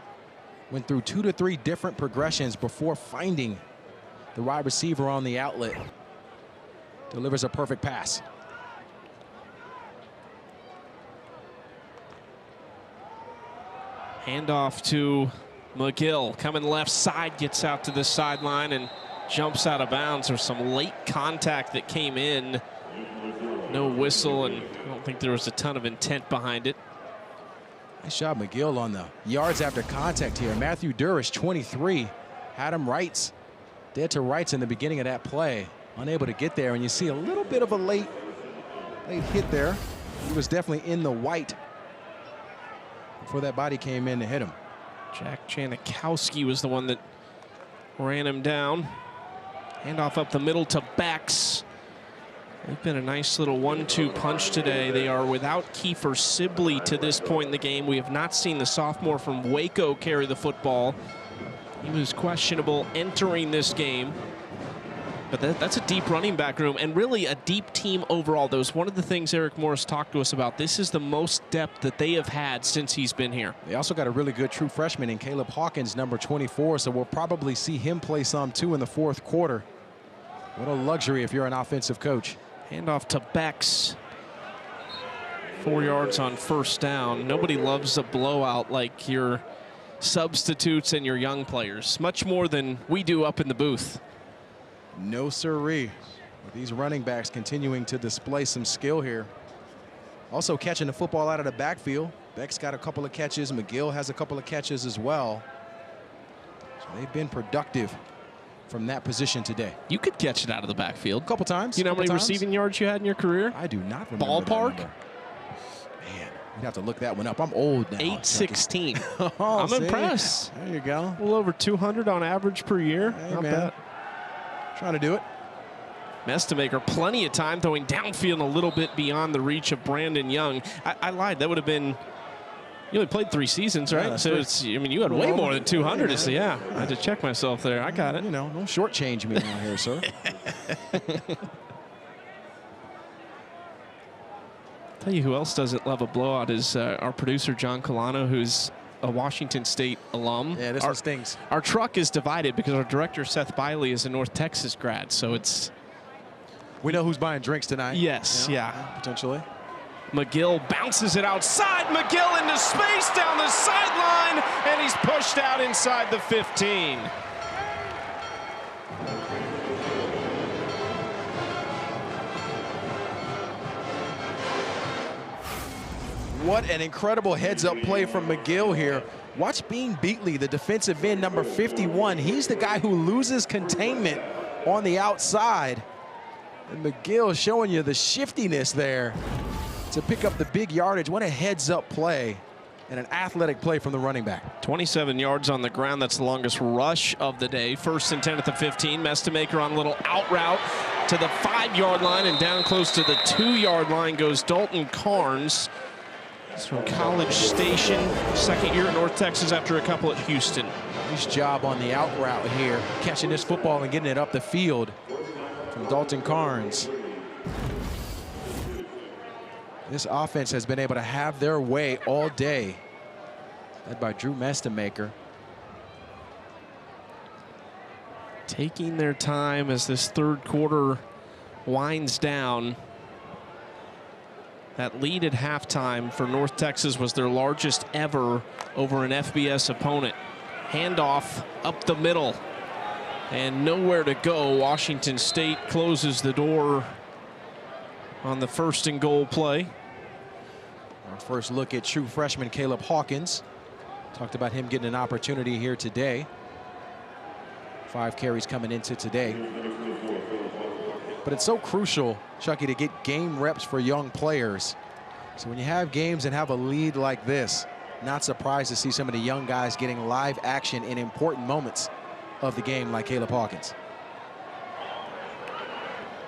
Went through 2 to 3 different progressions before finding the wide receiver on the outlet. Delivers a perfect pass. Handoff to McGill, coming left side, gets out to the sideline and jumps out of bounds. There's some late contact that came in. No whistle, and I don't think there was a ton of intent behind it. Nice job, McGill, on the yards after contact here. Matthew Durish, 23, had him rights, dead to rights in the beginning of that play. Unable to get there, and you see a little bit of a late hit there. He was definitely in the white before that body came in to hit him. Jack Janikowski was the one that ran him down. Handoff up the middle to Bex. They've been a nice little 1-2 punch today. They are without Kiefer Sibley to this point in the game. We have not seen the sophomore from Waco carry the football. He was questionable entering this game. But that's a deep running back room and really a deep team overall. That was one of the things Eric Morris talked to us about. This is the most depth that they have had since he's been here. They also got a really good true freshman in Caleb Hawkins, number 24, so we'll probably see him play some too in the 4th quarter. What a luxury if you're an offensive coach. Handoff to Bex. 4 yards on first down. Nobody loves a blowout like your substitutes and your young players, much more than we do up in the booth. No siree. With these running backs continuing to display some skill here. Also catching the football out of the backfield. Beck's got a couple of catches. McGill has a couple of catches as well. So they've been productive from that position today. You could catch it out of the backfield. A couple times. You know how many receiving yards you had in your career? I do not remember. Ballpark? Man, you'd have to look that one up. I'm old now. 816. Oh, I'm see? impressed. There you go. A little over 200 on average per year. Hey, Not man. bad. Trying to do it. Mestemaker, plenty of time throwing downfield a little bit beyond the reach of Brandon Young. I lied. That would have been, you only played 3 seasons, right? Yeah, so it's, I mean, you had way more than 200. So yeah, I had to check myself there. I got it. You know, don't shortchange me now here, sir. Tell you who else doesn't love a blowout is our producer, John Colano, who's a Washington State alum. Yeah, this one stings. Our truck is divided because our director, Seth Biley, is a North Texas grad. So it's... We know who's buying drinks tonight. Yes, yeah. Potentially. McGill bounces it outside. McGill into space down the sideline, and he's pushed out inside the 15. What an incredible heads-up play from McGill here. Watch Bean Beatley, the defensive end, number 51. He's the guy who loses containment on the outside. And McGill showing you the shiftiness there to pick up the big yardage. What a heads-up play and an athletic play from the running back. 27 yards on the ground. That's the longest rush of the day. 1st and 10 at the 15. Mestemaker on a little out route to the 5-yard line, and down close to the 2-yard line goes Dalton Carnes. He's from College Station, 2nd year at North Texas after a couple at Houston. Nice job on the out route here, catching this football and getting it up the field from Dalton Carnes. This offense has been able to have their way all day, led by Drew Mestemaker. Taking their time as this 3rd quarter winds down. That lead at halftime for North Texas was their largest ever over an FBS opponent. Handoff up the middle and nowhere to go. Washington State closes the door on the 1st and goal play. Our first look at true freshman Caleb Hawkins. Talked about him getting an opportunity here today. 5 carries coming into today. But it's so crucial, Chucky, to get game reps for young players. So when you have games and have a lead like this, not surprised to see some of the young guys getting live action in important moments of the game like Caleb Hawkins.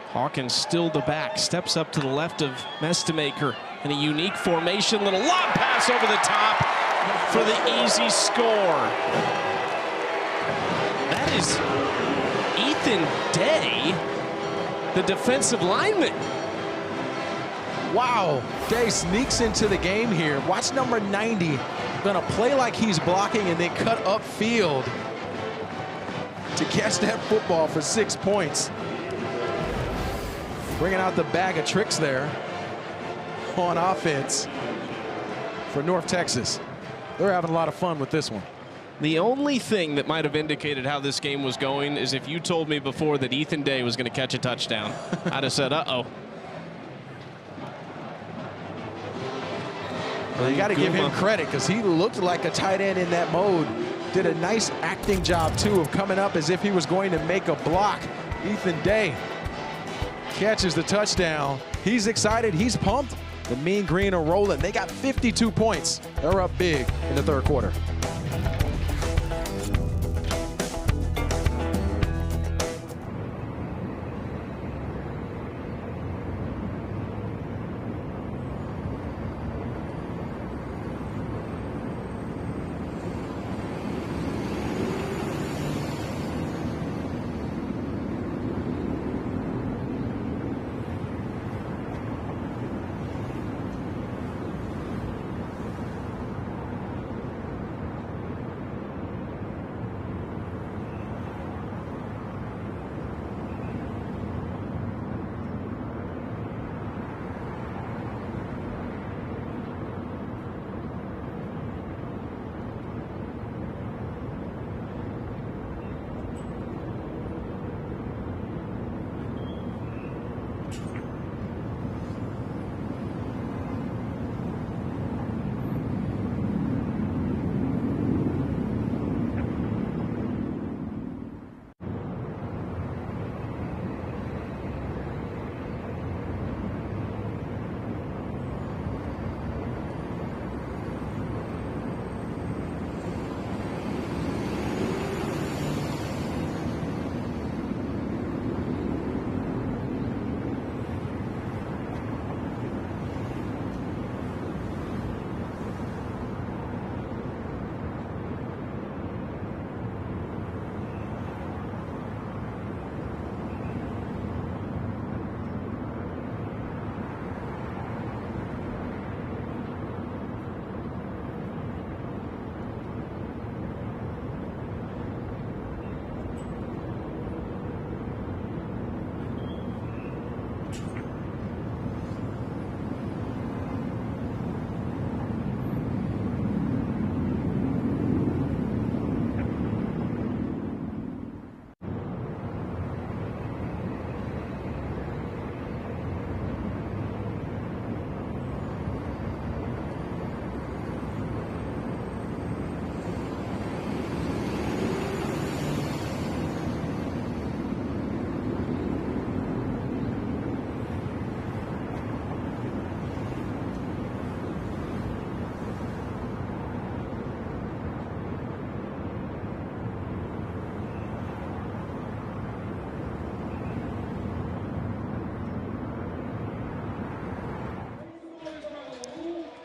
Hawkins still the back, steps up to the left of Mestemaker in a unique formation. Little lob pass over the top for the easy score. That is Ethan Day, the defensive lineman. Wow, Day sneaks into the game here. Watch number 90, gonna play like he's blocking and then cut upfield to catch that football for 6 points. Bringing out the bag of tricks there on offense for North Texas. They're having a lot of fun with this one. The only thing that might have indicated how this game was going is if you told me before that Ethan Day was going to catch a touchdown. I'd have said, uh-oh. Well, you got to give him credit because he looked like a tight end in that mode. Did a nice acting job, too, of coming up as if he was going to make a block. Ethan Day catches the touchdown. He's excited. He's pumped. The Mean Green are rolling. They got 52 points. They're up big in the 3rd quarter.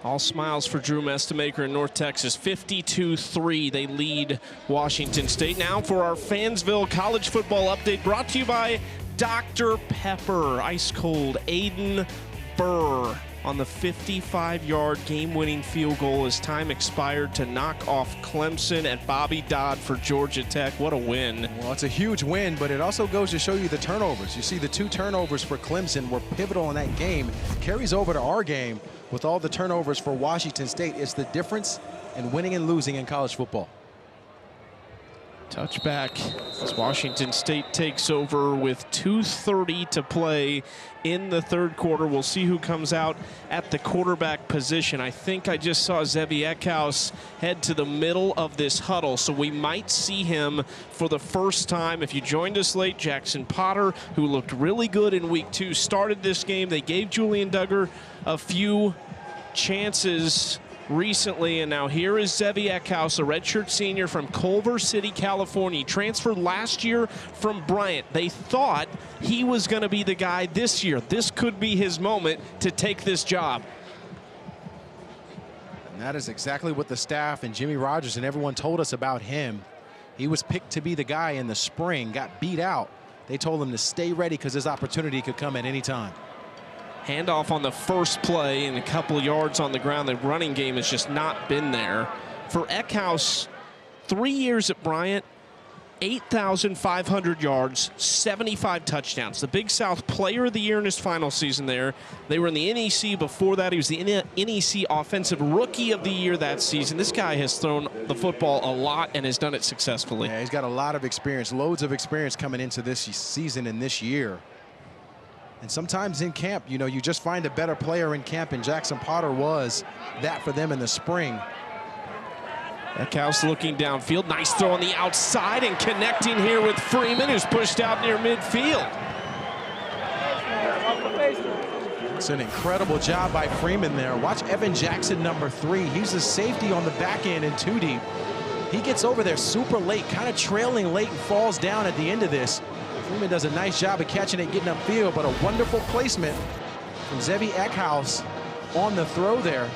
All smiles for Drew Mestemaker in North Texas. 52-3, they lead Washington State. Now for our Fansville college football update, brought to you by Dr. Pepper. Ice cold Aiden Burr on the 55-yard game-winning field goal as time expired to knock off Clemson, and Bobby Dodd for Georgia Tech. What a win. Well, it's a huge win, but it also goes to show you the turnovers. You see the 2 turnovers for Clemson were pivotal in that game. Carries over to our game with all the turnovers for Washington State. It's the difference in winning and losing in college football. Touchback as Washington State takes over with 2:30 to play in the third quarter. We'll see who comes out at the quarterback position. I think I just saw Zevi Eckhouse head to the middle of this huddle, so we might see him for the first time. If you joined us late, Jackson Potter, who looked really good in week 2, started this game. They gave Julian Duggar a few chances recently, and now here is Zevi Eckhouse, a redshirt senior from Culver City, California. He transferred last year from Bryant. They thought he was going to be the guy this year. This could be his moment to take this job. And that is exactly what the staff and Jimmy Rogers and everyone told us about him. He was picked to be the guy in the spring, got beat out. They told him to stay ready because his opportunity could come at any time. Handoff on the first play and a couple yards on the ground. The running game has just not been there. For Eckhouse, 3 years at Bryant, 8,500 yards, 75 touchdowns. The Big South Player of the Year in his final season there. They were in the NEC before that. He was the NEC Offensive Rookie of the Year that season. This guy has thrown the football a lot and has done it successfully. Yeah, he's got a lot of experience, loads of experience coming into this season and this year. And sometimes in camp, you know, you just find a better player in camp, and Jackson Potter was that for them in the spring. Eckhouse looking downfield. Nice throw on the outside and connecting here with Freeman, who's pushed out near midfield. It's an incredible job by Freeman there. Watch Evan Jackson, number 3. He's a safety on the back end in 2 deep. He gets over there super late, kind of trailing late, and falls down at the end of this. Freeman does a nice job of catching it, getting upfield, but a wonderful placement from Zevi Eckhouse on the throw there.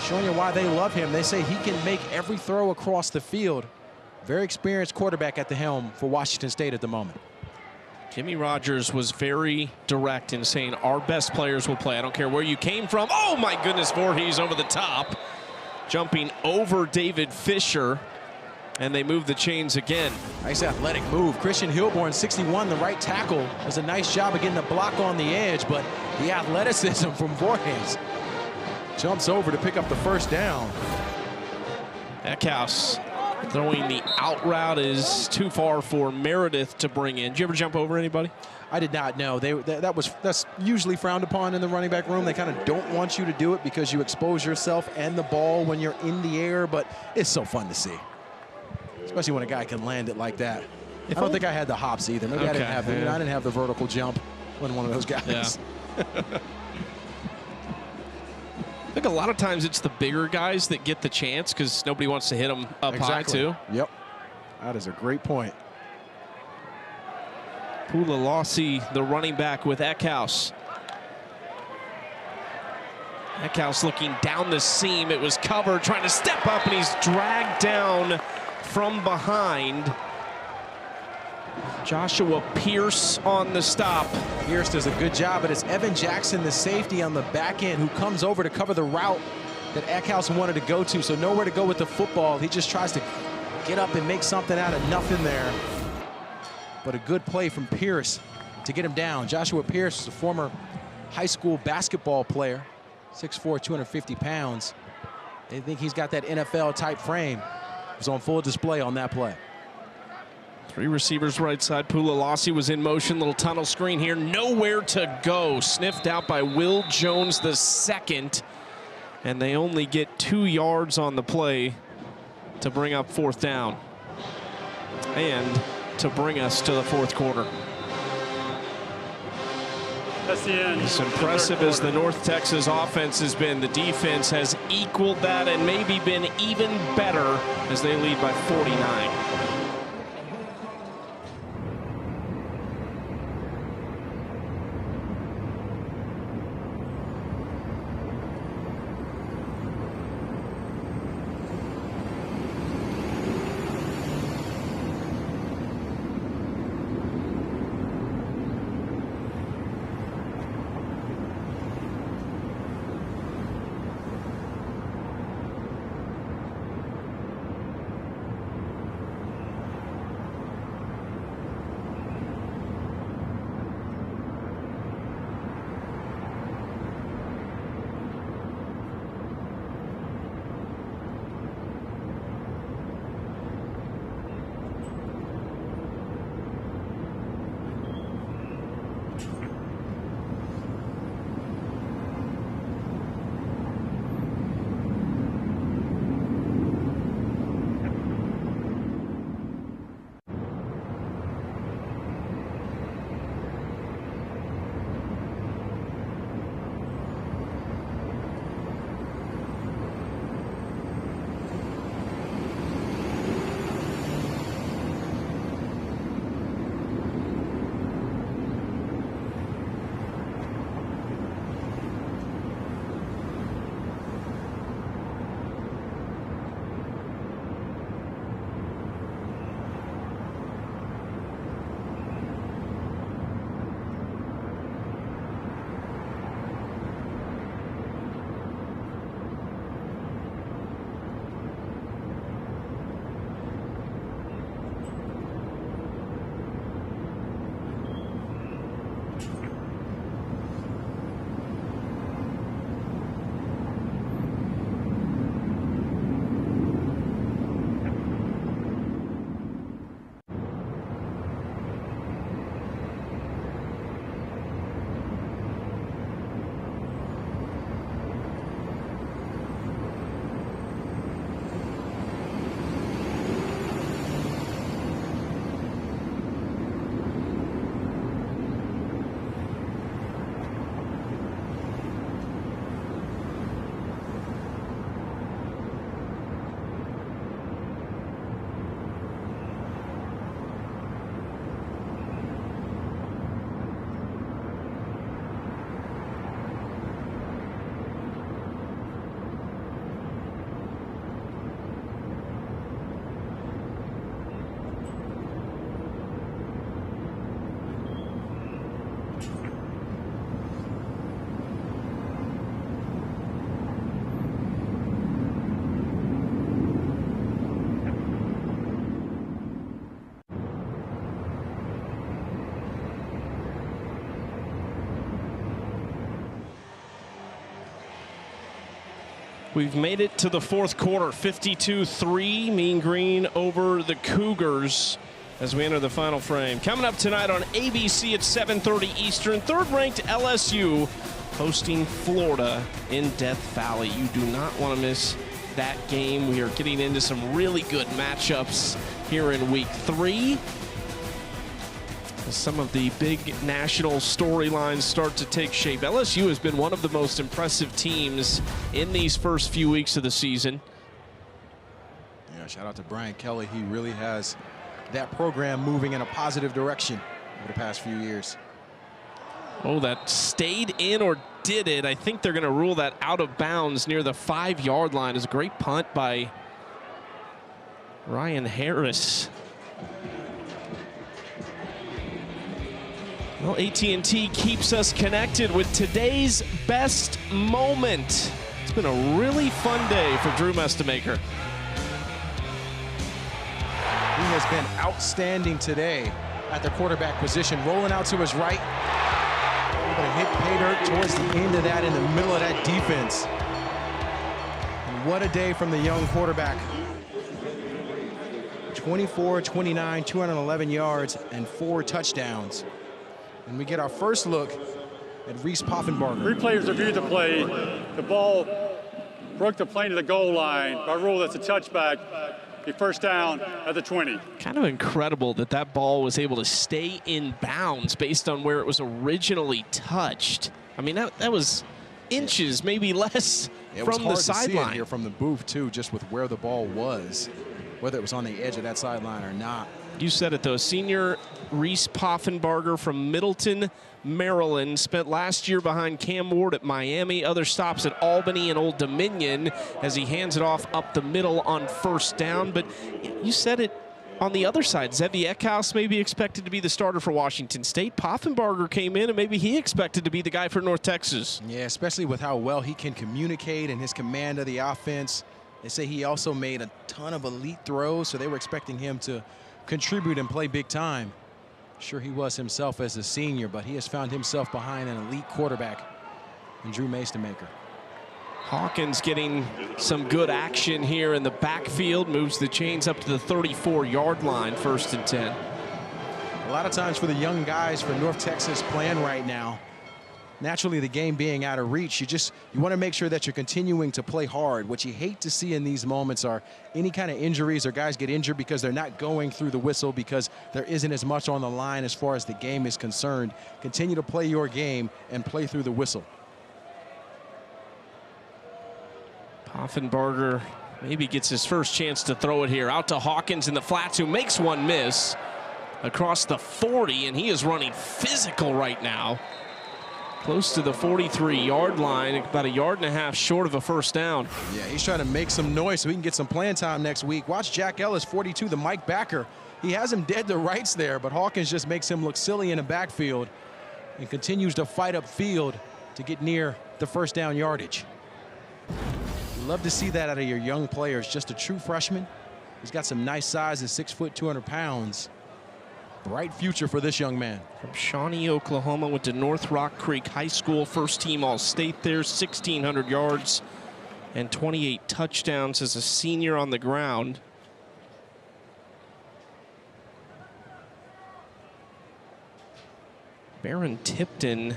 Showing you why they love him. They say he can make every throw across the field. Very experienced quarterback at the helm for Washington State at the moment. Jimmy Rogers was very direct in saying our best players will play. I don't care where you came from. Oh my goodness, Voorhees over the top. Jumping over David Fisher. And they move the chains again. Nice athletic move. Christian Hilborn, 61, the right tackle, does a nice job of getting the block on the edge, but the athleticism from Voorhees jumps over to pick up the first down. Eckhouse throwing the out route is too far for Meredith to bring in. Did you ever jump over anybody? I did not know. That's usually frowned upon in the running back room. They kind of don't want you to do it because you expose yourself and the ball when you're in the air, but it's so fun to see. Especially when a guy can land it like that. I don't think I had the hops either. Maybe I didn't have I didn't have the vertical jump. Wasn't one of those guys. Yeah. I think a lot of times it's the bigger guys that get the chance because nobody wants to hit them up high too. Yep. That is a great point. Pulalasi, the running back with Eckhouse. Eckhouse looking down the seam. It was covered, trying to step up, and he's dragged down from behind. Joshua Pierce on the stop. Pierce does a good job, but it's Evan Jackson, the safety on the back end, who comes over to cover the route that Eckhouse wanted to go to. So nowhere to go with the football. He just tries to get up and make something out of nothing there. But a good play from Pierce to get him down. Joshua Pierce is a former high school basketball player, 6'4", 250 pounds. They think he's got that NFL-type frame. Was on full display on that play. 3 receivers right side. Pulalasi was in motion. Little tunnel screen here. Nowhere to go. Sniffed out by Will Jones II. And they only get 2 yards on the play to bring up 4th down. And to bring us to the 4th quarter. That's the end. As impressive as the North Texas offense has been, the defense has equaled that and maybe been even better as they lead by 49. We've made it to the fourth quarter, 52-3, Mean Green over the Cougars as we enter the final frame. Coming up tonight on ABC at 7:30 Eastern, third-ranked LSU hosting Florida in Death Valley. You do not want to miss that game. We are getting into some really good matchups here in week 3. As some of the big national storylines start to take shape. LSU has been one of the most impressive teams in these first few weeks of the season. Yeah, shout out to Brian Kelly. He really has that program moving in a positive direction over the past few years. Oh, that stayed in or did it? I think they're going to rule that out of bounds near the 5-yard line. It's a great punt by Ryan Harris. Well, AT&T keeps us connected with today's best moment. It's been a really fun day for Drew Mestemaker. He has been outstanding today at the quarterback position, rolling out to his right. Able to hit pay dirt towards the end of that, in the middle of that defense. And what a day from the young quarterback. 24, 29, 211 yards, and 4 touchdowns. And we get our first look at Reese Poffenbarger. 3 players reviewed the play. The ball broke the plane to the goal line. By rule, that's a touchback. The first down at the 20. Kind of incredible that that ball was able to stay in bounds based on where it was originally touched. I mean, that was inches, maybe less, from the sideline. Here from the booth, too, just with where the ball was, whether it was on the edge of that sideline or not. You said it, though. Senior Reese Poffenbarger from Middleton, Maryland, spent last year behind Cam Ward at Miami. Other stops at Albany and Old Dominion as he hands it off up the middle on first down. But you said it on the other side. Zevi Eckhouse may be expected to be the starter for Washington State. Poffenbarger came in, and maybe he expected to be the guy for North Texas. Yeah, especially with how well he can communicate and his command of the offense. They say he also made a ton of elite throws, so they were expecting him to contribute and play big time. Sure, he was himself as a senior, but he has found himself behind an elite quarterback in Drew Mestemaker. Hawkins getting some good action here in the backfield, moves the chains up to the 34-yard line, 1st and 10. A lot of times for the young guys for North Texas playing right now, naturally the game being out of reach, you want to make sure that you're continuing to play hard. What you hate to see in these moments are any kind of injuries, or guys get injured because they're not going through the whistle because there isn't as much on the line as far as the game is concerned. Continue to play your game and play through the whistle. Poffenbarger maybe gets his first chance to throw it here. Out to Hawkins in the flats, who makes one miss across the 40, and he is running physical right now. Close to the 43-yard line, about 1.5 yards short of a first down. Yeah, he's trying to make some noise so he can get some playing time next week. Watch Jack Ellis, 42, the Mike backer. He has him dead to rights there, but Hawkins just makes him look silly in the backfield and continues to fight upfield to get near the first down yardage. You love to see that out of your young players. Just a true freshman. He's got some nice size at 6 foot, 200 pounds. Bright future for this young man. From Shawnee, Oklahoma, went to North Rock Creek High School, first team All-State there, 1,600 yards and 28 touchdowns as a senior on the ground. Baron Tipton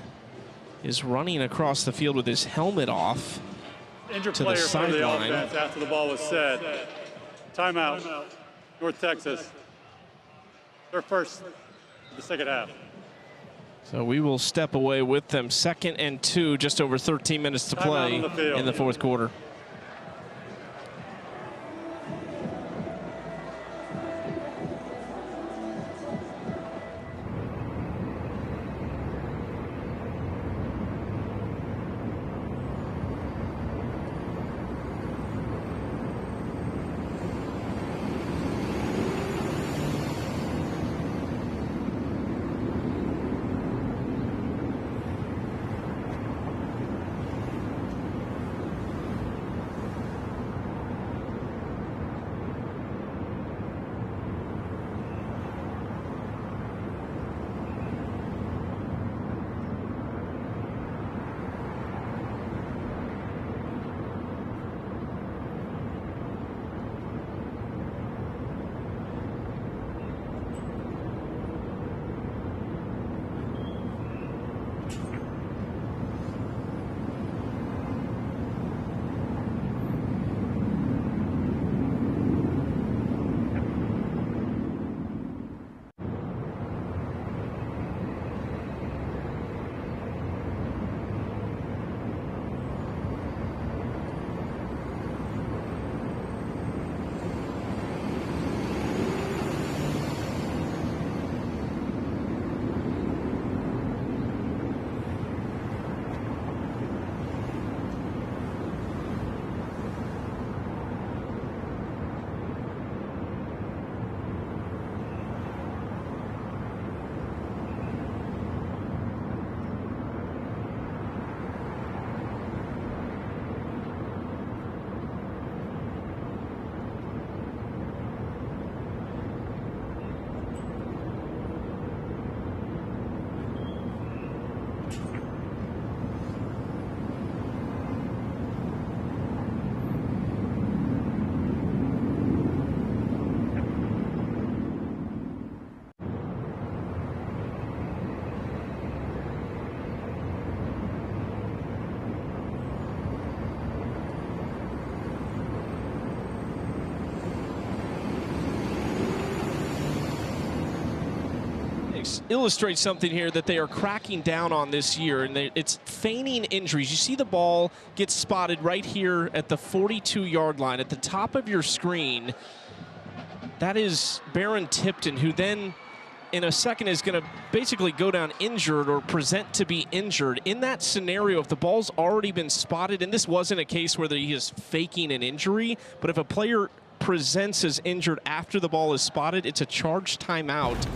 is running across the field with his helmet off. Injured to player the for the sideline. offense after the ball was set. Timeout, North Texas. Their first of the second half. So we will step away with them. 2nd and 2, just over 13 minutes to play in the fourth quarter. illustrates something here that they are cracking down on this year, and it's feigning injuries. You see the ball get spotted right here at the 42-yard line at the top of your screen. That is Baron Tipton, who then in a second is going to basically go down injured or present to be injured. In that scenario, if the ball's already been spotted, and this wasn't a case where he is faking an injury, but if a player presents as injured after the ball is spotted, it's a charged timeout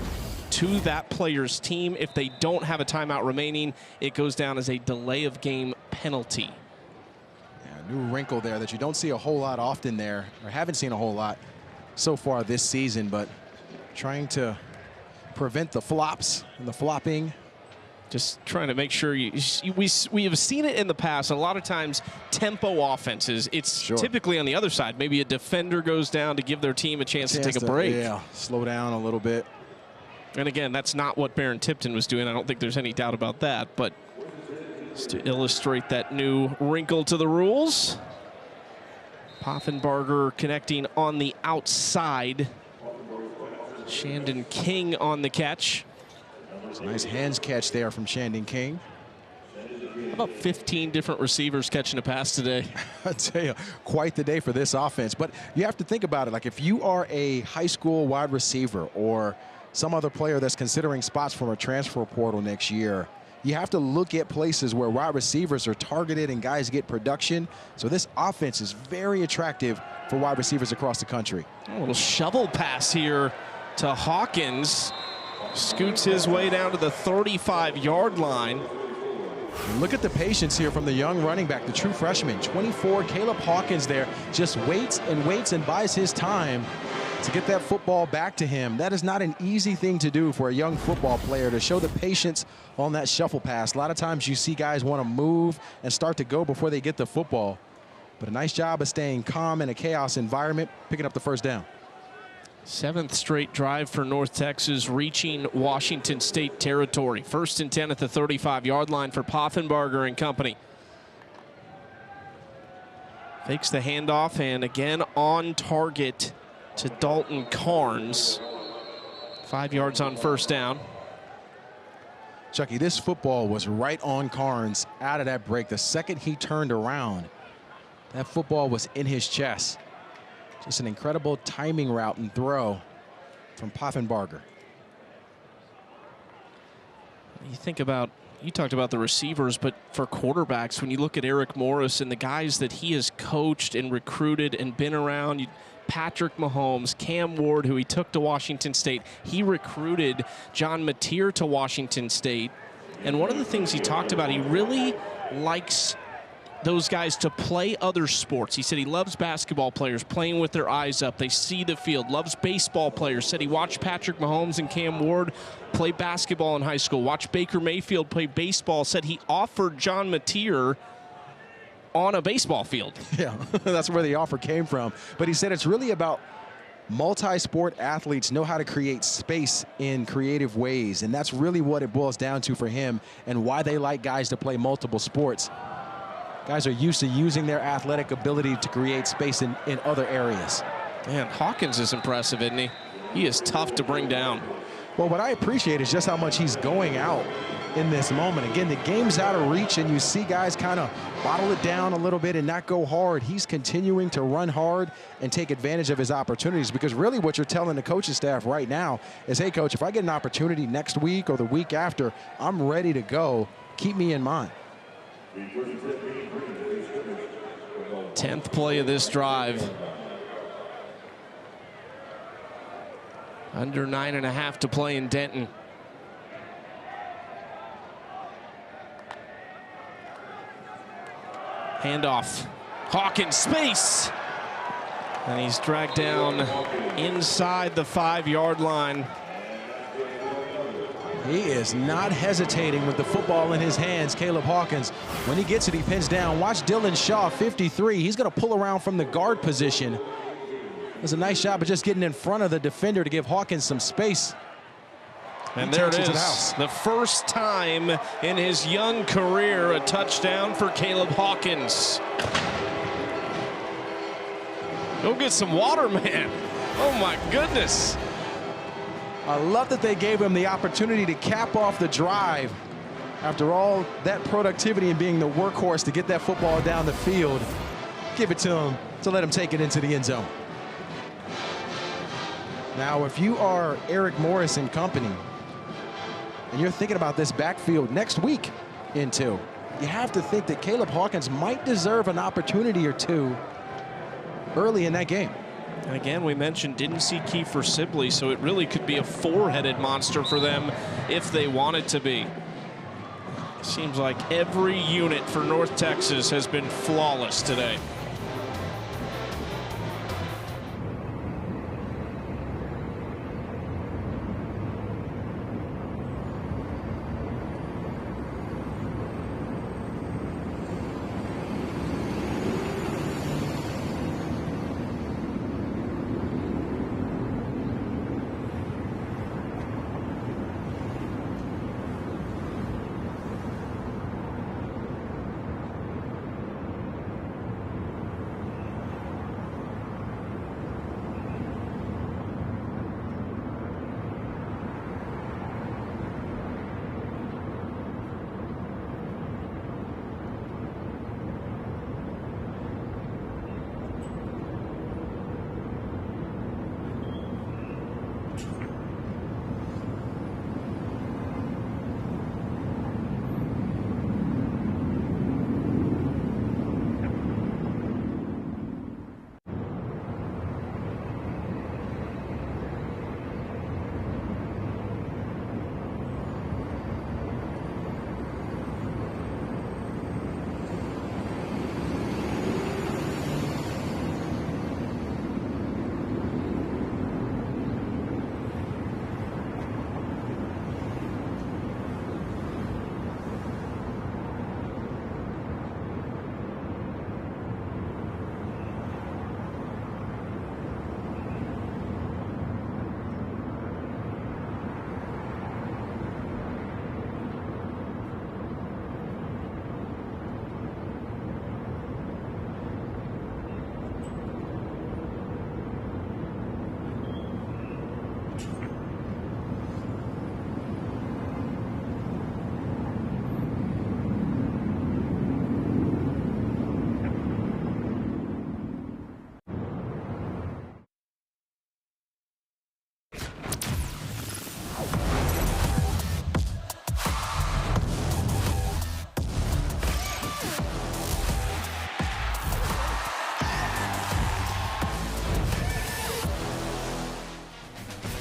to that player's team. If they don't have a timeout remaining, it goes down as a delay of game penalty. Yeah, new wrinkle there that you don't see a whole lot often there, or haven't seen a whole lot so far this season, but trying to prevent the flops and the flopping. Just trying to make sure we have seen it in the past. A lot of times, tempo offenses, it's typically on the other side. Maybe a defender goes down to give their team a chance to take a break. Yeah, slow down a little bit. And again, that's not what Baron Tipton was doing. I don't think there's any doubt about that. But just to illustrate that new wrinkle to the rules, Poffenbarger connecting on the outside. Shandon King on the catch. It's a nice hands catch there from Shandon King. About 15 different receivers catching a pass today. I tell you, quite the day for this offense. But you have to think about it. Like if you are a high school wide receiver or some other player that's considering spots from a transfer portal next year, you have to look at places where wide receivers are targeted and guys get production. So this offense is very attractive for wide receivers across the country. A little shovel pass here to Hawkins. Scoots his way down to the 35-yard line. Look at the patience here from the young running back, the true freshman, 24, Caleb Hawkins there, just waits and buys his time to get that football back to him. That is not an easy thing to do for a young football player, to show the patience on that shuffle pass. A lot of times you see guys want to move and start to go before they get the football. But a nice job of staying calm in a chaos environment, picking up the first down. 7th straight drive for North Texas, reaching Washington State territory. 1st and 10 at the 35-yard line for Poffenbarger and company. Fakes the handoff, and again on target to Dalton Carnes. 5 yards on first down. Chucky, this football was right on Carnes out of that break. The second he turned around, that football was in his chest. Just an incredible timing route and throw from Poffenbarger. You think about, you talked about the receivers, but for quarterbacks, when you look at Eric Morris and the guys that he has coached and recruited and been around, Patrick Mahomes, Cam Ward, who he took to Washington State, he recruited John Mateer to Washington State. And one of the things he talked about, he really likes those guys to play other sports. He said he loves basketball players playing with their eyes up. They see the field. Loves baseball players. Said he watched Patrick Mahomes and Cam Ward play basketball in high school. Watched Baker Mayfield play baseball. Said he offered John Mateer on a baseball field. Yeah, that's where the offer came from. But he said it's really about multi-sport athletes know how to create space in creative ways. And that's really what it boils down to for him and why they like guys to play multiple sports. Guys are used to using their athletic ability to create space in other areas. Man, Hawkins is impressive, isn't he? He is tough to bring down. Well, what I appreciate is just how much he's going out in this moment. Again, the game's out of reach, and you see guys kind of bottle it down a little bit and not go hard. He's continuing to run hard and take advantage of his opportunities, because really what you're telling the coaching staff right now is, hey, coach, if I get an opportunity next week or the week after, I'm ready to go. Keep me in mind. 10th play of this drive. Under 9.5 to play in Denton. Handoff. Hawkins, space. And he's dragged down inside the 5-yard line. He is not hesitating with the football in his hands, Caleb Hawkins. When he gets it, he pins down. Watch Dylan Shaw, 53. He's going to pull around from the guard position. Does a nice job of just getting in front of the defender to give Hawkins some space. And there it is, the first time in his young career, a touchdown for Caleb Hawkins. Go get some water, man. Oh, my goodness. I love that they gave him the opportunity to cap off the drive after all that productivity and being the workhorse to get that football down the field. Give it to him to let him take it into the end zone. Now, if you are Eric Morris and company, and you're thinking about this backfield next week into, you have to think that Caleb Hawkins might deserve an opportunity or two early in that game. And again, we mentioned didn't see Kiefer Sibley, so it really could be a four-headed monster for them if they want it to be. Seems like every unit for North Texas has been flawless today.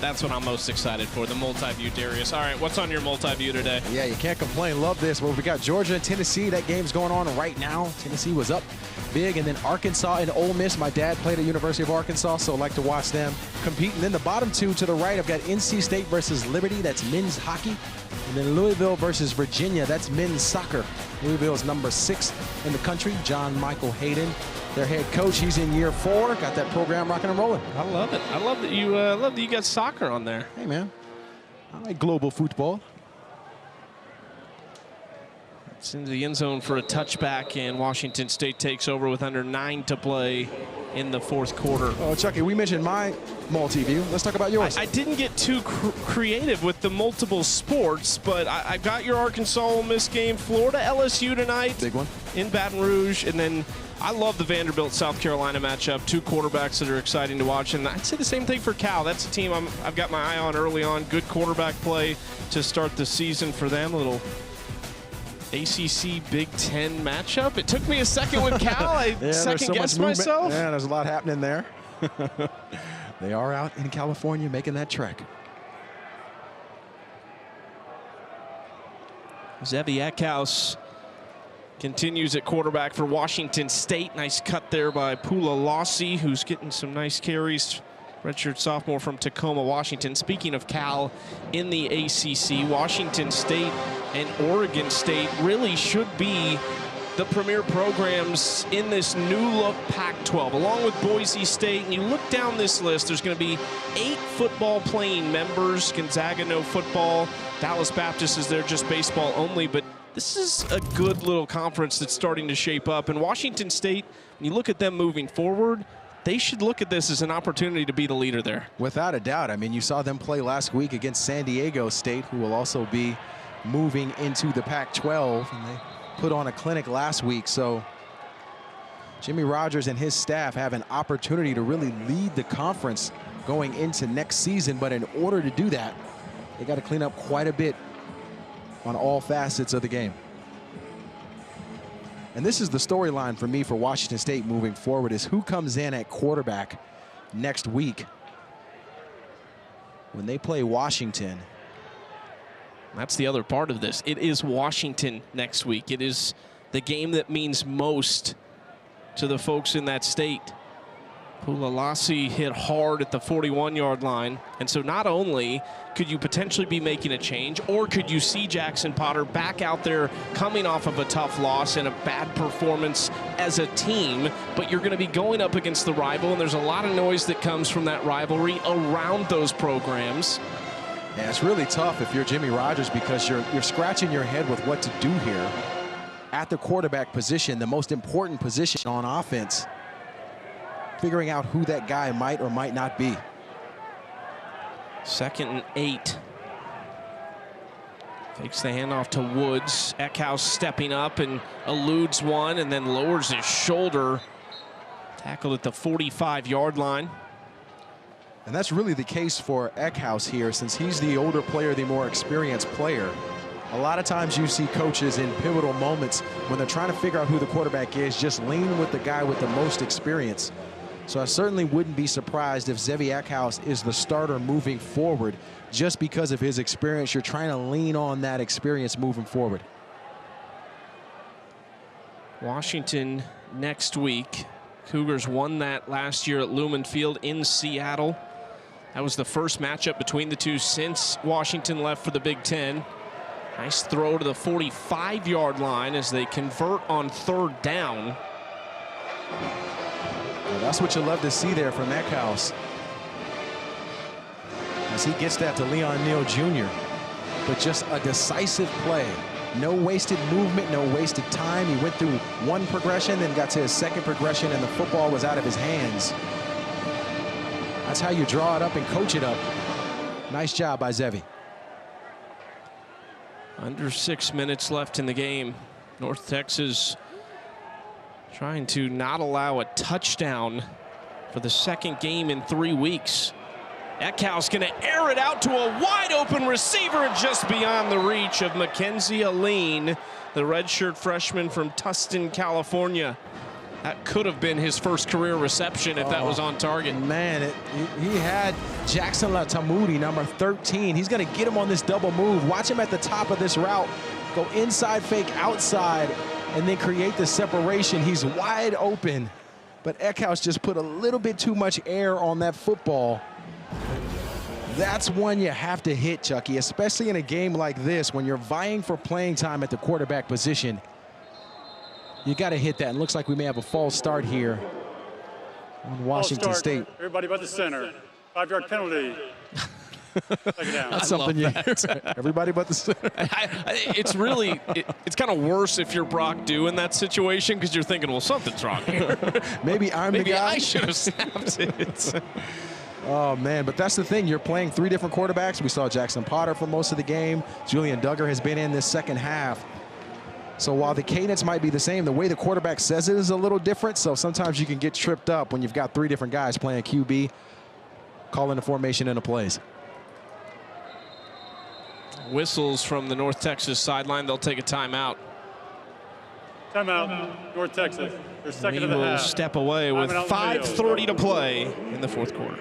That's what I'm most excited for, the multi-view, Darius. All right, what's on your multi-view today? Yeah, you can't complain. Love this. Well, we got Georgia and Tennessee. That game's going on right now. Tennessee was up big. And then Arkansas and Ole Miss. My dad played at University of Arkansas, so I like to watch them compete. And then the bottom two to the right, I've got NC State versus Liberty. That's men's hockey. And then Louisville versus Virginia. That's men's soccer. Louisville is number 6 in the country. John Michael Hayden, their head coach. He's in year 4. Got that program rocking and rolling. I love it. I love that you got soccer on there. Hey, man. I like global football. It's into the end zone for a touchback, and Washington State takes over with under 9 to play in the 4th quarter. Oh, Chucky, we mentioned my multi-view. Let's talk about yours. I didn't get too creative with the multiple sports, but I got your Arkansas Ole Miss game, Florida LSU tonight. Big one. In Baton Rouge, and then I love the Vanderbilt South Carolina matchup. 2 quarterbacks that are exciting to watch, and I'd say the same thing for Cal. That's a team I've got my eye on early on. Good quarterback play to start the season for them. A little ACC Big Ten matchup. It took me a second with Cal. I second-guessed myself. Yeah, there's a lot happening there. They are out in California making that trek. Zevi Eckhouse continues at quarterback for Washington State. Nice cut there by Pula Lossi, who's getting some nice carries. Redshirt sophomore from Tacoma, Washington. Speaking of Cal in the ACC, Washington State and Oregon State really should be the premier programs in this new look Pac-12, along with Boise State. And you look down this list, there's going to be 8 football playing members. Gonzaga, no football. Dallas Baptist is there, just baseball only. But this is a good little conference that's starting to shape up. And Washington State, when you look at them moving forward, they should look at this as an opportunity to be the leader there. Without a doubt. I mean, you saw them play last week against San Diego State, who will also be moving into the Pac-12, and they put on a clinic last week. So Jimmy Rogers and his staff have an opportunity to really lead the conference going into next season, but in order to do that, they got to clean up quite a bit on all facets of the game. And this is the storyline for me for Washington State moving forward, is who comes in at quarterback next week when they play Washington. That's the other part of this. It is Washington next week. It is the game that means most to the folks in that state. Pulalasi hit hard at the 41-yard line. And so not only could you potentially be making a change, or could you see Jackson Potter back out there coming off of a tough loss and a bad performance as a team, but you're going to be going up against the rival, and there's a lot of noise that comes from that rivalry around those programs. Yeah, it's really tough if you're Jimmy Rogers, because you're scratching your head with what to do here at the quarterback position, the most important position on offense, figuring out who that guy might or might not be. 2nd and 8. Fakes the handoff to Woods. Eckhouse stepping up and eludes one and then lowers his shoulder. Tackled at the 45-yard line. And that's really the case for Eckhouse here, since he's the older player, the more experienced player. A lot of times you see coaches in pivotal moments when they're trying to figure out who the quarterback is, just lean with the guy with the most experience. So I certainly wouldn't be surprised if Zevi Eckhouse is the starter moving forward. Just because of his experience, you're trying to lean on that experience moving forward. Washington next week. Cougars won that last year at Lumen Field in Seattle. That was the first matchup between the two since Washington left for the Big Ten. Nice throw to the 45-yard line as they convert on 3rd down. Well, that's what you love to see there from Eckhouse, as he gets that to Leon Neal Jr. But just a decisive play. No wasted movement, no wasted time. He went through one progression, then got to his second progression, and the football was out of his hands. That's how you draw it up and coach it up. Nice job by Zevi. Under 6 minutes left in the game. North Texas trying to not allow a touchdown for the 2nd game in 3 weeks. Eckhouse going to air it out to a wide open receiver just beyond the reach of Mackenzie Aline, the redshirt freshman from Tustin, California. That could have been his first career reception if that was on target. Man, he had Jackson Latamudi, number 13. He's going to get him on this double move. Watch him at the top of this route. Go inside, fake outside, and then create the separation. He's wide open, but Eckhouse just put a little bit too much air on that football. That's one you have to hit, Chucky, especially in a game like this when you're vying for playing time at the quarterback position. You got to hit that. And looks like we may have a false start here on Washington State. Everybody but the center. 5-yard penalty. Take it down. That's something you hear. Everybody but the center. It's really, it's kind of worse if you're Brock Dew in that situation, because you're thinking, well, something's wrong here. Maybe I'm the guy. Maybe I should have snapped it. Oh, man, but that's the thing. You're playing 3 different quarterbacks. We saw Jackson Potter for most of the game. Julian Duggar has been in this second half. So while the cadence might be the same, the way the quarterback says it is a little different. So sometimes you can get tripped up when you've got 3 different guys playing QB, calling the formation and the plays. Whistles from the North Texas sideline. They'll take a timeout. Timeout, North Texas. Their second We of the will half. step away with Timeout on the field. 5:30 to play in the 4th quarter.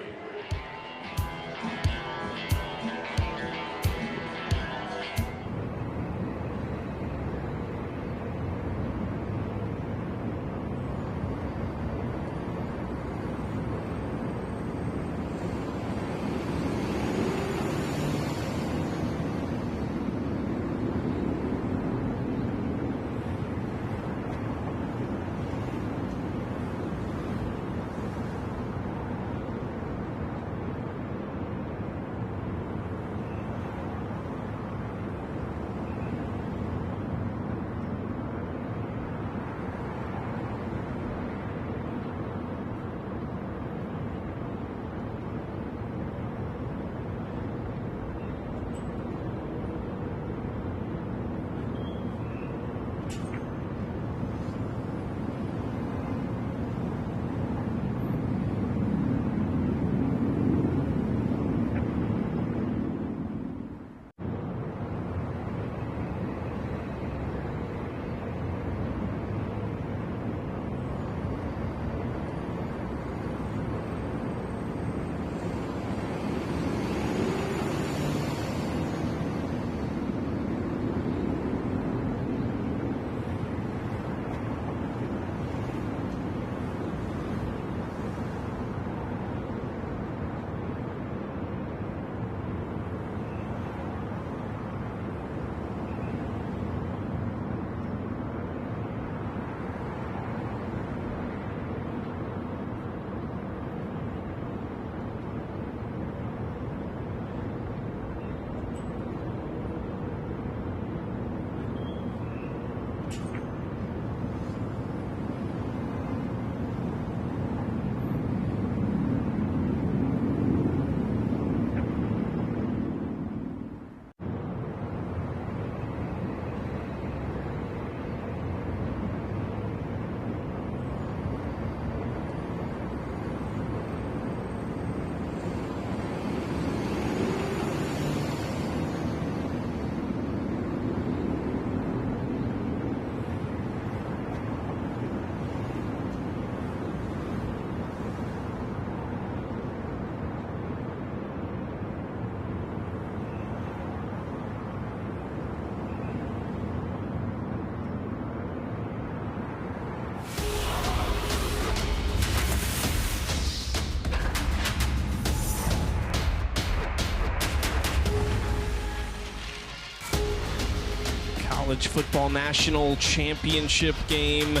College Football National Championship game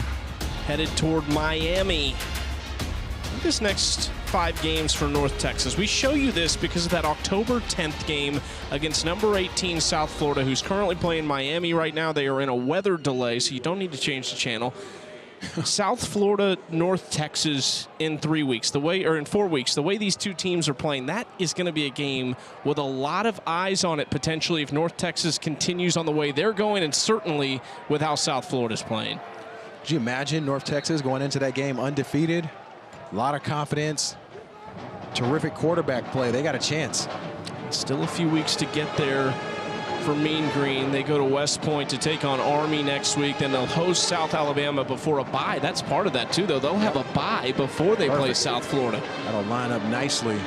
headed toward Miami. This next 5 games for North Texas. We show you this because of that October 10th game against number 18 South Florida, who's currently playing Miami right now. They are in a weather delay, so you don't need to change the channel. South Florida, North Texas in 3 weeks, in 4 weeks. The way these two teams are playing, that is going to be a game with a lot of eyes on it potentially if North Texas continues on the way they're going, and certainly with how South Florida's playing. Could you imagine North Texas going into that game undefeated? A lot of confidence, terrific quarterback play. They got a chance. Still a few weeks to get there for Mean Green. They go to West Point to take on Army next week. Then they'll host South Alabama before a bye. That's part of that, too, though. They'll have a bye before they play South Florida. That'll line up nicely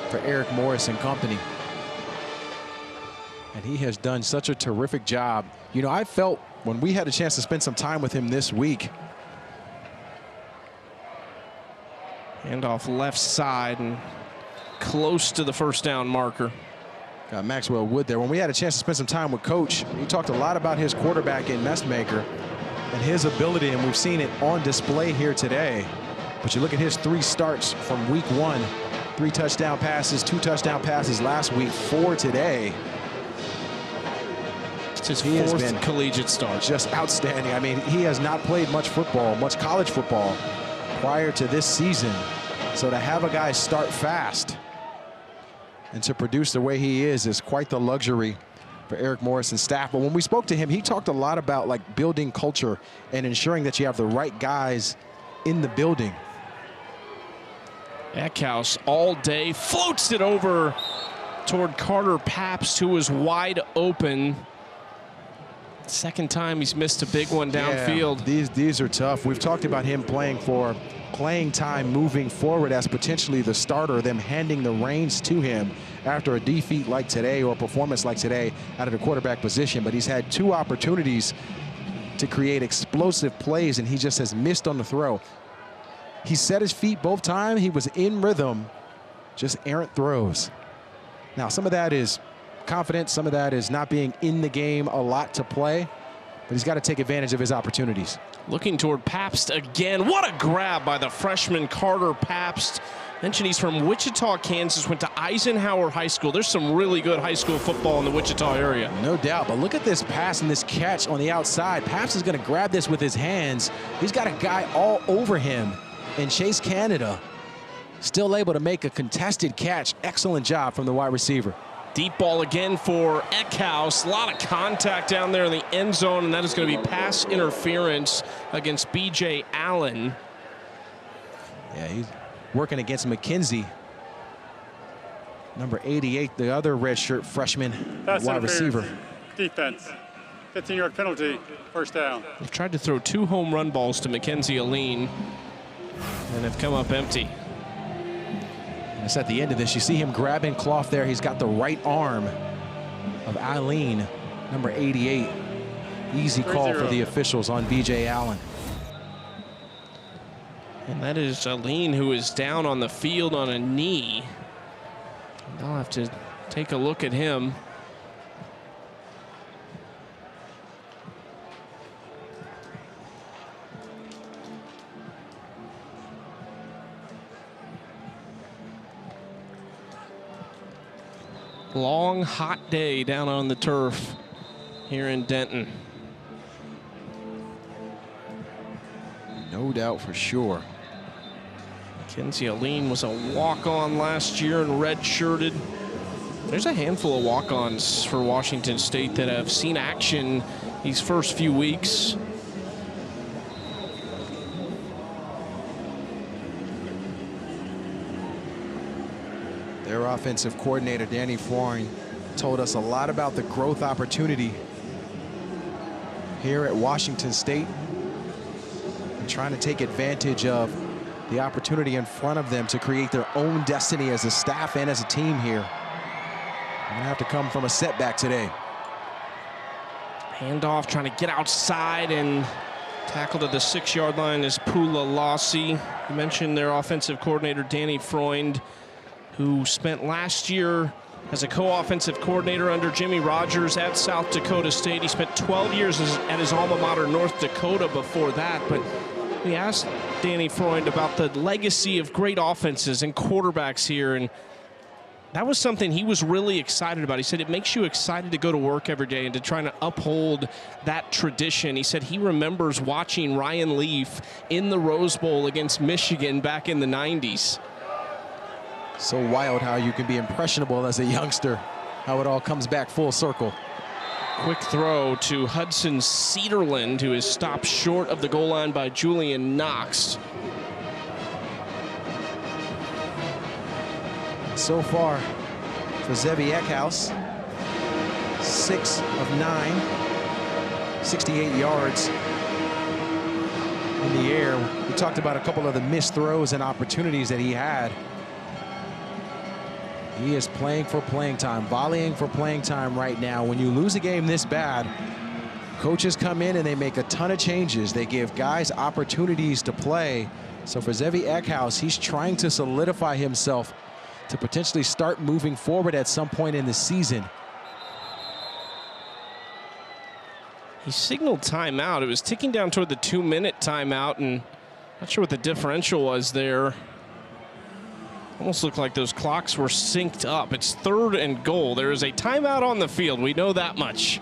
for Eric Morris and company. And he has done such a terrific job. You know, I felt when we had a chance to spend some time with him this week, handoff left side and close to the first down marker. Got Maxwell Wood there. When we had a chance to spend some time with Coach, he talked a lot about his quarterback in Messmaker and his ability, and we've seen it on display here today. But you look at his 3 starts from week 1, 3 touchdown passes, 2 touchdown passes last week, 4 today. It's his 4th collegiate start. Just outstanding. I mean, he has not played much football, much college football prior to this season. So to have a guy start fast and to produce the way he is quite the luxury for Eric Morris and staff. But when we spoke to him, he talked a lot about like building culture and ensuring that you have the right guys in the building. Eckhouse all day floats it over toward Carter Pabst, who was wide open. Second time he's missed a big one downfield. Yeah, these are tough. We've talked about him playing for playing time moving forward as potentially the starter, them handing the reins to him after a defeat like today or a performance like today out of the quarterback position. But he's had 2 opportunities to create explosive plays, and he just has missed on the throw. He set his feet both times. He was in rhythm, just errant throws. Now, some of that is confidence, some of that is not being in the game a lot to play, but he's got to take advantage of his opportunities. Looking toward Pabst again. What a grab by the freshman Carter Pabst. Mentioned he's from Wichita, Kansas, went to Eisenhower High School. There's some really good high school football in the Wichita area. No doubt, but look at this pass and this catch on the outside. Pabst is going to grab this with his hands. He's got a guy all over him, and Chase Canada still able to make a contested catch. Excellent job from the wide receiver. Deep ball again for Eckhouse. A lot of contact down there in the end zone, and that is going to be pass interference against B.J. Allen. Yeah, he's working against McKenzie. Number 88, the other redshirt freshman wide receiver. Defense. 15-yard penalty, first down. They've tried to throw 2 home run balls to Mackenzie Aline and have come up empty. It's at the end of this. You see him grabbing cloth there. He's got the right arm of Eileen, number 88. Easy call for the officials on B.J. Allen. And that is Aline, who is down on the field on a knee. And I'll have to take a look at him. Long, hot day down on the turf here in Denton. No doubt for sure. Mackenzie Aline was a walk-on last year and red-shirted. There's a handful of walk-ons for Washington State that have seen action these first few weeks. Their offensive coordinator, Danny Freund, told us a lot about the growth opportunity here at Washington State and trying to take advantage of the opportunity in front of them to create their own destiny as a staff and as a team here. They're gonna have to come from a setback today. Handoff trying to get outside and tackled at the 6-yard line is Pula Lassi. You mentioned their offensive coordinator, Danny Freund, who spent last year as a co-offensive coordinator under Jimmy Rogers at South Dakota State. He spent 12 years at his alma mater, North Dakota, before that. But we asked Danny Freund about the legacy of great offenses and quarterbacks here, and that was something he was really excited about. He said it makes you excited to go to work every day and to try to uphold that tradition. He said he remembers watching Ryan Leaf in the Rose Bowl against Michigan back in the 90s. So wild how you can be impressionable as a youngster, how it all comes back full circle. Quick throw to Hudson Cedarland, who is stopped short of the goal line by Julian Knox. So far for Zevi Eckhouse, 6 of 9, 68 yards in the air. We talked about a couple of the missed throws and opportunities that he had. He is playing for playing time, volleying for playing time right now. When you lose a game this bad, coaches come in and they make a ton of changes. They give guys opportunities to play. So for Zevi Eckhouse, he's trying to solidify himself to potentially start moving forward at some point in the season. He signaled timeout. It was ticking down toward the 2-minute timeout, and not sure what the differential was there. Almost looked like those clocks were synced up. It's 3rd and goal. There is a timeout on the field. We know that much.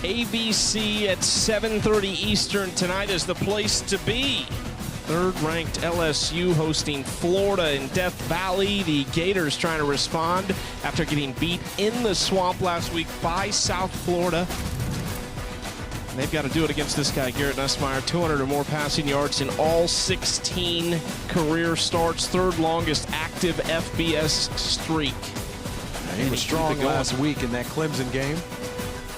ABC at 7:30 Eastern tonight is the place to be. 3rd-ranked LSU hosting Florida in Death Valley. The Gators trying to respond after getting beat in the Swamp last week by South Florida. And they've got to do it against this guy, Garrett Nussmeier. 200 or more passing yards in all 16 career starts. 3rd longest active FBS streak. He was strong last week in that Clemson game.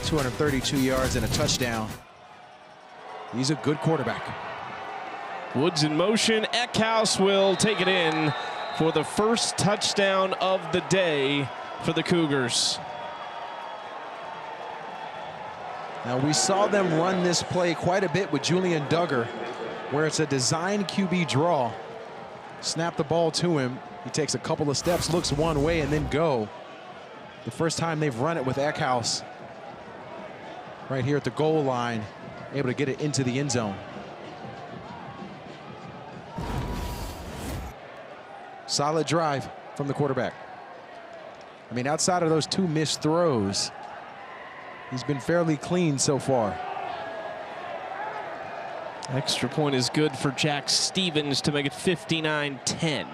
232 yards and a touchdown. He's a good quarterback. Woods in motion. Eckhouse will take it in for the first touchdown of the day for the Cougars. Now, we saw them run this play quite a bit with Julian Duggar, where it's a design QB draw. Snap the ball to him. He takes a couple of steps, looks one way, and then go. The first time they've run it with Eckhouse right here at the goal line, able to get it into the end zone. Solid drive from the quarterback. I mean, outside of those 2 missed throws, he's been fairly clean so far. Extra point is good for Jack Stevens to make it 59-10.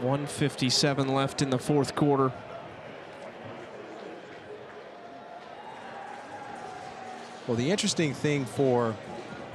1:57 left in the fourth quarter. Well, the interesting thing for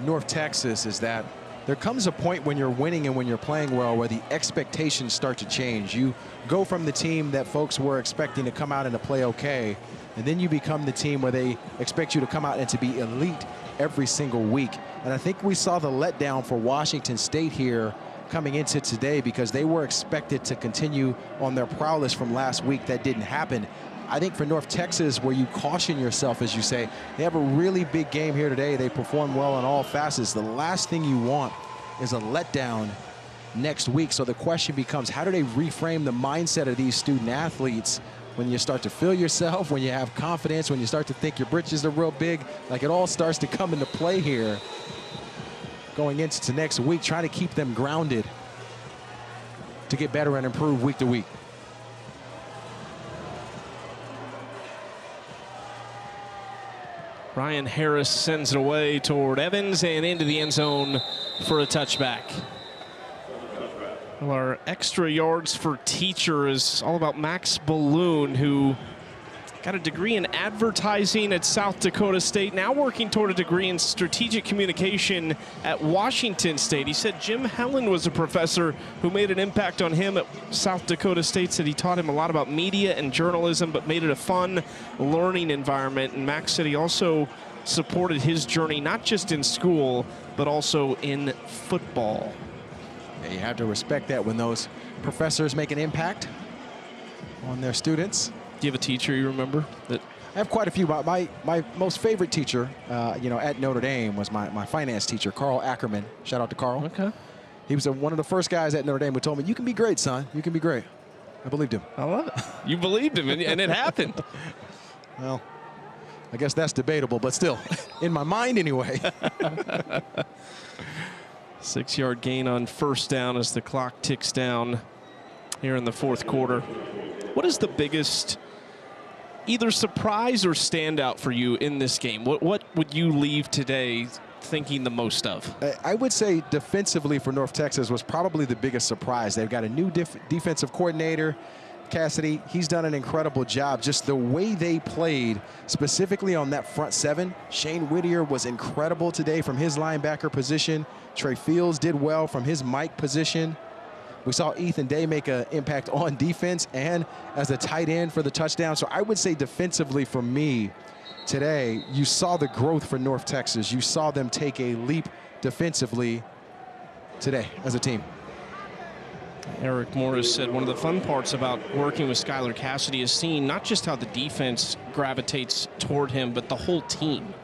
North Texas is that there comes a point when you're winning and when you're playing well where the expectations start to change. You go from the team that folks were expecting to come out and to play okay, and then you become the team where they expect you to come out and to be elite every single week. And I think we saw the letdown for Washington State here coming into today because they were expected to continue on their prowess from last week. That didn't happen. I think for North Texas, where you caution yourself, as you say, they have a really big game here today. They perform well on all facets. The last thing you want is a letdown next week. So the question becomes, how do they reframe the mindset of these student athletes when you start to feel yourself, when you have confidence, when you start to think your britches are real big? Like, it all starts to come into play here going into next week, trying to keep them grounded to get better and improve week to week. Ryan Harris sends it away toward Evans and into the end zone for a touchback. Well, our extra yards for teacher is all about Max Balloon, who got a degree in advertising at South Dakota State, now working toward a degree in strategic communication at Washington State. He said Jim Helen was a professor who made an impact on him at South Dakota State, said he taught him a lot about media and journalism, but made it a fun learning environment. And Max said he also supported his journey, not just in school, but also in football. Yeah, you have to respect that when those professors make an impact on their students. Do you have a teacher you remember that? I have quite a few. My most favorite teacher, at Notre Dame was my finance teacher, Carl Ackerman. Shout out to Carl. Okay. He was one of the first guys at Notre Dame who told me, "You can be great, son. You can be great." I believed him. I love it. You believed him, and it happened. Well, I guess that's debatable, but still, in my mind anyway. 6-yard gain on first down as the clock ticks down here in the fourth quarter. What is the biggest either surprise or standout for you in this game? What would you leave today thinking the most of? I would say defensively for North Texas was probably the biggest surprise. They've got a new defensive coordinator, Cassidy. He's done an incredible job. Just the way they played, specifically on that front seven. Shane Whittier was incredible today from his linebacker position. Trey Fields did well from his Mike position. We saw Ethan Day make an impact on defense and as a tight end for the touchdown. So I would say defensively for me today, you saw the growth for North Texas. You saw them take a leap defensively today as a team. Eric Morris said one of the fun parts about working with Skylar Cassidy is seeing not just how the defense gravitates toward him, but the whole team.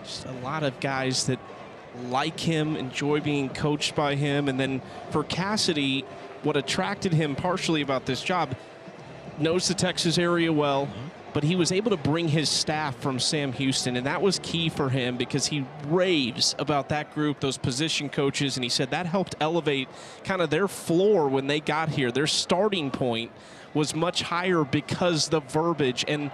Just a lot of guys that like him, enjoy being coached by him. And then for Cassidy, what attracted him partially about this job, knows the Texas area well, but he was able to bring his staff from Sam Houston, and that was key for him because he raves about that group, those position coaches, and he said that helped elevate kind of their floor when they got here. Their starting point was much higher because the verbiage and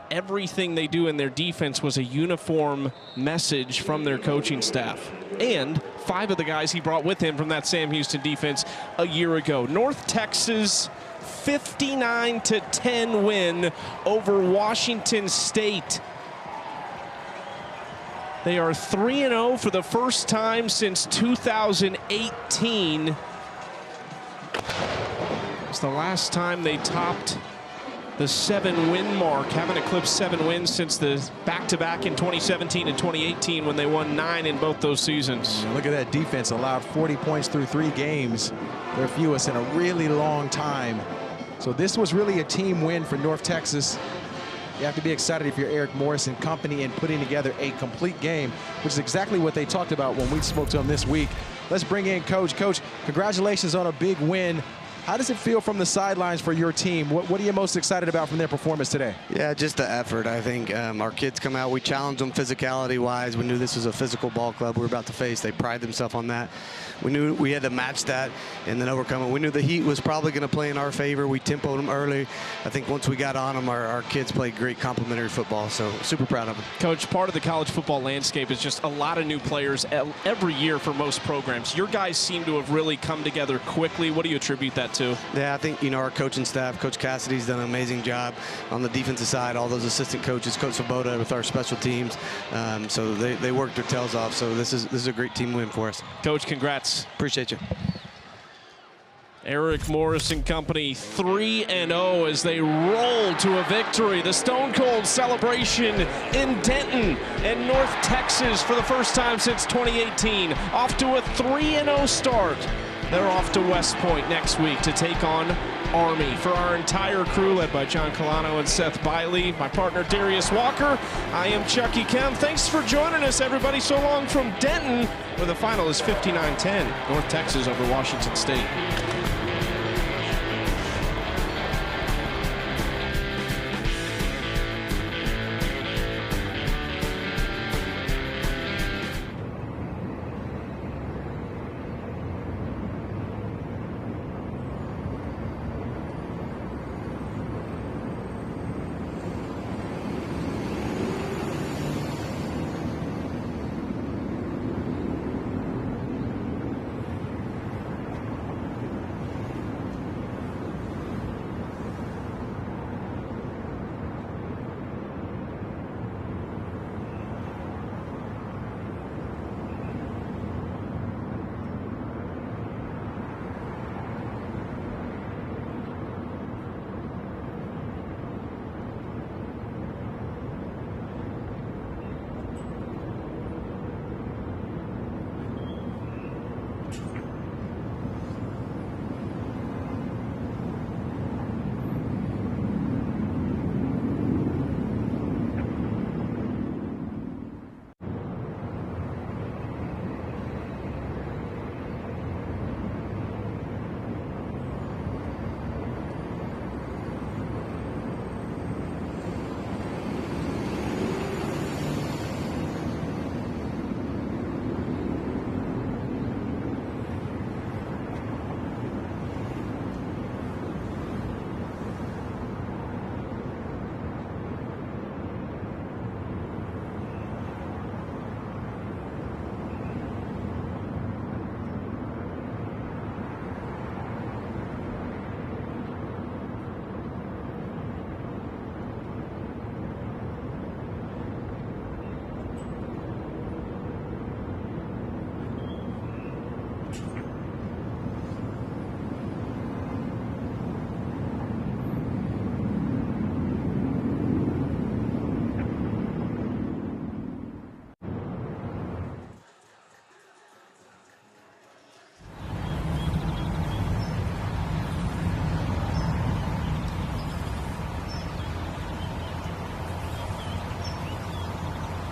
everything they do in their defense was a uniform message from their coaching staff. And 5 of the guys he brought with him from that Sam Houston defense a year ago. North Texas 59-10 win over Washington State. They are 3-0 for the first time since 2018. It's the last time they topped the 7-win mark, haven't eclipsed 7 wins since the back-to-back in 2017 and 2018 when they won 9 in both those seasons. Look at that defense, allowed 40 points through 3 games. Their fewest in a really long time So this was really a team win for North Texas. You have to be excited if you're Eric Morris and company and putting together a complete game, which is exactly what they talked about when we spoke to them this week. Let's bring in Coach. Coach, congratulations on a big win. How does it feel from the sidelines for your team? What are you most excited about from their performance today? Yeah, just the effort. I think our kids come out. We challenged them physicality-wise. We knew this was a physical ball club we were about to face. They pride themselves on that. We knew we had to match that and then overcome it. We knew the heat was probably going to play in our favor. We tempoed them early. I think once we got on them, our kids played great complementary football, so super proud of them. Coach, part of the college football landscape is just a lot of new players every year for most programs. Your guys seem to have really come together quickly. What do you attribute that to? Yeah, I think, our coaching staff, Coach Cassidy's done an amazing job on the defensive side, all those assistant coaches, Coach Svoboda with our special teams. So they worked their tails off. So this is a great team win for us. Coach, congrats. Appreciate you. Eric Morris and company 3-0 as they roll to a victory. The Stone Cold celebration in Denton and North Texas for the first time since 2018. Off to a 3-0 start. They're off to West Point next week to take on Army. For our entire crew, led by John Colano and Seth Biley, my partner Darius Walker, I am Chucky Kemp. Thanks for joining us, everybody. So long from Denton, where the final is 59-10. North Texas over Washington State.